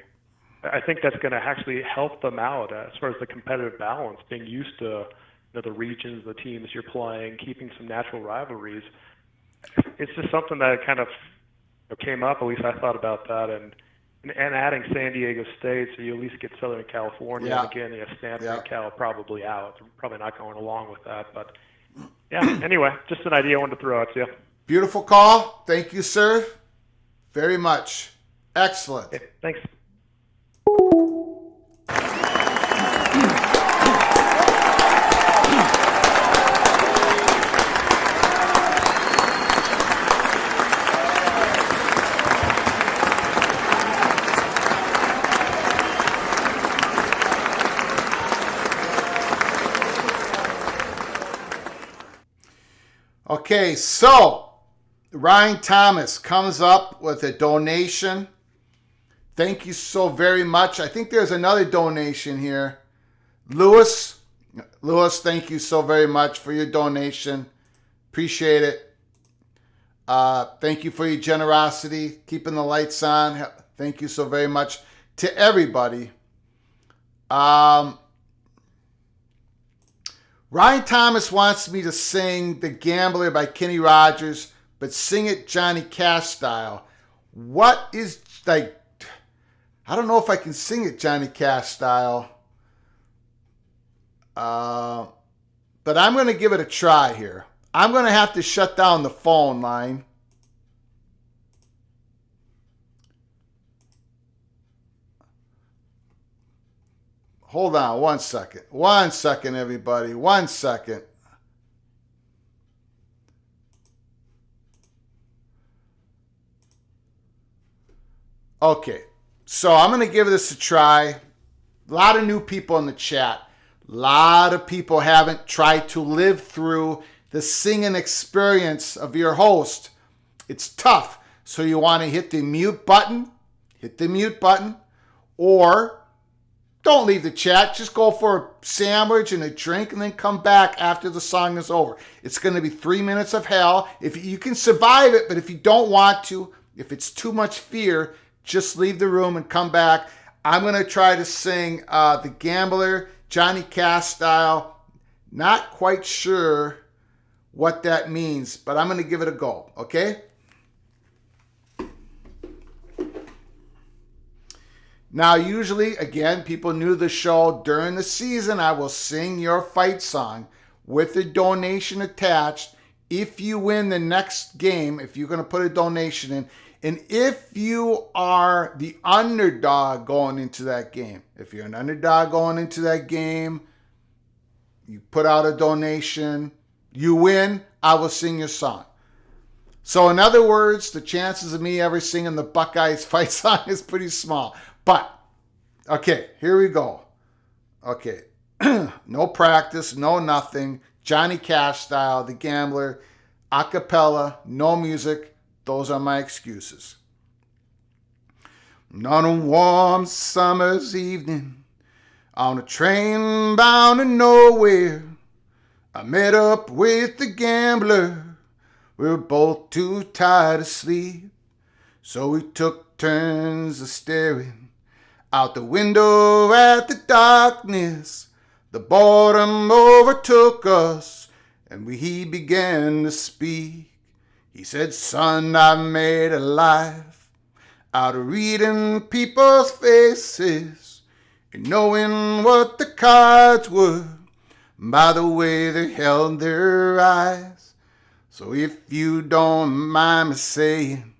J: I think that's going to actually help them out as far as the competitive balance, being used to the regions, the teams you're playing, keeping some natural rivalries. It's just something that kind of came up. At least I thought about that, and adding San Diego State, so you at least get Southern California.
A: Yeah.
J: And again, you have Stanford and Cal probably out. They're probably not going along with that. But yeah, anyway, just an idea I wanted to throw out to you.
A: Beautiful call. Thank you, sir. Very much. Excellent.
J: Okay, thanks.
A: Okay, so Ryan Thomas comes up with a donation. Thank you so very much. I think there's another donation here. Lewis, thank you so very much for your donation. Appreciate it. Thank you for your generosity, keeping the lights on. Thank you so very much to everybody. Ryan Thomas wants me to sing The Gambler by Kenny Rogers, but sing it Johnny Cash style. What is, like, I don't know if I can sing it Johnny Cash style. But I'm going to give it a try here. I'm going to have to shut down the phone line. Hold on 1 second. 1 second, everybody. 1 second. Okay, so I'm going to give this a try. A lot of new people in the chat. A lot of people haven't tried to live through the singing experience of your host. It's tough. So you want to hit the mute button. Hit the mute button. Or don't leave the chat. Just go for a sandwich and a drink and then come back after the song is over. It's going to be 3 minutes of hell. If you can survive it, but if you don't want to, if it's too much fear, just leave the room and come back. I'm going to try to sing The Gambler, Johnny Cash style. Not quite sure what that means, but I'm going to give it a go, okay? Now, usually, again, people knew the show during the season. I will sing your fight song. with a donation attached. If you win the next game, if you're going to put a donation in, and if you are the underdog going into that game, if you're an underdog going into that game, you put out a donation, you win, I will sing your song. So in other words, the chances of me ever singing the Buckeyes fight song is pretty small. But, okay, here we go. Okay, no practice, no nothing. Johnny Cash style, The Gambler, a cappella, no music. Those are my excuses. On a warm summer's evening, on a train bound to nowhere, I met up with the gambler. We were both too tired to sleep, so we took turns of staring out the window at the darkness. The boredom overtook us, and he began to speak. He said, son, I made a life out of reading people's faces and knowing what the cards were by the way they held their eyes. So if you don't mind me saying,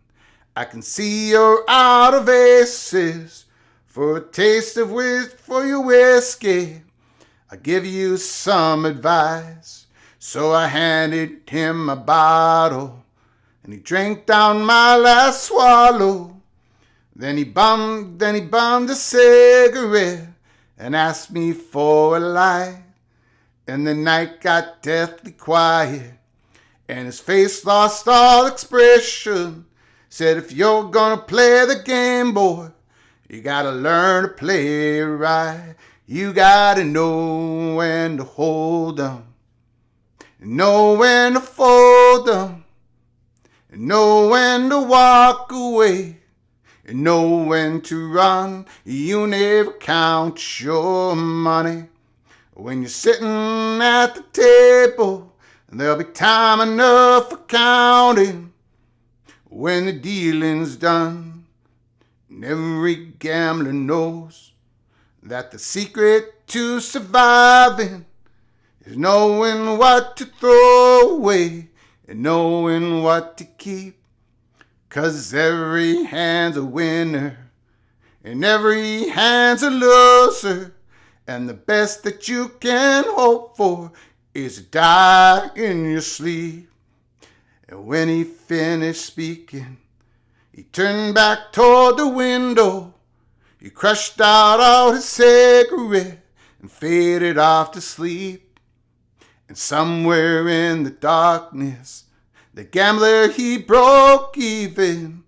A: I can see you're out of aces. For a taste of for your whiskey, I'll give you some advice. So I handed him a bottle, and he drank down my last swallow. Then he bummed a cigarette and asked me for a light. And the night got deathly quiet, and his face lost all expression. Said, if you're gonna play the game, boy, you gotta learn to play it right. You gotta know when to hold 'em, know when to fold 'em, know when to walk away, and know when to run. You never count your money. When you're sitting at the table, there'll be time enough for counting when the dealing's done. And every gambler knows that the secret to surviving is knowing what to throw away and knowing what to keep. 'Cause every hand's a winner and every hand's a loser. And the best that you can hope for is to die in your sleep. And when he finished speaking, he turned back toward the window. He crushed out all his cigarette and faded off to sleep. And somewhere in the darkness, the gambler, he broke even.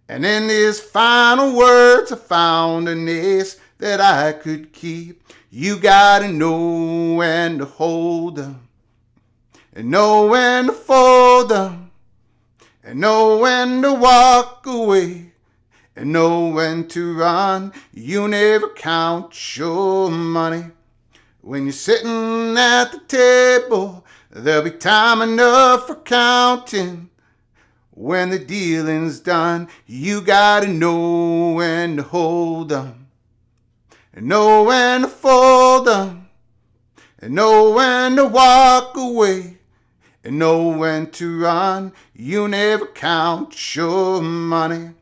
A: And in his final words, I found an ace that I could keep. You gotta know when to hold 'em, and know when to fold 'em, and know when to walk away, and know when to run. You never count your money. When you're sitting at the table, there'll be time enough for counting. When the dealing's done, you gotta know when to hold 'em, and know when to fold 'em, and know when to walk away, and know when to run. You never count your money.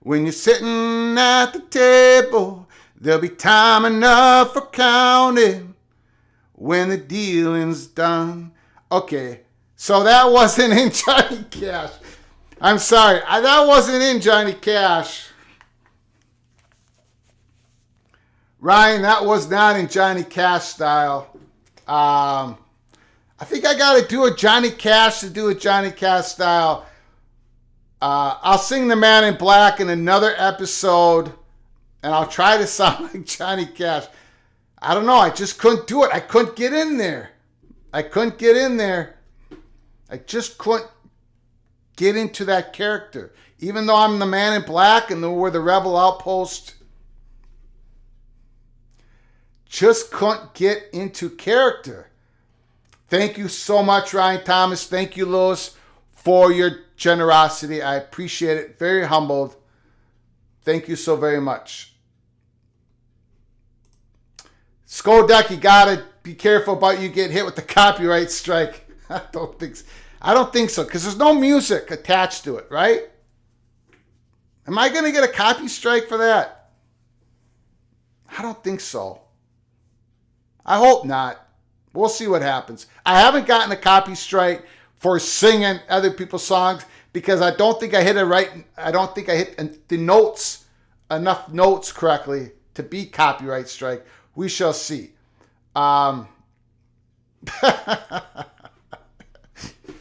A: When you're sitting at the table, there'll be time enough for counting when the dealing's done. Okay, so that wasn't in Johnny Cash. I'm sorry, that wasn't in Johnny Cash. Ryan, that was not in Johnny Cash style. I think I got to do a Johnny Cash to do a Johnny Cash style. I'll sing The Man in Black in another episode, and I'll try to sound like Johnny Cash. I don't know. I just couldn't do it. I couldn't get in there. I just couldn't get into that character. Even though I'm the Man in Black and we're the Rebel Outpost, just couldn't get into character. Thank you so much, Ryan Thomas. Thank you, Louis, for your generosity. I appreciate it. Very humbled. Thank you so very much. Skoldeck, you got it. be careful about you getting hit with the copyright strike. I don't think so, because there's no music attached to it, right? Am I going to get a copy strike for that? I don't think so. I hope not. We'll see what happens. I haven't gotten a copy strike for singing other people's songs because I don't think I hit it right. I don't think I hit the notes, enough notes correctly to be copyright strike. We shall see.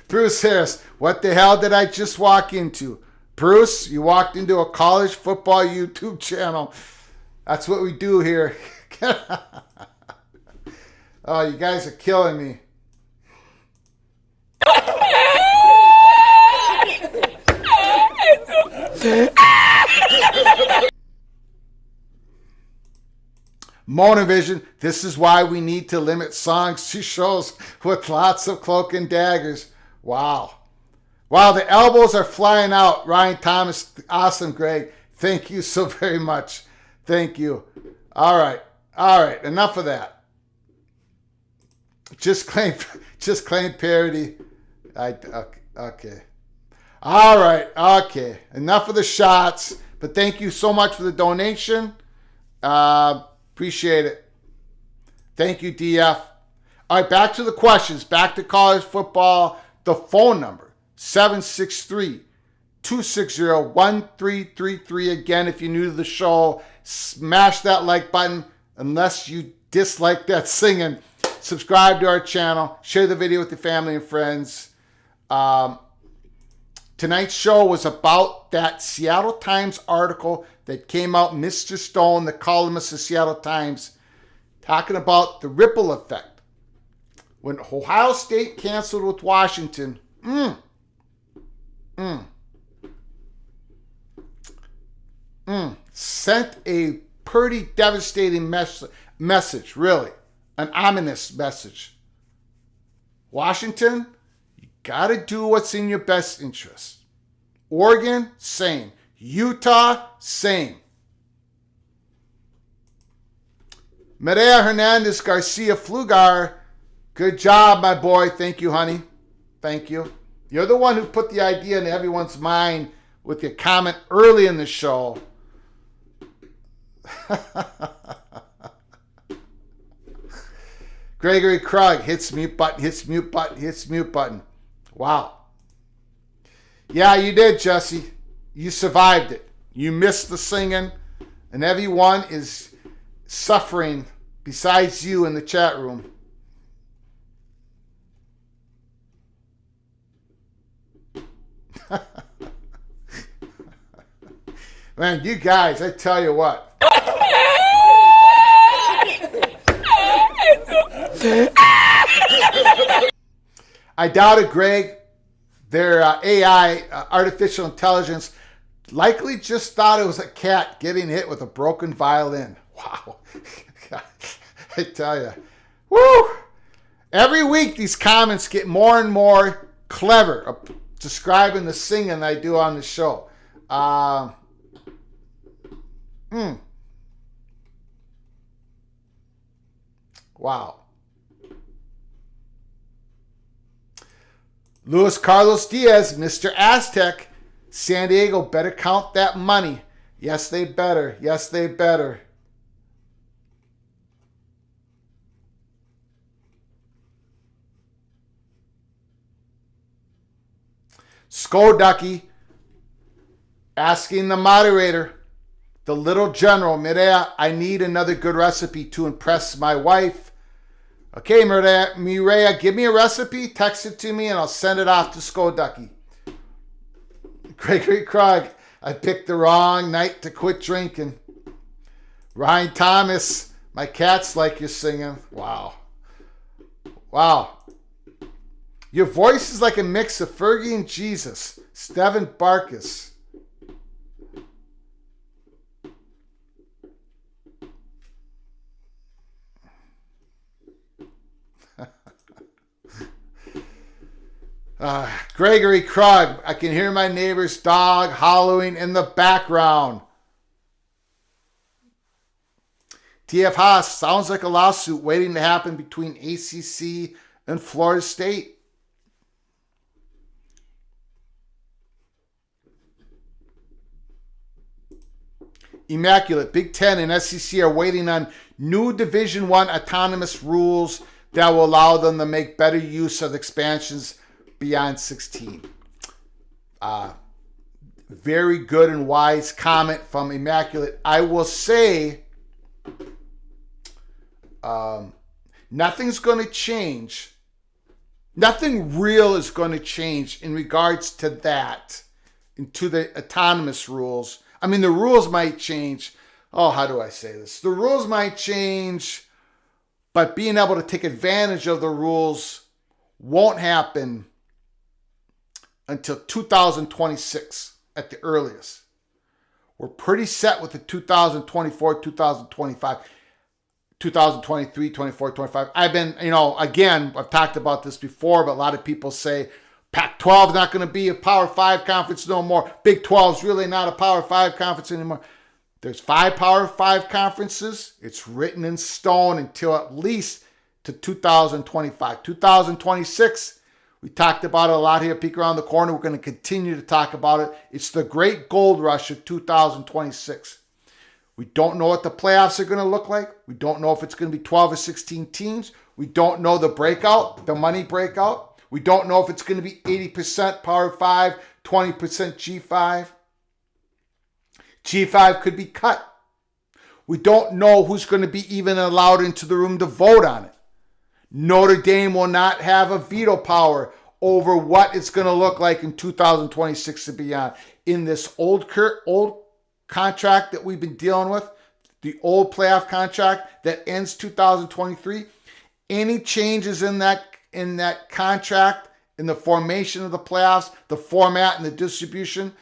A: Bruce Harris, what the hell did I just walk into? Bruce, you walked into a college football YouTube channel. That's what we do here. Oh, you guys are killing me. Monovision, this is why we need to limit songs to shows with lots of cloak and daggers. Wow. Wow, the elbows are flying out. Ryan Thomas, awesome, Greg. Thank you so very much. Thank you. All right. Enough of that. Just claim parody. Okay. All right. Okay. Enough of the shots. But thank you so much for the donation. Appreciate it. Thank you, DF. All right, back to the questions. Back to college football. The phone number, 763-260-1333. Again, if you're new to the show, smash that like button. Unless you dislike that singing, subscribe to our channel. Share the video with your family and friends. Tonight's show was about that Seattle Times article that came out. Mr. Stone, the columnist of Seattle Times, talking about the ripple effect. When Ohio State canceled with Washington, sent a pretty devastating message, really. An ominous message. Washington, you got to do what's in your best interest. Oregon, same. Utah, same. Medea Hernandez Garcia Flugar, good job, my boy. Thank you, honey. Thank you. You're the one who put the idea in everyone's mind with your comment early in the show. Gregory Krug hits mute button. Wow. Yeah, you did, Jesse. You survived it. You missed the singing, and everyone is suffering besides you in the chat room. Man, you guys, I tell you what. I doubt it, Greg. Their AI, artificial intelligence, likely just thought it was a cat getting hit with a broken violin. Wow. I tell you. Woo! Every week these comments get more and more clever describing the singing I do on the show. Wow. Luis Carlos Diaz, Mr. Aztec, San Diego better count that money. Yes, they better. Yes, they better. Skoducky asking the moderator, the little general, Mireya, I need another good recipe to impress my wife. Okay, Mireya, give me a recipe, text it to me, and I'll send it off to Skoducky. Gregory Krug, I picked the wrong night to quit drinking. Ryan Thomas, my cats like your singing. Wow. Wow. Your voice is like a mix of Fergie and Jesus. Steven Barkus. Gregory Krug, I can hear my neighbor's dog hollowing in the background. TF Haas, sounds like a lawsuit waiting to happen between ACC and Florida State. Immaculate, Big Ten and SEC are waiting on new Division I autonomous rules that will allow them to make better use of expansions beyond 16. Very good and wise comment from Immaculate. I will say nothing's going to change. Nothing real is going to change in regards to that, into the autonomous rules. I mean, the rules might change. Oh, how do I say this? The rules might change, but being able to take advantage of the rules won't happen until 2026 at the earliest. We're pretty set with the 2024, 2025, 2023, 24, 25. I've been, again, I've talked about this before, but a lot of people say Pac-12 is not going to be a Power 5 conference no more. Big 12 is really not a Power 5 conference anymore. There's 5 Power 5 conferences. It's written in stone until at least to 2025. 2026, we talked about it a lot here, Peek Around the Corner. We're going to continue to talk about it. It's the great gold rush of 2026. We don't know what the playoffs are going to look like. We don't know if it's going to be 12 or 16 teams. We don't know the breakout, the money breakout. We don't know if it's going to be 80% Power 5, 20% G5. G5 could be cut. We don't know who's going to be even allowed into the room to vote on it. Notre Dame will not have a veto power over what it's going to look like in 2026 and beyond. In this old contract that we've been dealing with, the old playoff contract that ends 2023, any changes in that contract, in the formation of the playoffs, the format and the distribution,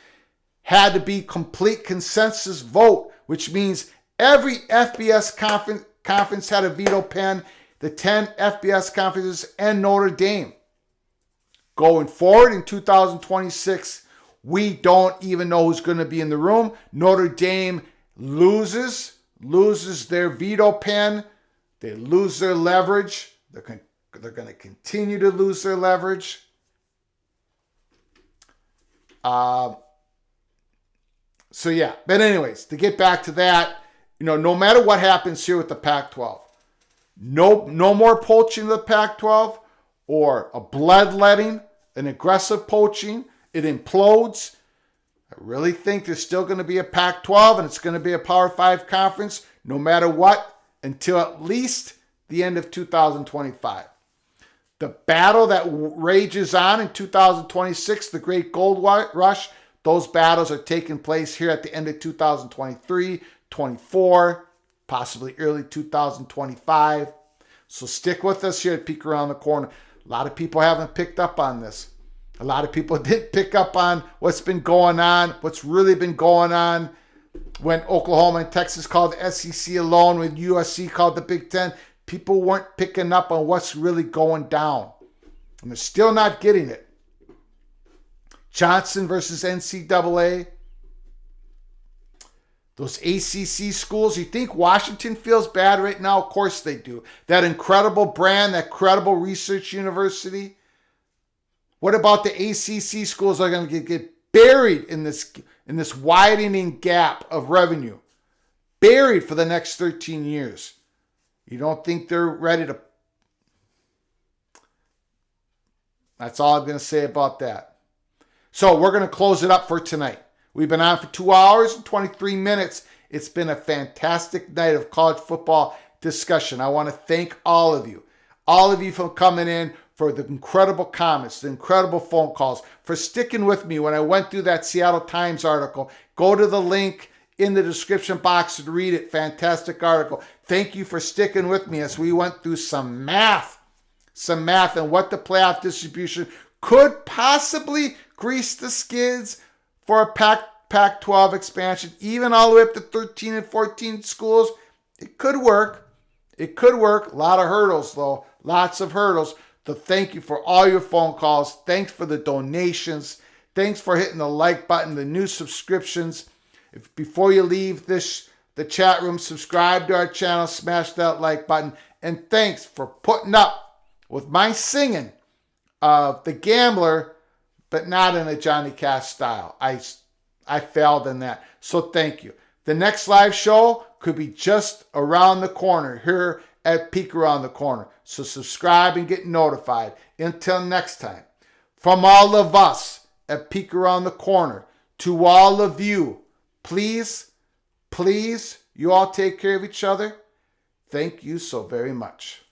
A: had to be complete consensus vote, which means every FBS conference had a veto pen, the 10 FBS conferences and Notre Dame. Going forward in 2026, we don't even know who's going to be in the room. Notre Dame loses their veto pen. They lose their leverage. They're going to continue to lose their leverage. So yeah, but anyways, to get back to that, no matter what happens here with the Pac-12, no more poaching of the Pac-12 or a bloodletting, an aggressive poaching. It implodes. I really think there's still going to be a Pac-12 and it's going to be a Power 5 conference no matter what until at least the end of 2025. The battle that rages on in 2026, the Great Gold Rush, those battles are taking place here at the end of 2023, 24, possibly early 2025. So stick with us here at Peek Around the Corner. A lot of people haven't picked up on this. A lot of people didn't pick up on what's been going on, what's really been going on when Oklahoma and Texas called the SEC alone, when USC called the Big Ten. People weren't picking up on what's really going down. And they're still not getting it. Johnson versus NCAA. Those ACC schools, you think Washington feels bad right now? Of course they do. That incredible brand, that credible research university. What about the ACC schools that are going to get buried in this widening gap of revenue? Buried for the next 13 years. You don't think they're ready to... That's all I'm going to say about that. So we're going to close it up for tonight. We've been on for 2 hours and 23 minutes. It's been a fantastic night of college football discussion. I want to thank all of you for coming in, for the incredible comments, the incredible phone calls, for sticking with me when I went through that Seattle Times article. Go to the link in the description box and read it. Fantastic article. Thank you for sticking with me as we went through some math and what the playoff distribution could possibly grease the skids for a Pac-12 expansion, even all the way up to 13 and 14 schools. It could work. It could work. A lot of hurdles, though. Lots of hurdles. So thank you for all your phone calls. Thanks for the donations. Thanks for hitting the like button, the new subscriptions. Before you leave this the chat room, subscribe to our channel, smash that like button, and thanks for putting up with my singing of The Gambler, but not in a Johnny Cash style. I failed in that, so thank you. The next live show could be just around the corner here at Peek Around the Corner. So subscribe and get notified. Until next time, from all of us at Peek Around the Corner to all of you, please, you all take care of each other. Thank you so very much.